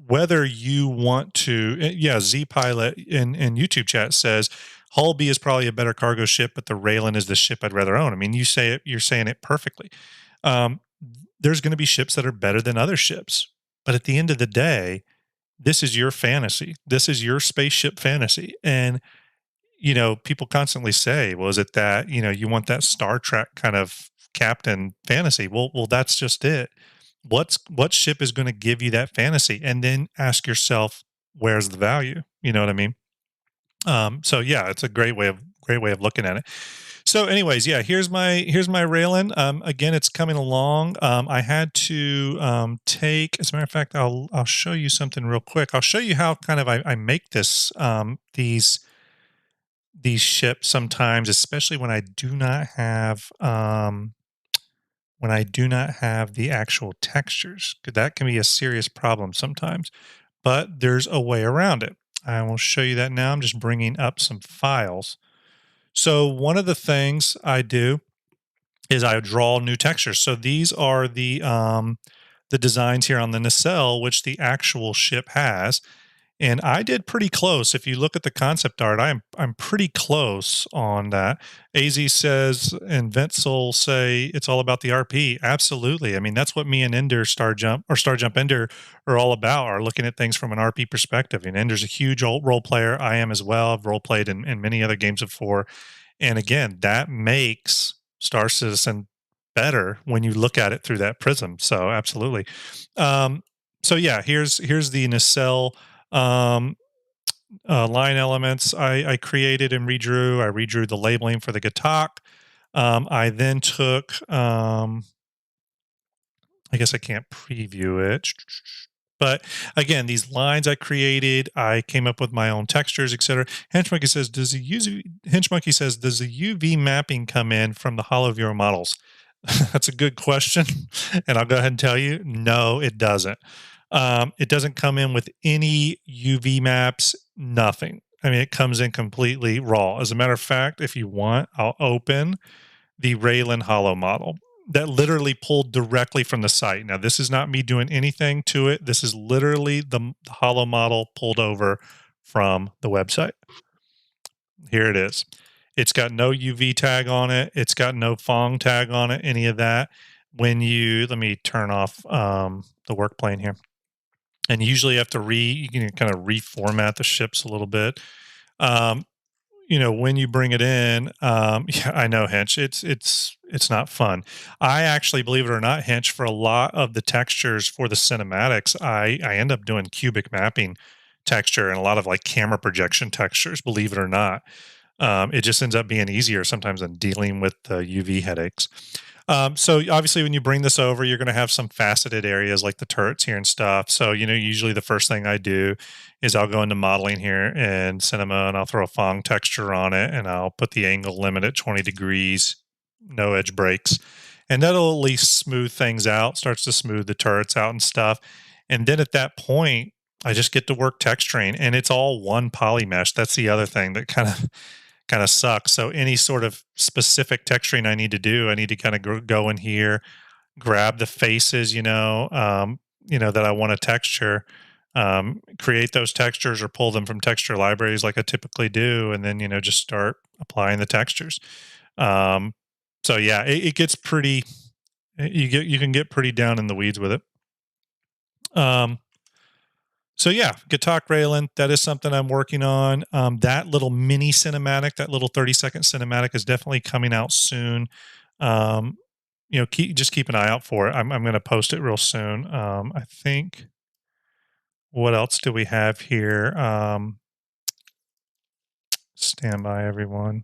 whether you want to, yeah, Z Pilot in YouTube chat says Hull B is probably a better cargo ship, but the Raylan is the ship I'd rather own. I mean, you're saying it perfectly. Um, there's going to be ships that are better than other ships, but at the end of the day, this is your fantasy. This is your spaceship fantasy, and people constantly say, "Well, is it that you want that Star Trek kind of captain fantasy?" Well, that's just it. What ship is going to give you that fantasy? And then ask yourself, where's the value? You know what I mean? So yeah, it's a great way of looking at it. So, anyways, yeah, here's my Raylan. Again, it's coming along. I had to take, as a matter of fact, I'll show you something real quick. I'll show you how kind of I make this these ships sometimes, especially when I do not have the actual textures. That can be a serious problem sometimes, but there's a way around it. I will show you that now. I'm just bringing up some files. So one of the things I do is I draw new textures. So these are the designs here on the nacelle, which the actual ship has. And I did pretty close. If you look at the concept art, I'm pretty close on that. AZ says and Ventzel say it's all about the RP. Absolutely. I mean, that's what me and Ender Star Jump Ender are all about, are looking at things from an RP perspective. And Ender's a huge old role player. I am as well. I've role played in many other games before. And again, that makes Star Citizen better when you look at it through that prism. So absolutely. So yeah, here's the nacelle line elements I created and redrew. I redrew the labeling for the Gatak. I then took, I guess I can't preview it, but again, these lines I created, I came up with my own textures, etc. Henchmonkey says, does the UV mapping come in from the hollow viewer models? That's a good question, and I'll go ahead and tell you, no, it doesn't. It doesn't come in with any UV maps, nothing. I mean, it comes in completely raw. As a matter of fact, if you want, I'll open the Raylan Hollow model that literally pulled directly from the site. Now, this is not me doing anything to it. This is literally the Hollow model pulled over from the website. Here it is. It's got no UV tag on it. It's got no Fong tag on it, any of that. Let me turn off the work plane here. And usually you have to you can kind of reformat the ships a little bit. When you bring it in, yeah, I know, Hench, it's not fun. I actually, believe it or not, Hench, for a lot of the textures for the cinematics, I end up doing cubic mapping texture and a lot of like camera projection textures, believe it or not. It just ends up being easier sometimes than dealing with the UV headaches. So obviously when you bring this over, you're going to have some faceted areas like the turrets here and stuff. So, usually the first thing I do is I'll go into modeling here in Cinema and I'll throw a Fong texture on it and I'll put the angle limit at 20 degrees, no edge breaks. And that'll at least smooth things out, starts to smooth the turrets out and stuff. And then at that point, I just get to work texturing and it's all one poly mesh. That's the other thing that kind of sucks. So any sort of specific texturing I need to do, I need to kind of go in here, grab the faces, that I want to texture, create those textures or pull them from texture libraries like I typically do, and then just start applying the textures. So yeah, it gets pretty. You can get pretty down in the weeds with it. So yeah, Gatak Raylan, that is something I'm working on. That little mini cinematic, that little 30-second cinematic is definitely coming out soon. Just keep an eye out for it. I'm going to post it real soon. I think What else do we have here? Stand by, everyone.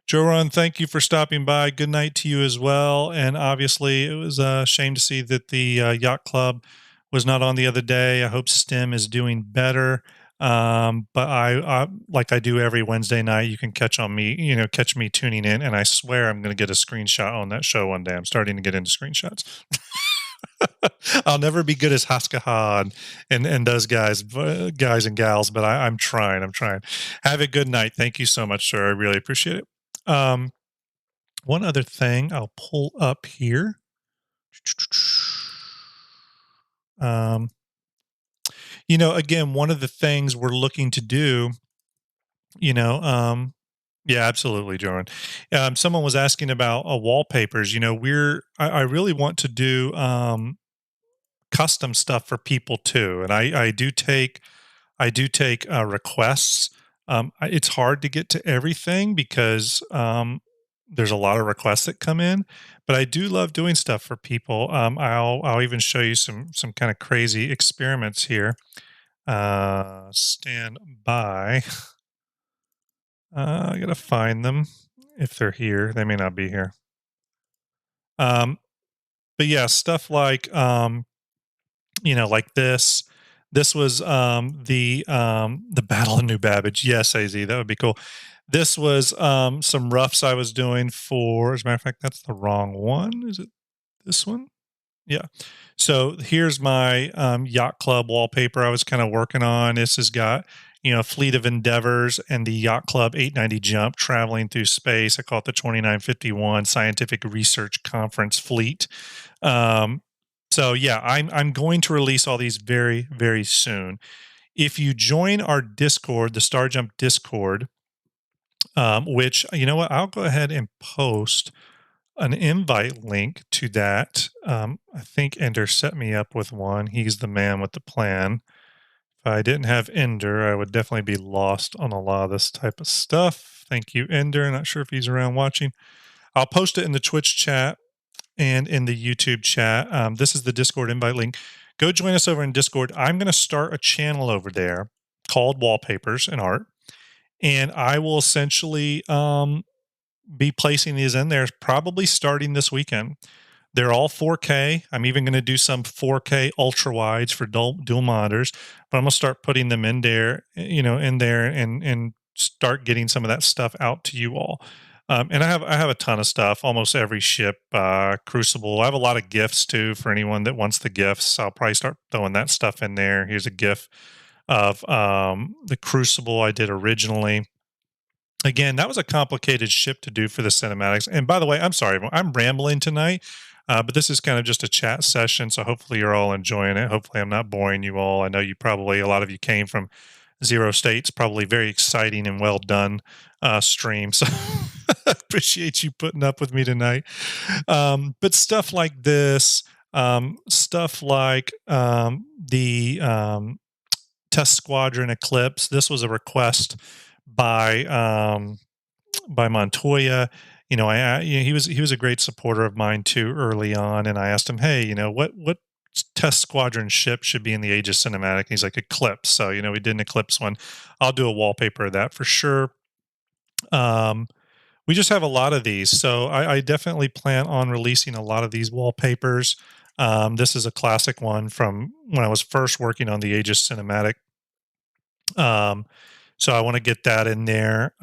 Joran, thank you for stopping by. Good night to you as well. And obviously, it was a shame to see that the yacht club was not on the other day. I hope STEM is doing better. But I like I do every Wednesday night. You can catch me tuning in, and I swear I'm going to get a screenshot on that show one day. I'm starting to get into screenshots. I'll never be good as Haskaha and those guys and gals, but I'm trying. I'm trying. Have a good night. Thank you so much, sir. I really appreciate it. One other thing I'll pull up here. Again, one of the things we're looking to do, yeah, absolutely, Jordan. Someone was asking about wallpapers. I really want to do custom stuff for people too, and I do take requests. It's hard to get to everything because there's a lot of requests that come in, but I do love doing stuff for people. I'll even show you some kind of crazy experiments here. Stand by. I gotta find them if they're here. They may not be here. But yeah, stuff like like this. This was the Battle of New Babbage. Yes, AZ, that would be cool. This was some roughs I was doing for. As a matter of fact, that's the wrong one. Is it this one? Yeah. So here's my yacht club wallpaper I was kind of working on. This has got Fleet of Endeavors and the Yacht Club 890 jump traveling through space. I call it the 2951 Scientific Research Conference Fleet. So yeah, I'm going to release all these very, very soon. If you join our Discord, the Starjump Discord, which you know what, I'll go ahead and post an invite link to that. I think Ender set me up with one. He's the man with the plan. If I didn't have Ender, I would definitely be lost on a lot of this type of stuff. Thank you, Ender. Not sure if he's around watching. I'll post it in the Twitch chat and in the YouTube chat. This is the Discord invite link. Go join us over in Discord. I'm going to start a channel over there called Wallpapers and Art, and I will essentially be placing these in there probably starting this weekend. They're all 4K. I'm even going to do some 4K ultra wides for dual monitors, but I'm going to start putting them in there, and start getting some of that stuff out to you all. And I have a ton of stuff, almost every ship, Crucible. I have a lot of GIFs too for anyone that wants the GIFs. I'll probably start throwing that stuff in there. Here's a GIF of the Crucible I did originally. Again, that was a complicated ship to do for the cinematics. And by the way, I'm sorry, I'm rambling tonight, but this is kind of just a chat session, so hopefully you're all enjoying it. Hopefully I'm not boring you all. I know a lot of you came from Zero States, probably very exciting and well done stream. So appreciate you putting up with me tonight. But stuff like this, stuff like the Test Squadron Eclipse. This was a request by Montoya. He was a great supporter of mine too early on, and I asked him, hey, what Test Squadron ship should be in the Aegis cinematic? And he's like, Eclipse. So we did an Eclipse one. I'll do a wallpaper of that for sure. We just have a lot of these, so I definitely plan on releasing a lot of these wallpapers. This is a classic one from when I was first working on the Aegis cinematic. So I want to get that in there.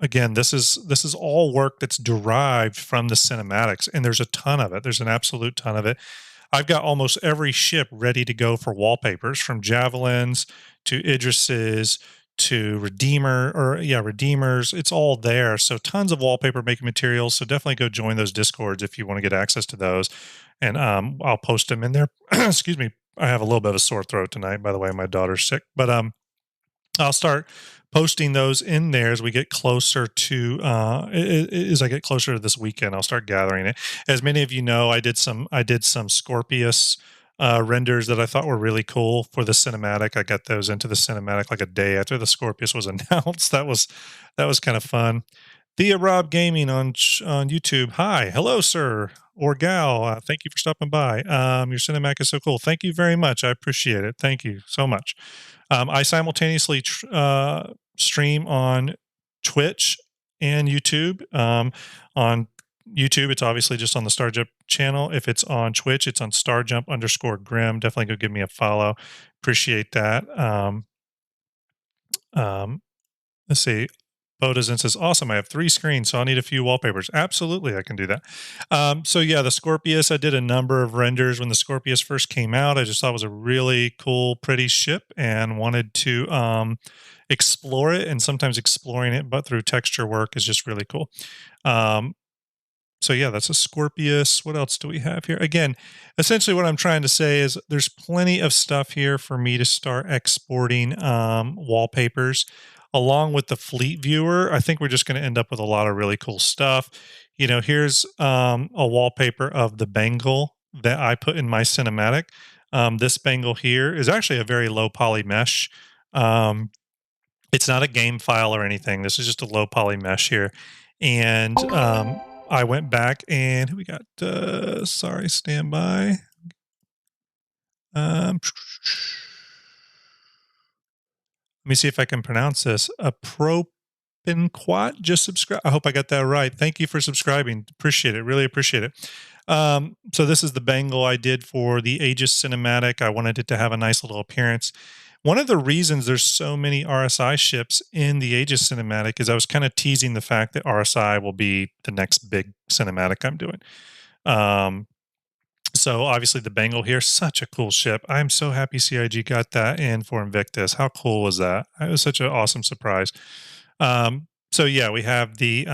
Again, this is all work that's derived from the cinematics, and there's a ton of it. There's an absolute ton of it. I've got almost every ship ready to go for wallpapers, from Javelins to Idrises to Redeemers. It's all there. So tons of wallpaper making materials. So definitely go join those Discords if you want to get access to those. And I'll post them in there. Excuse me. I have a little bit of a sore throat tonight, by the way. My daughter's sick, but I'll start posting those in there as we get closer to as I get closer to this weekend. I'll start gathering it. As many of you know, I did some Scorpius renders that I thought were really cool for the cinematic. I got those into the cinematic like a day after the Scorpius was announced. That was kind of fun. Thea Rob Gaming on YouTube. Hi, hello, sir or gal. Thank you for stopping by. Your cinematic is so cool. Thank you very much. I appreciate it. Thank you so much. I simultaneously stream on Twitch and YouTube. On YouTube, it's obviously just on the Starjump channel. If it's on Twitch, it's on Starjump_Grim. Definitely go give me a follow. Appreciate that. Let's see. Bodazen says, awesome. I have 3 screens, so I'll need a few wallpapers. Absolutely, I can do that. So yeah, the Scorpius, I did a number of renders when the Scorpius first came out. I just thought it was a really cool, pretty ship and wanted to explore it. And sometimes exploring it, but through texture work is just really cool. So yeah, that's a Scorpius. What else do we have here? Again, essentially what I'm trying to say is there's plenty of stuff here for me to start exporting wallpapers. Along with the fleet viewer, I think we're just going to end up with a lot of really cool stuff. You know, here's a wallpaper of the Bengal that I put in my cinematic. This Bengal here is actually a very low poly mesh. It's not a game file or anything. This is just a low poly mesh here. And I went back and we got, sorry, stand by. Let me see if I can pronounce this. A Propinquat just subscribe. I hope I got that right. Thank you for subscribing. Appreciate it. Really appreciate it. So this is the Bengal I did for the Aegis cinematic. I wanted it to have a nice little appearance. One of the reasons there's so many RSI ships in the Aegis cinematic is I was kind of teasing the fact that RSI will be the next big cinematic I'm doing. So obviously the Bengal here, such a cool ship. I'm so happy CIG got that in for Invictus. How cool was that? It was such an awesome surprise. So yeah, we have the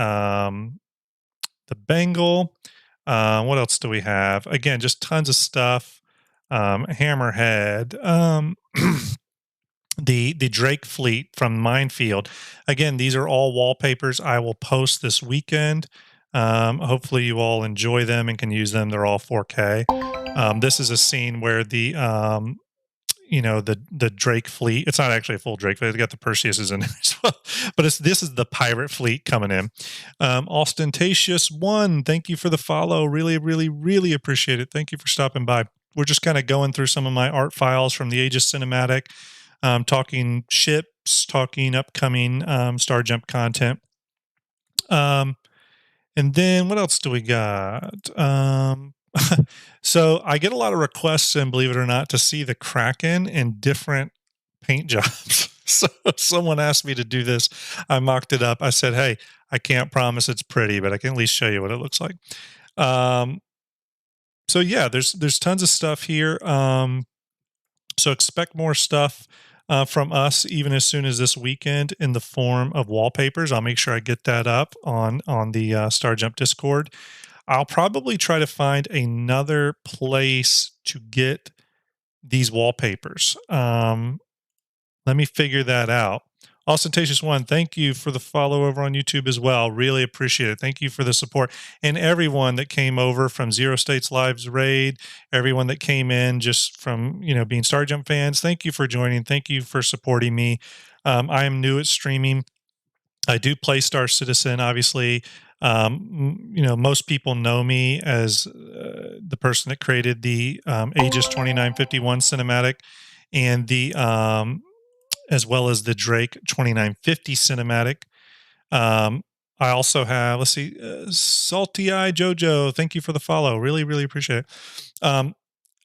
Bengal. What else do we have? Again, just tons of stuff. Hammerhead. The Drake fleet from Minefield. Again, these are all wallpapers I will post this weekend. Hopefully you all enjoy them and can use them. They're all 4K. This is a scene where the the Drake fleet, it's not actually a full Drake fleet, they got the Perseuses in there as well, but this is the pirate fleet coming in. Ostentatious One, thank you for the follow. Really, really, really appreciate it. Thank you for stopping by. We're just kind of going through some of my art files from the Aegis cinematic, talking ships, talking upcoming Starjump content. And then what else do we got? So I get a lot of requests, and believe it or not, to see the Kraken in different paint jobs. So someone asked me to do this. I mocked it up. I said, hey, I can't promise it's pretty, but I can at least show you what it looks like. So yeah, there's tons of stuff here. So expect more stuff from us even as soon as this weekend in the form of wallpapers. I'll make sure I get that up on the Starjump Discord. I'll probably try to find another place to get these wallpapers. Let me figure that out. Ostentatious One, thank you for the follow over on YouTube as well. Really appreciate it. Thank you for the support. And everyone that came over from Zero States Live's raid, everyone that came in just from, being Starjump fans, thank you for joining. Thank you for supporting me. I am new at streaming. I do play Star Citizen, obviously. Most people know me as the person that created the Aegis 2951 cinematic and the as well as the Drake 2950 cinematic. I also have, let's see, Salty Eye Jojo. Thank you for the follow. Really, really appreciate it.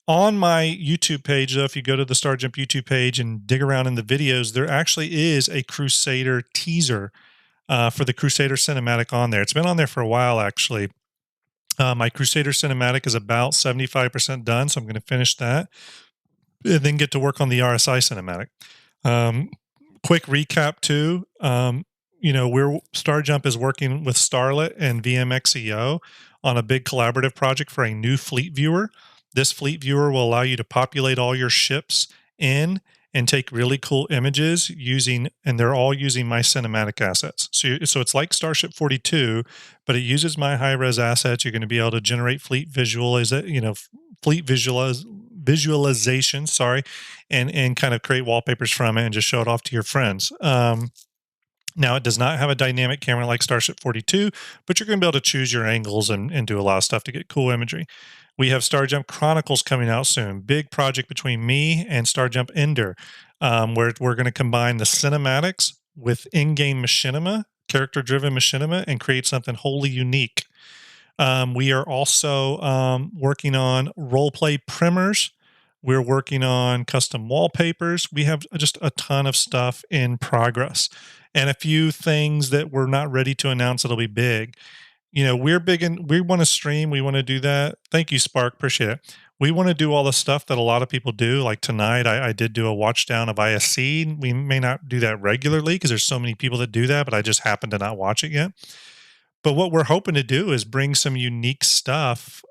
On my YouTube page, though, if you go to the Starjump YouTube page and dig around in the videos, there actually is a Crusader teaser for the Crusader cinematic on there. It's been on there for a while, actually. My Crusader cinematic is about 75% done, so I'm going to finish that and then get to work on the RSI cinematic. Quick recap too. Starjump is working with Starlet and VMXEO on a big collaborative project for a new fleet viewer. This fleet viewer will allow you to populate all your ships in and take really cool images and they're all using my cinematic assets. So it's like Starship 42, but it uses my high-res assets. You're going to be able to generate fleet visualization, and kind of create wallpapers from it and just show it off to your friends. Now, it does not have a dynamic camera like Starship 42, but you're going to be able to choose your angles and do a lot of stuff to get cool imagery. We have Starjump Chronicles coming out soon. Big project between me and Starjump Ender, where we're going to combine the cinematics with in-game machinima, character-driven machinima, and create something wholly unique. We are also working on role-play primers. We're working on custom wallpapers. We have just a ton of stuff in progress and a few things that we're not ready to announce that'll be big. You know, we're big and we want to stream. We want to do that. Thank you, Spark. Appreciate it. We want to do all the stuff that a lot of people do. Like tonight, I did do a watch down of ISC. We may not do that regularly because there's so many people that do that, but I just happen to not watch it yet. But what we're hoping to do is bring some unique stuff,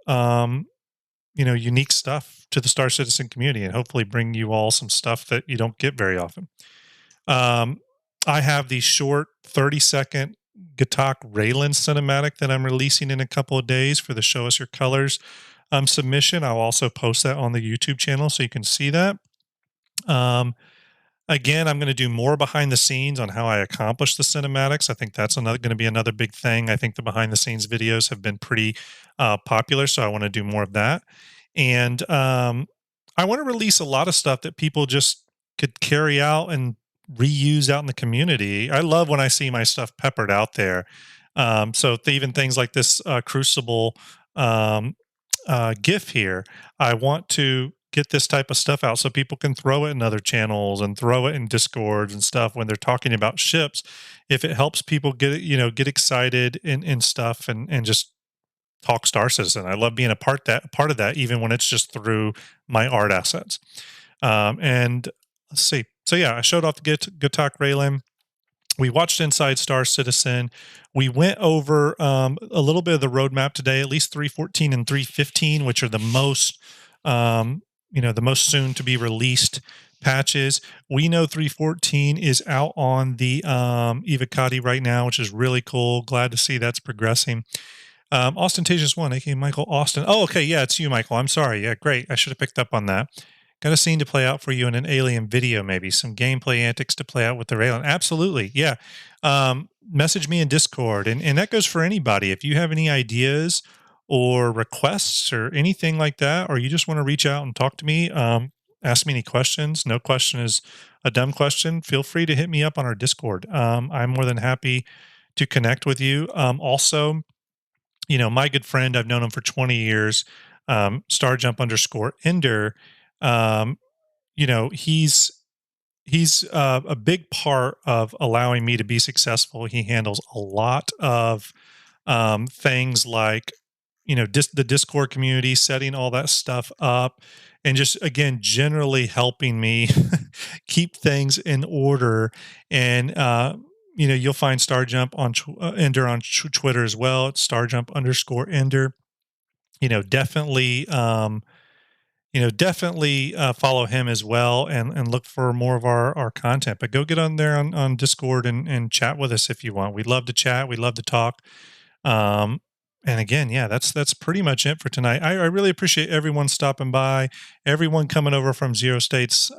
unique stuff to the Star Citizen community and hopefully bring you all some stuff that you don't get very often. I have the short 30-second Gatak Raylan cinematic that I'm releasing in a couple of days for the Show Us Your Colors submission. I'll also post that on the YouTube channel so you can see that. Again, I'm going to do more behind the scenes on how I accomplish the cinematics. I think that's going to be another big thing. I think the behind the scenes videos have been pretty popular, so I want to do more of that. And I want to release a lot of stuff that people just could carry out and reuse out in the community. I love when I see my stuff peppered out there. So even things like this Crucible GIF here, I want to get this type of stuff out so people can throw it in other channels and throw it in Discords and stuff when they're talking about ships. If it helps people get excited in stuff and just talk Star Citizen. I love being a part of that, even when it's just through my art assets. And let's see. So yeah, I showed off the Gatak Raylan. We watched Inside Star Citizen. We went over a little bit of the roadmap today, at least 3.14 and 3.15, which are the most the most soon to be released patches. We know 3.14 is out on the Evocati right now, which is really cool. Glad to see that's progressing. Ostentatious One, aka Michael Austin. Oh, okay, yeah, it's you, Michael. I'm sorry. Yeah, great. I should have picked up on that. Got a scene to play out for you in an Alien video, maybe some gameplay antics to play out with the Raylan. Absolutely, yeah. Message me in Discord, and that goes for anybody. If you have any ideas or requests or anything like that, or you just want to reach out and talk to me, ask me any questions. No question is a dumb question. Feel free to hit me up on our Discord. I'm more than happy to connect with you. Also, my good friend, I've known him for 20 years, Starjump_Ender. He's a big part of allowing me to be successful. He handles a lot of things like the Discord community, setting all that stuff up, and just again generally helping me keep things in order. And you'll find Starjump on Ender on Twitter as well. It's Starjump_Ender. Definitely follow him as well and look for more of our content. But go get on there on Discord and chat with us if you want. We'd love to chat. We'd love to talk. And again, yeah, that's pretty much it for tonight. I really appreciate everyone stopping by, everyone coming over from Zero State's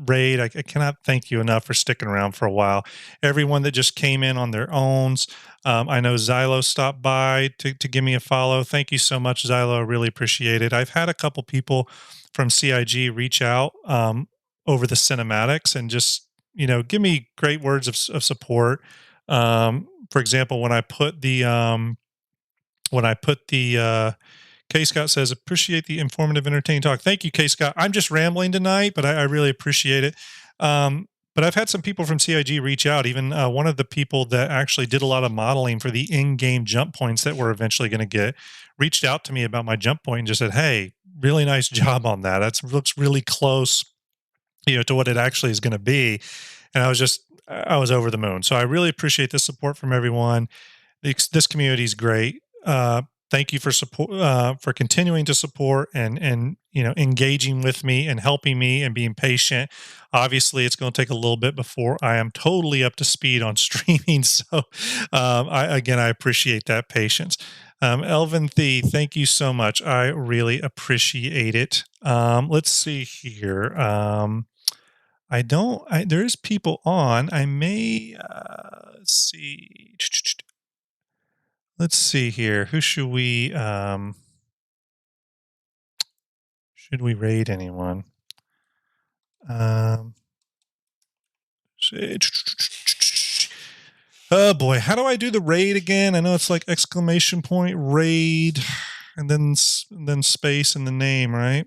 raid. I cannot thank you enough for sticking around for a while. Everyone that just came in on their own. I know Xylo stopped by to give me a follow. Thank you so much, Xylo. I really appreciate it. I've had a couple people from CIG reach out over the cinematics and just, give me great words of support. For example, when I put the K Scott says, appreciate the informative, entertaining talk. Thank you, K Scott. I'm just rambling tonight, but I really appreciate it. But I've had some people from CIG reach out. Even one of the people that actually did a lot of modeling for the in-game jump points that we're eventually going to get reached out to me about my jump point and just said, hey, really nice job on that. That looks really close, to what it actually is going to be. And I was over the moon. So I really appreciate the support from everyone. This community is great. Thank you for support, for continuing to support and engaging with me and helping me and being patient. Obviously, it's going to take a little bit before I am totally up to speed on streaming. So, I appreciate that patience. Elvin Thee, thank you so much. I really appreciate it. Let's see here. there is people on. I may, let's see. Let's see here. Who should we raid anyone? Oh boy, how do I do the raid again? I know it's like exclamation point raid and then space in the name, right?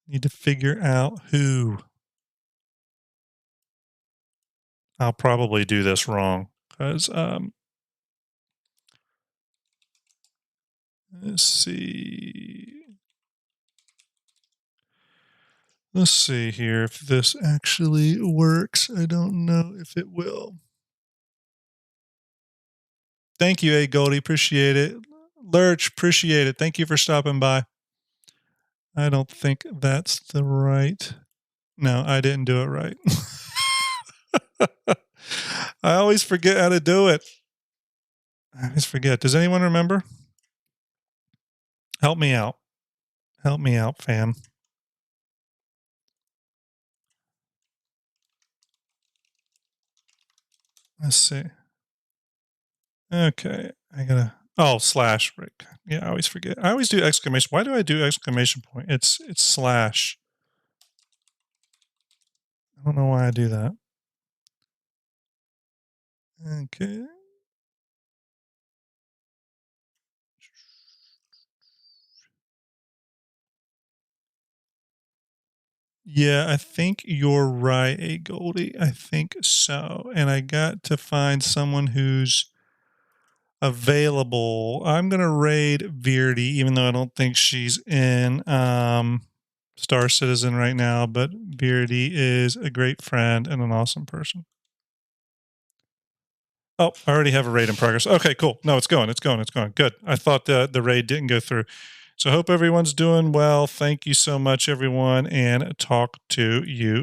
Need to figure out who. I'll probably do this wrong because let's see. Let's see here if this actually works. I don't know if it will. Thank you, A. Goldie. Appreciate it. Lurch, appreciate it. Thank you for stopping by. I don't think that's the right. No, I didn't do it right. I always forget how to do it. I always forget. Does anyone remember? Help me out. Help me out, fam. Let's see. Okay, I gotta. Oh, slash. Right. Yeah, I always forget. I always do exclamation. Why do I do exclamation point? It's slash. I don't know why I do that. Okay. Yeah, I think you're right, A. Goldie. I think so. And I got to find someone who's available. I'm going to raid Veerdy, even though I don't think she's in Star Citizen right now, but Veerdy is a great friend and an awesome person. Oh, I already have a raid in progress. Okay, cool. No, it's going. Good. I thought the raid didn't go through. So I hope everyone's doing well. Thank you so much, everyone, and talk to you